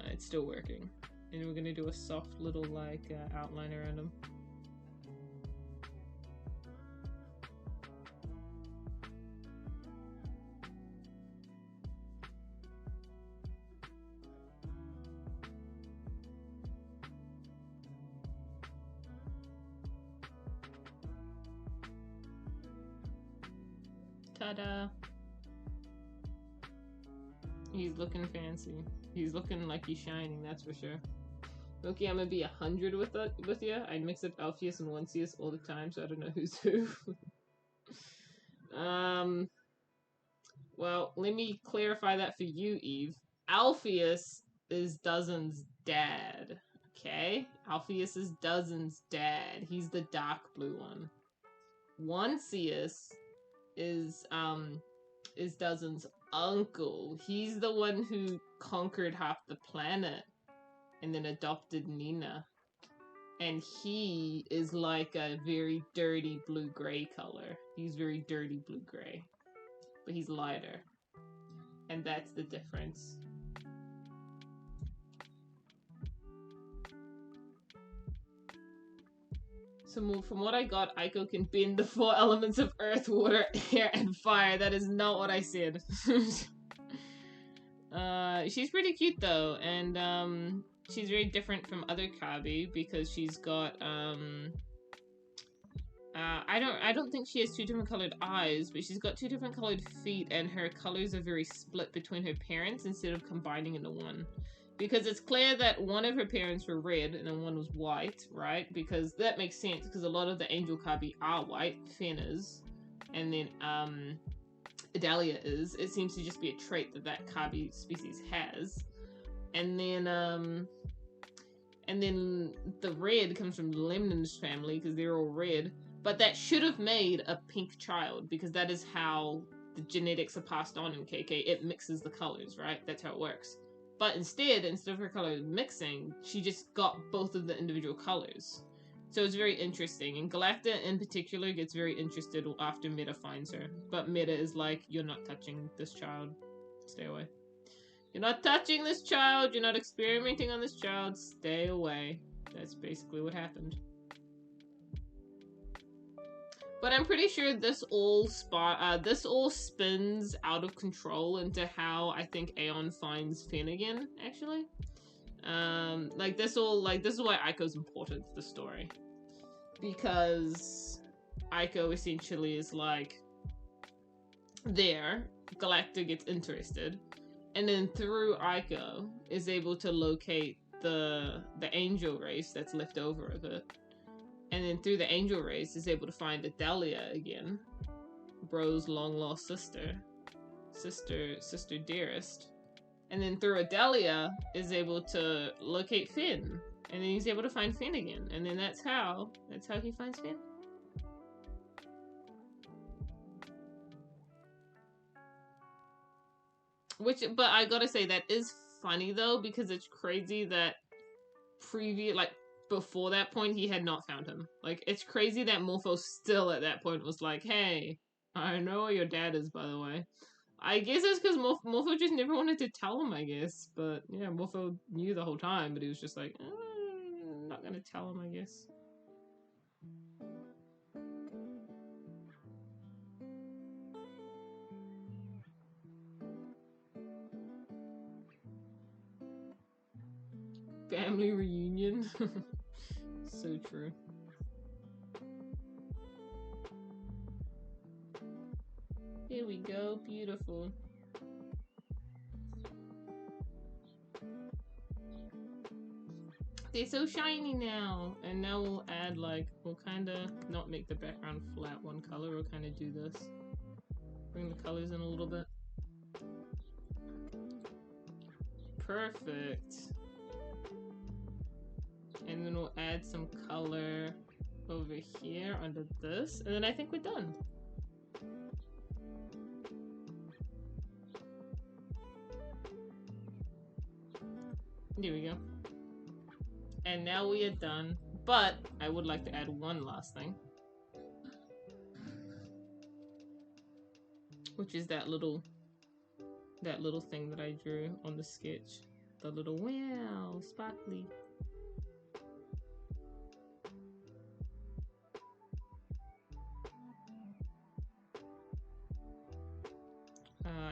it's still working. And we're gonna do a soft little like outline around him. Ta-da! He's looking fancy. He's looking like he's shining, that's for sure. Okay, I'm gonna be 100 with you. I mix up Alpheus and Onesius all the time, so I don't know who's who. Well, let me clarify that for you, Eve. Alpheus is Dozen's dad. Okay? Alpheus is Dozen's dad. He's the dark blue one. Onesius is Dozen's uncle. He's the one who conquered half the planet and then adopted Nina. And he is like a very dirty blue-gray color. He's very dirty blue-gray. But he's lighter. And that's the difference. So from what I got, Aiko can bend the 4 elements of earth, water, air, and fire. That is not what I said. She's pretty cute though, and she's very different from other Kirby because she's got I don't think she has 2 different colored eyes, but she's got 2 different colored feet, and her colors are very split between her parents instead of combining into one. Because it's clear that one of her parents were red and then one was white, right? Because that makes sense, because a lot of the angel Kirby are white, Fen is, and then Idalia is. It seems to just be a trait that Kirby species has. And then the red comes from Lemnon's family, because they're all red. But that should have made a pink child, because that is how the genetics are passed on in KK. It mixes the colors, right? That's how it works. But instead of her color mixing, she just got both of the individual colors. So it's very interesting. And Galacta in particular gets very interested after Meta finds her. But Meta is like, you're not touching this child. Stay away. You're not touching this child. You're not experimenting on this child. Stay away. That's basically what happened. But I'm pretty sure this all spins out of control into how I think Aeon finds Fen again, actually. This is why Aiko's important to the story. Because Aiko essentially is like there, Galacta gets interested, and then through Aiko is able to locate the angel race that's left over of it. And then through the angel race is able to find Idalia again, Bro's long lost sister dearest. And then through Idalia is able to locate Fen, and then he's able to find Fen again. And then that's how he finds Fen. But I gotta say, that is funny though, because it's crazy that before that point he had not found him. Like, it's crazy that Morpho still at that point was like, hey, I know where your dad is, by the way. I guess it's because Morpho just never wanted to tell him, I guess. But yeah, Morpho knew the whole time, but he was just like, not gonna tell him, I guess. Family reunion. So true. Here we go. Beautiful. They're so shiny now. And now we'll add, like, we'll kind of not make the background flat one color. We'll kind of do this. Bring the colors in a little bit. Perfect. And then we'll add some color over here under this. And then I think we're done. There we go. And now we are done. But I would like to add one last thing. Which is that little thing that I drew on the sketch. The little wow, sparkly.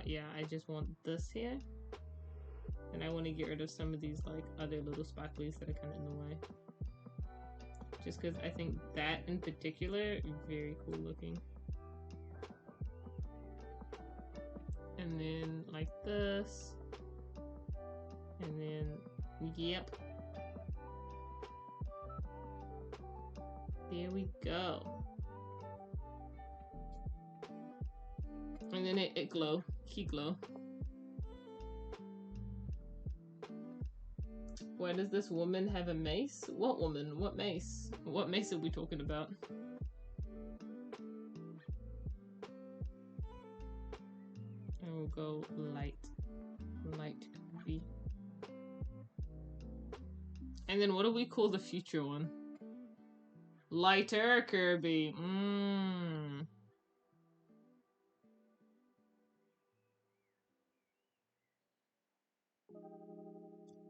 Yeah, I just want this here. And I want to get rid of some of these, like, other little sparklies that are kind of in the way. Just because I think that in particular is very cool looking. And then, like this. And then, yep. There we go. And then it glow. Key glow. Why does this woman have a mace? What woman? What mace? What mace are we talking about? And we'll go light. Light Kirby. And then what do we call the future one? Lighter Kirby.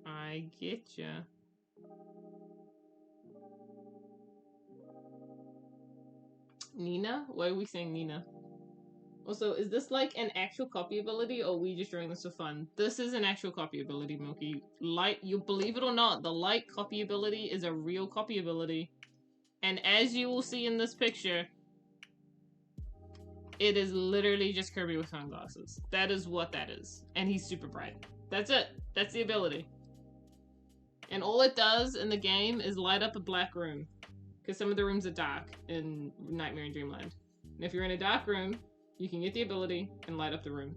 I get ya. Nina? Why are we saying Nina? Also, is this like an actual copy ability, or are we just doing this for fun? This is an actual copy ability, Milky. Light, you believe it or not, the light copy ability is a real copy ability. And as you will see in this picture, it is literally just Kirby with sunglasses. That is what that is. And he's super bright. That's it. That's the ability. And all it does in the game is light up a black room. Because some of the rooms are dark in Nightmare in Dreamland. And if you're in a dark room, you can get the ability and light up the room.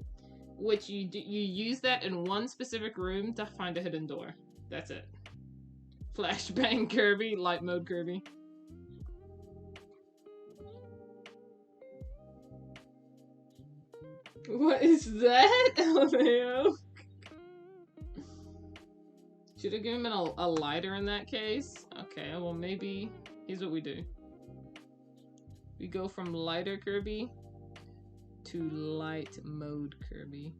Which you use that in one specific room to find a hidden door. That's it. Flashbang Kirby, light mode Kirby. What is that? LMAO. Should have given him a lighter in that case. Okay, well maybe, here's what we do. We go from lighter Kirby to light mode Kirby.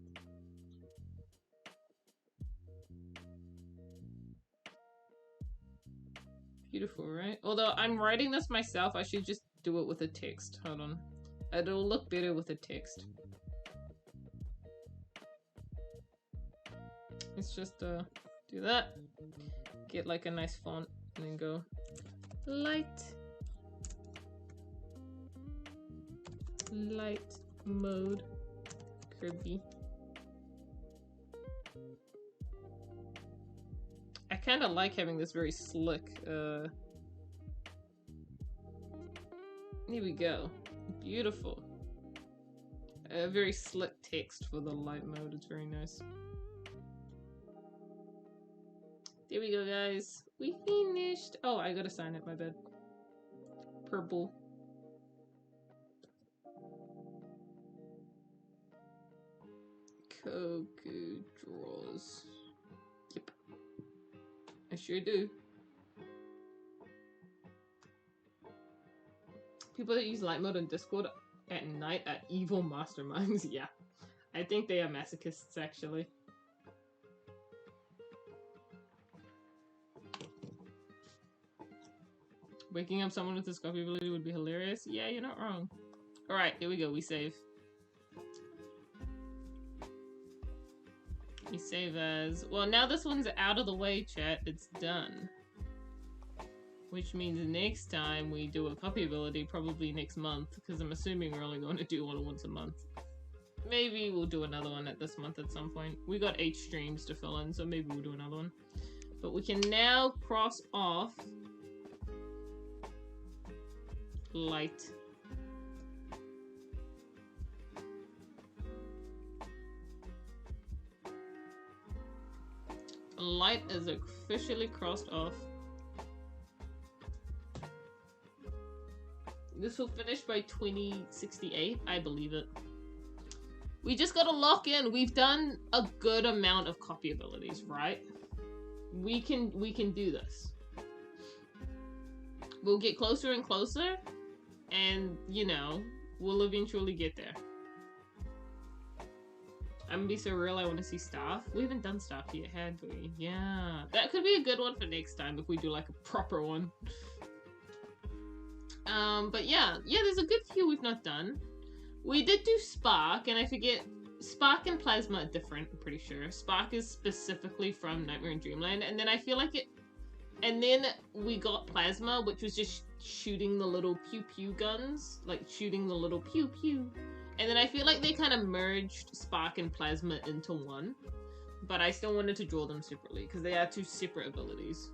Beautiful, right? Although I'm writing this myself, I should just do it with a text. Hold on. It'll look better with a text. Let's just do that. Get like a nice font and then go light mode Kirby. I kind of like having this very slick here we go. Beautiful. A very slick text for the light mode. It's very nice. There we go, guys. We finished. Oh, I gotta sign it, my bad. Purple. Koku-Draws. I sure do. People that use light mode on Discord at night are evil masterminds. Yeah. I think they are masochists, actually. Waking up someone with this copy ability would be hilarious. Yeah, you're not wrong. Alright, here we go. We save. We save as... Well, now this one's out of the way, chat. It's done. Which means next time we do a copy ability, probably next month, because I'm assuming we're only going to do one once a month. Maybe we'll do another one at this month at some point. We got 8 streams to fill in, so maybe we'll do another one. But we can now cross off light. Light is officially crossed off. This will finish by 2068, I believe it. We just gotta lock in. We've done a good amount of copy abilities, right? We can do this. We'll get closer and closer, and you know, we'll eventually get there. I'm gonna be so real, I want to see staff. We haven't done staff yet, had we? Yeah. That could be a good one for next time if we do like a proper one. But yeah, there's a good few we've not done. We did do Spark, and I forget, Spark and Plasma are different, I'm pretty sure. Spark is specifically from Nightmare in Dreamland, and then I feel like it... And then we got Plasma, which was just shooting the little pew-pew guns. Like, shooting the little pew-pew. And then I feel like they kind of merged Spark and Plasma into one. But I still wanted to draw them separately, because they are 2 separate abilities.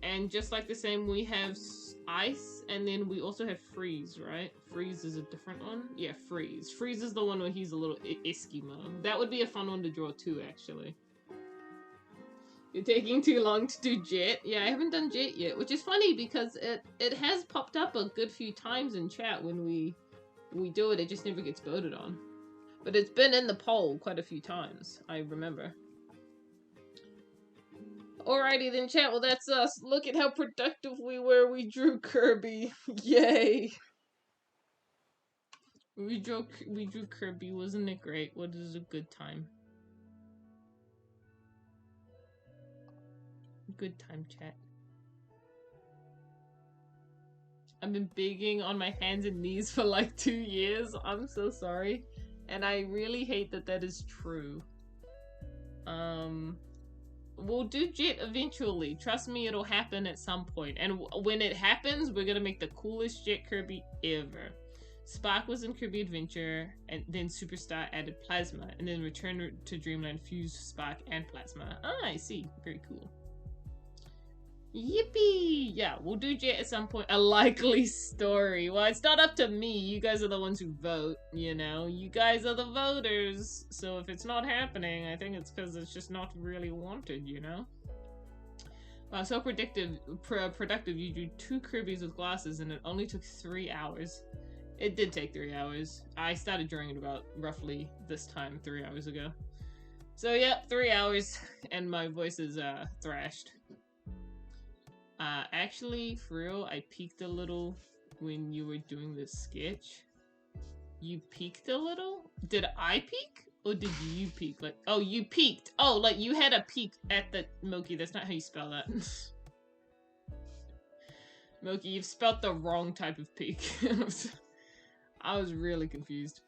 And just like the same, we have Ice, and then we also have Freeze, right? Freeze is a different one? Yeah, Freeze. Freeze is the one where he's a little Eskimo. That would be a fun one to draw too, actually. You're taking too long to do Jet. Yeah, I haven't done Jet yet, which is funny because it has popped up a good few times in chat when we do it. It just never gets voted on. But it's been in the poll quite a few times, I remember. Alrighty then, chat. Well, that's us. Look at how productive we were. We drew Kirby. Yay! We drew Kirby. Wasn't it great? What is a good time? Good time, chat. I've been begging on my hands and knees for like 2 years. I'm so sorry. And I really hate that that is true. We'll do Jet eventually. Trust me, it'll happen at some point. And when it happens, we're gonna make the coolest Jet Kirby ever. Spark was in Kirby Adventure, and then Superstar added Plasma, and then Return to Dreamland fused Spark and Plasma. Ah, I see. Very cool. Yippee! Yeah, we'll do Jet at some point. A likely story. Well, it's not up to me. You guys are the ones who vote, you know? You guys are the voters. So if it's not happening, I think it's because it's just not really wanted, you know? Wow, so productive. You drew 2 Kirbys with glasses and it only took 3 hours. It did take 3 hours. I started drawing it about roughly this time 3 hours ago. So yep, 3 hours and my voice is thrashed. Actually, for real, I peeked a little when you were doing this sketch. You peeked a little? Did I peek? Or did you peek? Like, oh, you peeked. Oh, like you had a peek at the... Milky, that's not how you spell that. Milky, you've spelled the wrong type of peek. I was really confused.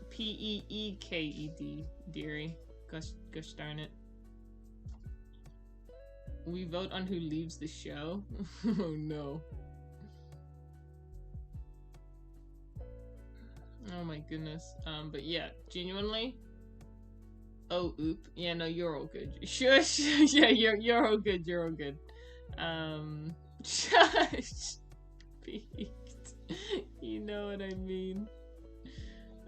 P-E-E-K-E-D, dearie. Gosh darn it. We vote on who leaves the show? Oh no. Oh my goodness. But yeah, genuinely. Oh, oop. Yeah, no, you're all good. Shush. Yeah, you're all good. You're all good. Shush. Peaked. You know what I mean.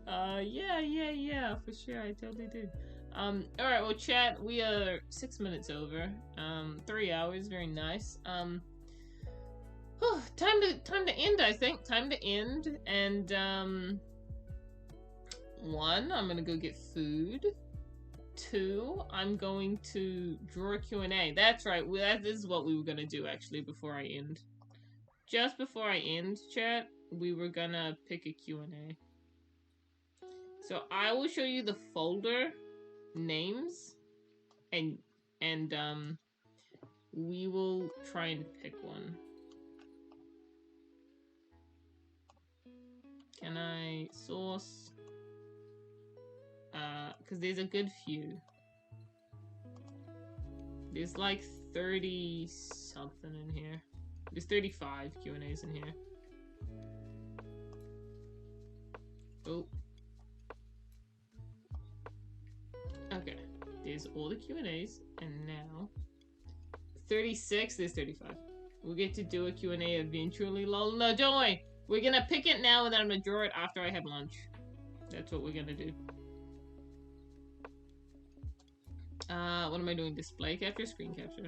Yeah, for sure. I totally do. Alright, well, chat, we are 6 minutes over. 3 hours, very nice. Time to end, I think. Time to end, and, 1, I'm gonna go get food. 2, I'm going to draw a Q&A. That's right. That is what we were gonna do actually before I end. Just before I end, chat, we were gonna pick a Q&A. So I will show you the folder names, and we will try and pick one. Can I source? Because there's a good few. There's like 30 something in here. There's 35 Q&As in here. Oh. Okay. There's all the Q&As, and now 36, there's 35. We'll get to do a Q&A eventually, lol. No, don't worry. We're gonna pick it now, and then I'm gonna draw it after I have lunch. That's what we're gonna do. What am I doing? Display capture, screen capture.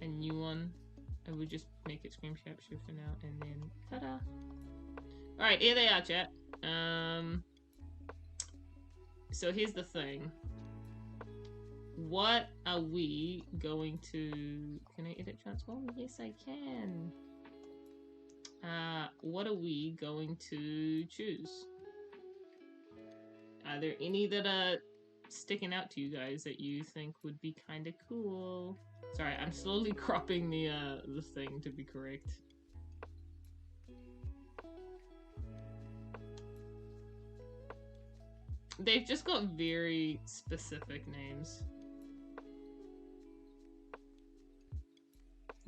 A new one. I would just make it screen capture for now, and then ta-da. Alright, here they are, chat. So here's the thing. What are we going to... Can I edit transform? Yes, I can. What are we going to choose? Are there any that are sticking out to you guys that you think would be kind of cool? Sorry, I'm slowly cropping the thing to be correct. They've just got very specific names.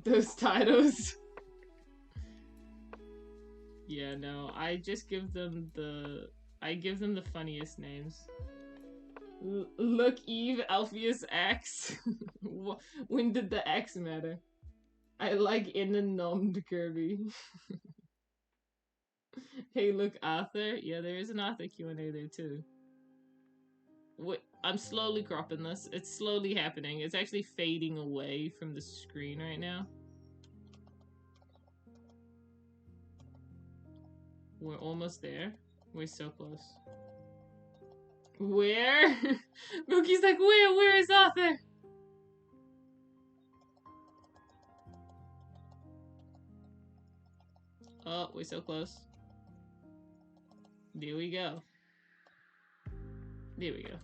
Those titles. Yeah, no, I just give them the... I give them the funniest names. Look, Eve, Alpheus, Axe. When did the Axe matter? I like in and nommed Kirby. Hey, look, Arthur. Yeah, there is an Arthur Q&A there too. Wait, I'm slowly cropping this. It's slowly happening. It's actually fading away from the screen right now. We're almost there. We're so close. Where? Mookie's like, where is Arthur? Oh, we're so close. There we go. There we go.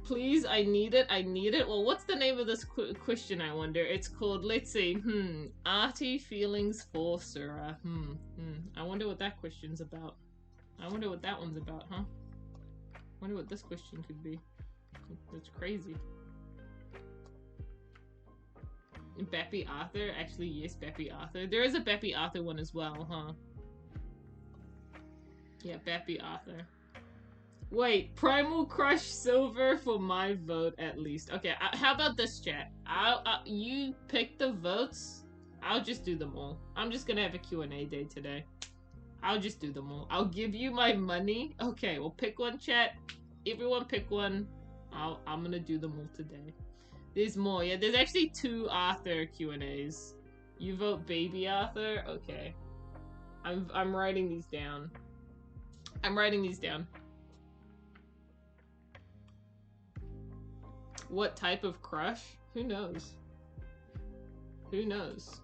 Please, I need it. I need it. Well, what's the name of this question, I wonder? It's called, let's see, Arty Feelings for Sura. I wonder what that question's about. I wonder what that one's about, huh? I wonder what this question could be. That's crazy. Beppy Arthur? Actually, yes, Beppy Arthur. There is a Beppy Arthur one as well, huh? Yeah, Beppy Arthur. Wait, Primal Crush Silver for my vote at least. Okay, how about this, chat? You pick the votes. I'll just do them all. I'm just gonna have a Q&A day today. I'll just do them all. I'll give you my money. Okay, well, pick one, chat. Everyone pick one. I'm gonna do them all today. There's more. Yeah, there's actually 2 Arthur Q&As. You vote Baby Arthur? Okay. I'm writing these down. I'm writing these down. What type of crush? Who knows? Who knows?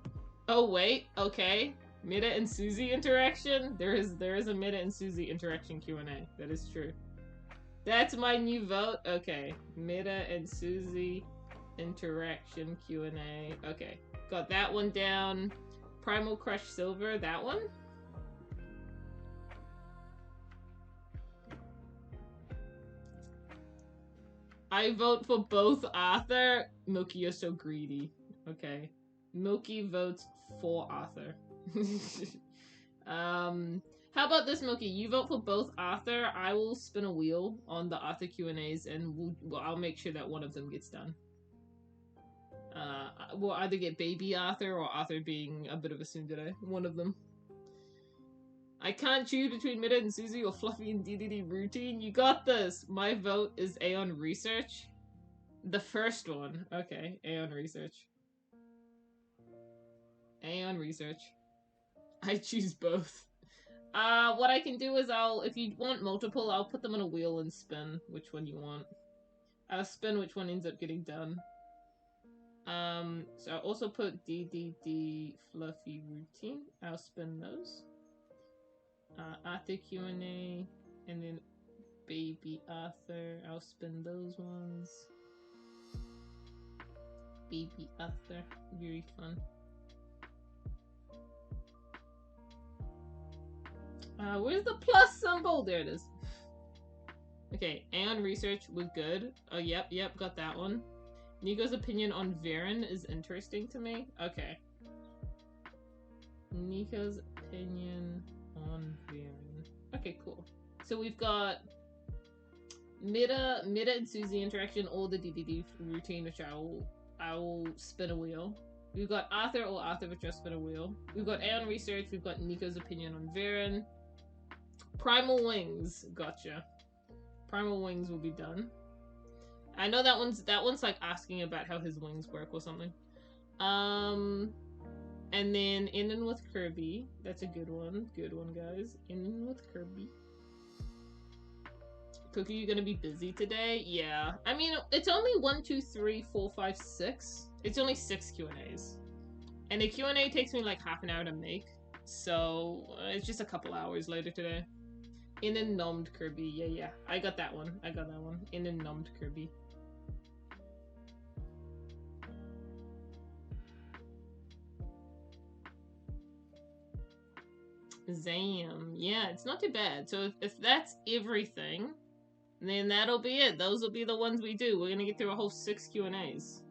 Oh wait, okay. Mida and Susie interaction? There is a Mida and Susie interaction Q&A. That is true. That's my new vote? Okay. Mida and Susie interaction Q&A. Okay. Got that one down. Primal Crush Silver, that one? I vote for both Arthur. Milky, you're so greedy. Okay. Milky votes for Arthur. How about this, Milky? You vote for both Arthur. I will spin a wheel on the Arthur Q&As, and I'll make sure that one of them gets done. We'll either get Baby Arthur or Arthur being a bit of a tsundere. One of them. I can't choose between Mida and Susie or Fluffy and DDD Routine. You got this! My vote is Aeon Research. The first one. Okay, Aeon Research. Aeon Research. I choose both. What I can do is if you want multiple, I'll put them on a wheel and spin which one you want. I'll spin which one ends up getting done. So I'll also put DDD Fluffy Routine. I'll spin those. Arthur Q&A, and then Baby Arthur. I'll spin those ones. Baby Arthur, very fun. Where's the plus symbol? There it is. Okay, Aeon Research was good. Oh, yep, got that one. Nico's opinion on Varen is interesting to me. Okay. Nico's opinion on Varen. Okay, cool. So we've got Meta and Susie interaction, or the DDD routine, which I will spin a wheel. We've got Arthur or Arthur, which I'll spin a wheel. We've got Aeon Research. We've got Nico's opinion on Varen. Primal Wings. Gotcha. Primal Wings will be done. I know that one's like asking about how his wings work or something. And then ending with Kirby. That's a good one. Good one, guys. Ending with Kirby. Cookie, you gonna be busy today? Yeah. I mean, it's only 1, 2, 3, 4, 5, 6. It's only 6 Q&As. And a Q&A takes me like half an hour to make. So, it's just a couple hours later today. In a numbed Kirby. Yeah. I got that one. In a numbed Kirby. Zam. Yeah, it's not too bad. So if that's everything, then that'll be it. Those will be the ones we do. We're gonna get through a whole 6 Q&As.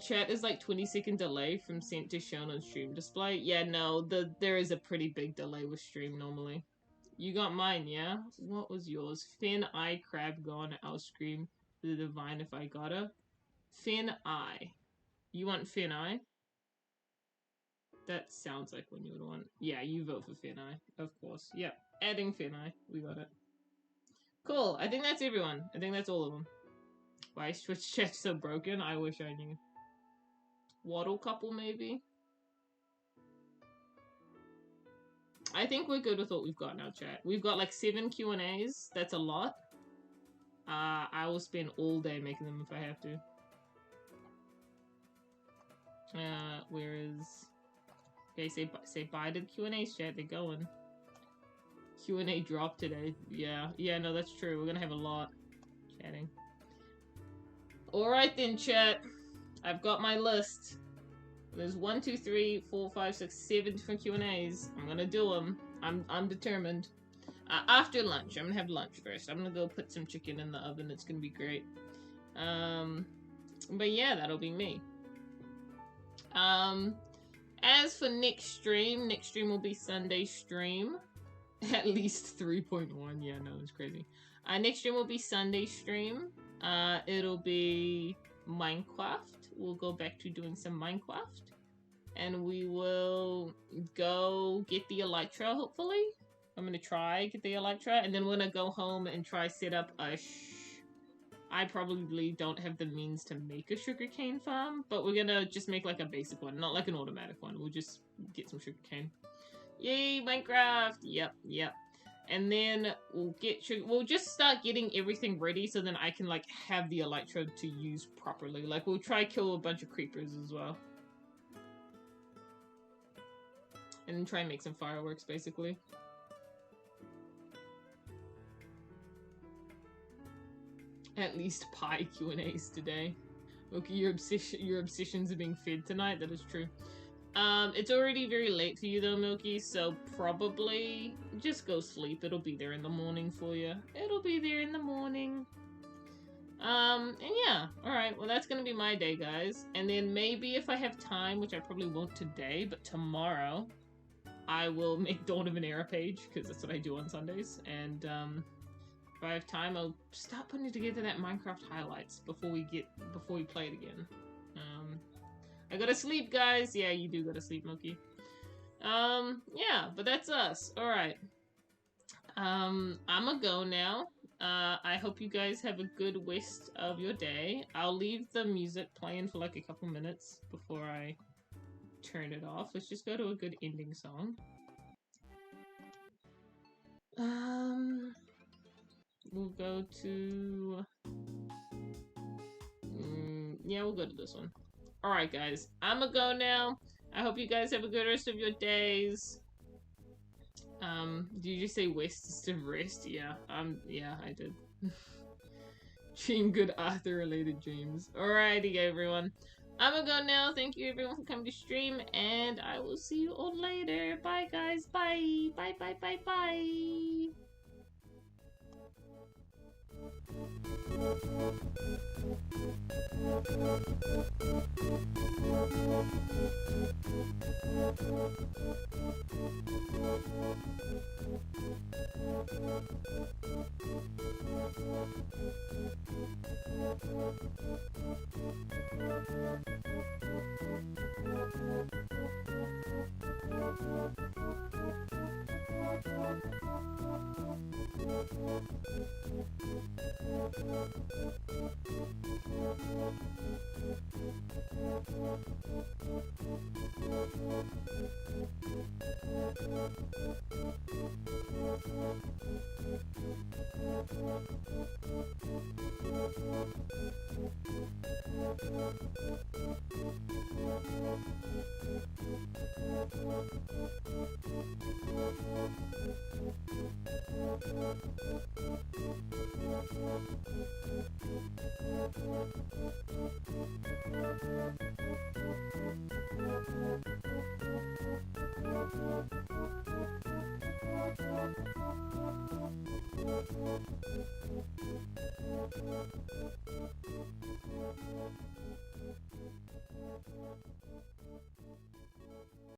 Chat is like 20-second delay from sent to shown on stream display. Yeah, no, there is a pretty big delay with stream normally. You got mine, yeah? What was yours? Finn, I, Crab, Gone, I'll scream the divine if I gotta. Finn, I. You want Finn, I? That sounds like when you would want. Yeah, you vote for Finn, I. Of course. Yep. Adding Finn, I. We got it. Cool. I think that's everyone. I think that's all of them. Why is Twitch chat so broken? I wish I knew. Waddle couple, maybe? I think we're good with what we've got now, chat. We've got like 7 Q&As. That's a lot. I will spend all day making them if I have to. Where is... Okay, say bye to the Q&As, chat. They're going. Q&A drop today. Yeah, no, that's true. We're gonna have a lot chatting. Alright then, chat. I've got my list. There's 1, 2, 3, 4, 5, 6, 7 different Q&As. I'm gonna do them. I'm determined. After lunch. I'm gonna have lunch first. I'm gonna go put some chicken in the oven. It's gonna be great. But yeah, that'll be me. As for next stream will be Sunday stream. At least 3.1. Yeah, no, it's crazy. Next stream will be Sunday stream. It'll be Minecraft. We'll go back to doing some Minecraft. And we will go get the Elytra, hopefully. I'm gonna try get the Elytra. And then we're gonna go home and try set up a I probably don't have the means to make a sugarcane farm, but we're gonna just make like a basic one, not like an automatic one. We'll just get some sugarcane. Yay, Minecraft! Yep. And then we'll just start getting everything ready so then I can like have the Elytra to use properly. Like we'll try kill a bunch of creepers as well. And then try and make some fireworks basically. At least pie Q&As today. Okay, your obsessions are being fed tonight, that is true. It's already very late for you though, Milky, so probably just go sleep. It'll be there in the morning for you. It'll be there in the morning. And yeah, alright, well that's gonna be my day, guys. And then maybe if I have time, which I probably won't today, but tomorrow, I will make Dawn of an Era page, because that's what I do on Sundays, and if I have time, I'll start putting together that Minecraft highlights before we play it again. I gotta sleep, guys. Yeah, you do gotta sleep, Mookie. Yeah, but that's us. Alright. I'ma go now. I hope you guys have a good rest of your day. I'll leave the music playing for like a couple minutes before I turn it off. Let's just go to a good ending song. We'll go to... yeah, we'll go to this one. Alright, guys. I'm gonna go now. I hope you guys have a good rest of your days. Did you just say west instead of rest? Yeah, yeah, I did. Dream good Arthur-related dreams. Alrighty, everyone. I'm gonna go now. Thank you, everyone, for coming to stream, and I will see you all later. Bye, guys. Bye. Bye, bye, bye, bye.